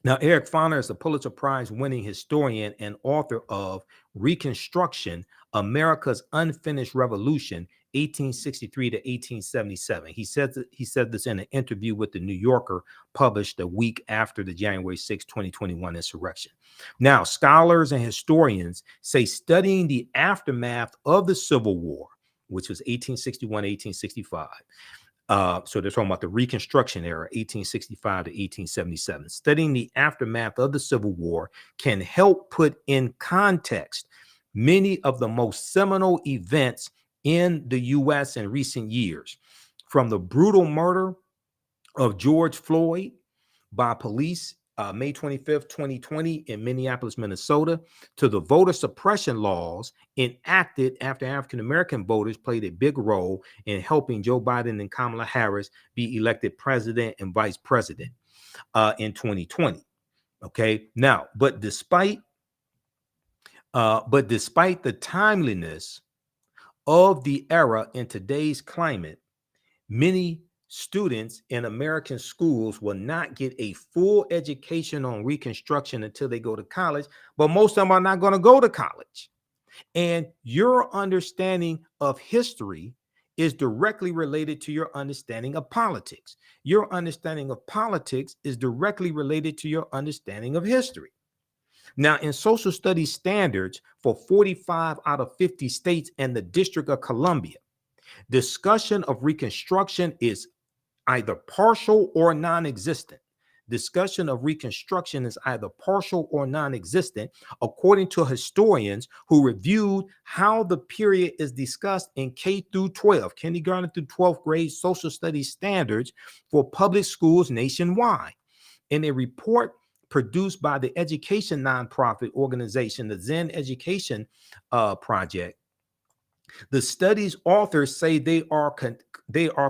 Now, Eric Foner is a Pulitzer Prize winning historian and author of Reconstruction, America's Unfinished Revolution, 1863 to 1877. He said this in an interview with the New Yorker published a week after the January 6, 2021 insurrection. Now, scholars and historians say studying the aftermath of the Civil War, which was 1861, 1865, so they're talking about the Reconstruction era, 1865 to 1877. Studying the aftermath of the Civil War can help put in context many of the most seminal events in the U.S. in recent years, from the brutal murder of George Floyd by police May 25th, 2020 in Minneapolis, Minnesota, to the voter suppression laws enacted after African-American voters played a big role in helping Joe Biden and Kamala Harris be elected president and vice president in 2020. Okay, now, but despite But despite the timeliness of the era in today's climate, many students in American schools will not get a full education on Reconstruction until they go to college, but most of them are not going to go to college. And your understanding of history is directly related to your understanding of politics. Your understanding of politics is directly related to your understanding of history. Now, in social studies standards for 45 out of 50 states and the District of Columbia, discussion of Reconstruction is either partial or non-existent. Discussion of Reconstruction is either partial or non-existent, according to historians who reviewed how the period is discussed in K through 12, kindergarten through 12th grade social studies standards for public schools nationwide. In a report produced by the education nonprofit organization, the Zen Education Project, the study's authors say they are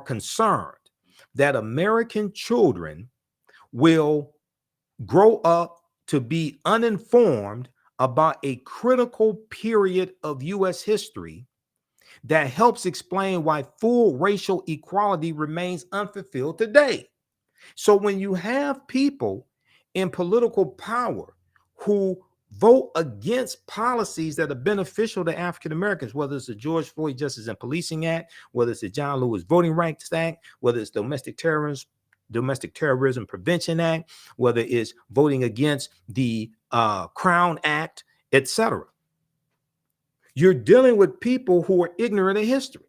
concerned that American children will grow up to be uninformed about a critical period of U.S. history that helps explain why full racial equality remains unfulfilled today. So when you have people in political power who vote against policies that are beneficial to African Americans, whether it's the George Floyd Justice and Policing Act, whether it's the John Lewis Voting Rights Act, whether it's Domestic Terrorism Prevention Act, whether it's voting against the Crown Act, etc. You're dealing with people who are ignorant of history.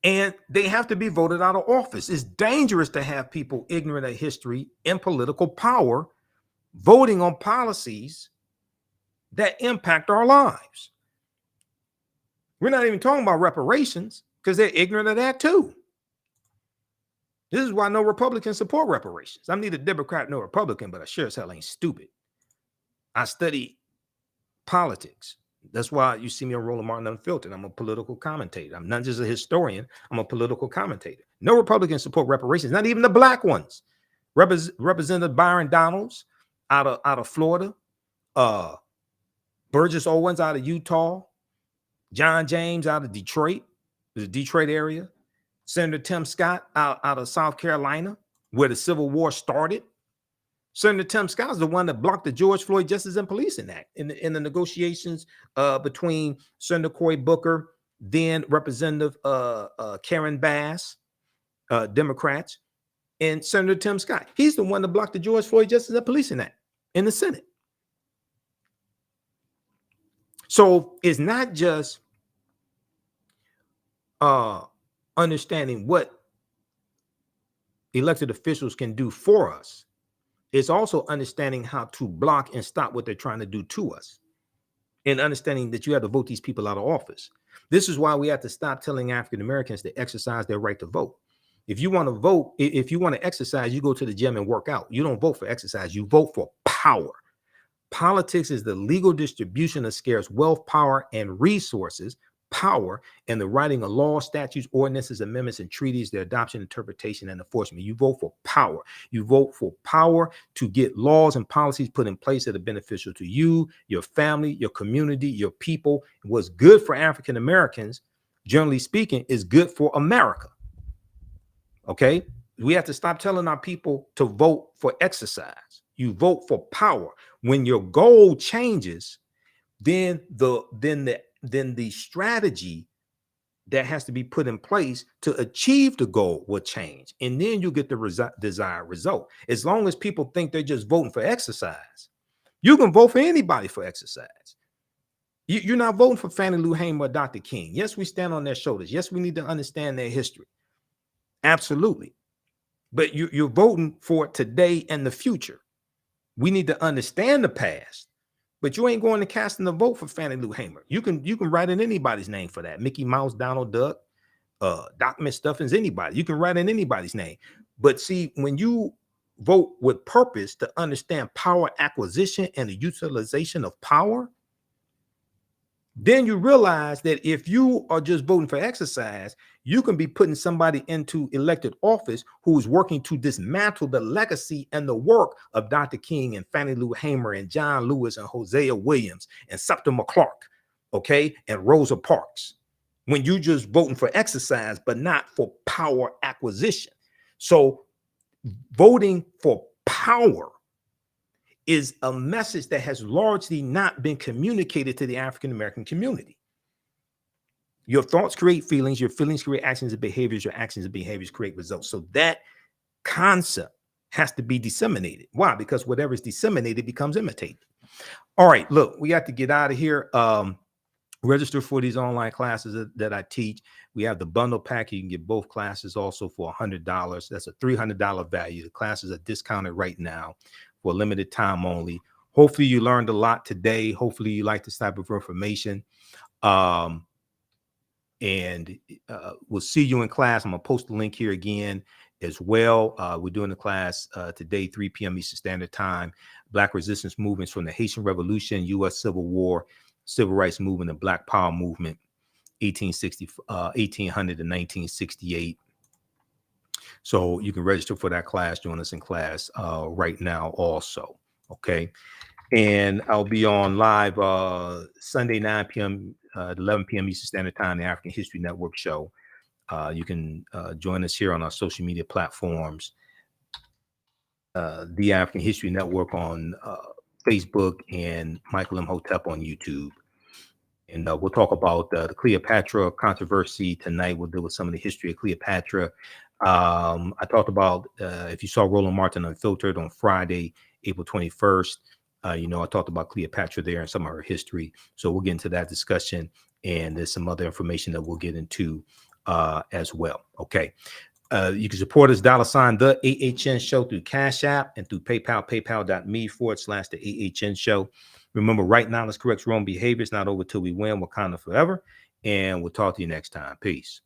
And they have to be voted out of office. It's dangerous to have people ignorant of history in political power voting on policies that impact our lives. We're not even talking about reparations because they're ignorant of that too. This is why no Republicans support reparations. I'm neither Democrat nor Republican, but I sure as hell ain't stupid. I study politics. That's why you see me on Roland Martin Unfiltered. I'm a political commentator. I'm not just a historian. I'm a political commentator. No Republicans support reparations, not even the black ones. Representative Byron Donalds out of Florida, Burgess Owens out of Utah, John James out of Detroit, the Detroit area, Senator Tim Scott out of South Carolina, where the Civil War started. Senator Tim Scott is the one that blocked the George Floyd Justice and Policing Act in the negotiations between Senator Cory Booker, then Representative Karen Bass, Democrats, and Senator Tim Scott. He's the one that blocked the George Floyd Justice and Policing Act in the Senate. So it's not just understanding what elected officials can do for us. It's also understanding how to block and stop what they're trying to do to us, and understanding that you have to vote these people out of office. This is why we have to stop telling African Americans to exercise their right to vote. If you want to vote, if you want to exercise, you go to the gym and work out. You don't vote for exercise, you vote for power. Politics is the legal distribution of scarce wealth, power, and resources. Power and the writing of laws, statutes, ordinances, amendments, and treaties, their adoption, interpretation, and enforcement. You vote for power. You vote for power to get laws and policies put in place that are beneficial to you, your family, your community, your people. What's good for African Americans, generally speaking, is good for America. Okay? We have to stop telling our people to vote for exercise. You vote for power. When your goal changes, then the strategy that has to be put in place to achieve the goal will change. And then you get the desired result. As long as people think they're just voting for exercise, you can vote for anybody for exercise. You're not voting for Fannie Lou Hamer or Dr. King. Yes, we stand on their shoulders. Yes, we need to understand their history. Absolutely. But you're voting for today and the future. We need to understand the past. But you ain't going to casting the vote for Fannie Lou Hamer. You can write in anybody's name for that. Mickey Mouse, Donald Duck, Doc McStuffins, anybody. You can write in anybody's name. But see, when you vote with purpose to understand power acquisition and the utilization of power, Then you realize that if you are just voting for exercise, you can be putting somebody into elected office who is working to dismantle the legacy and the work of Dr. King and Fannie Lou Hamer and John Lewis and Hosea Williams and Septimus Clark, okay, and Rosa Parks, when you just voting for exercise, but not for power acquisition. So voting for power is a message that has largely not been communicated to the African-American community. Your thoughts create feelings, your feelings create actions and behaviors, your actions and behaviors create results. So that concept has to be disseminated. Why? Because whatever is disseminated becomes imitated. All right, look, we got to get out of here. Register for these online classes that I teach. We have the bundle pack. You can get both classes also for $100. That's a $300 value. The classes are discounted right now for a limited time only. Hopefully you learned a lot today. Hopefully you like this type of information. And we'll see you in class. I'm gonna post the link here again as well. We're doing the class today, 3 p.m. Eastern Standard Time. Black resistance movements from the Haitian Revolution, U.S. Civil War, Civil Rights Movement, and Black Power Movement, 1800 to 1968. So you can register for that class, join us in class right now also, okay? And I'll be on live Sunday, 9 p.m., 11 p.m. Eastern Standard Time, the African History Network show. You can join us here on our social media platforms, the African History Network on Facebook and Michael Imhotep on YouTube. And we'll talk about the Cleopatra controversy tonight. We'll deal with some of the history of Cleopatra. I talked about, if you saw Roland Martin Unfiltered on Friday, April 21st, I talked about Cleopatra there and some of her history. So we'll get into that discussion. And there's some other information that we'll get into as well. Okay. You can support us, $ the AHN show through Cash App and through PayPal, paypal.me/the AHN show. Remember, right knowledge corrects wrong behaviors, not over till we win. Wakanda forever. And we'll talk to you next time. Peace.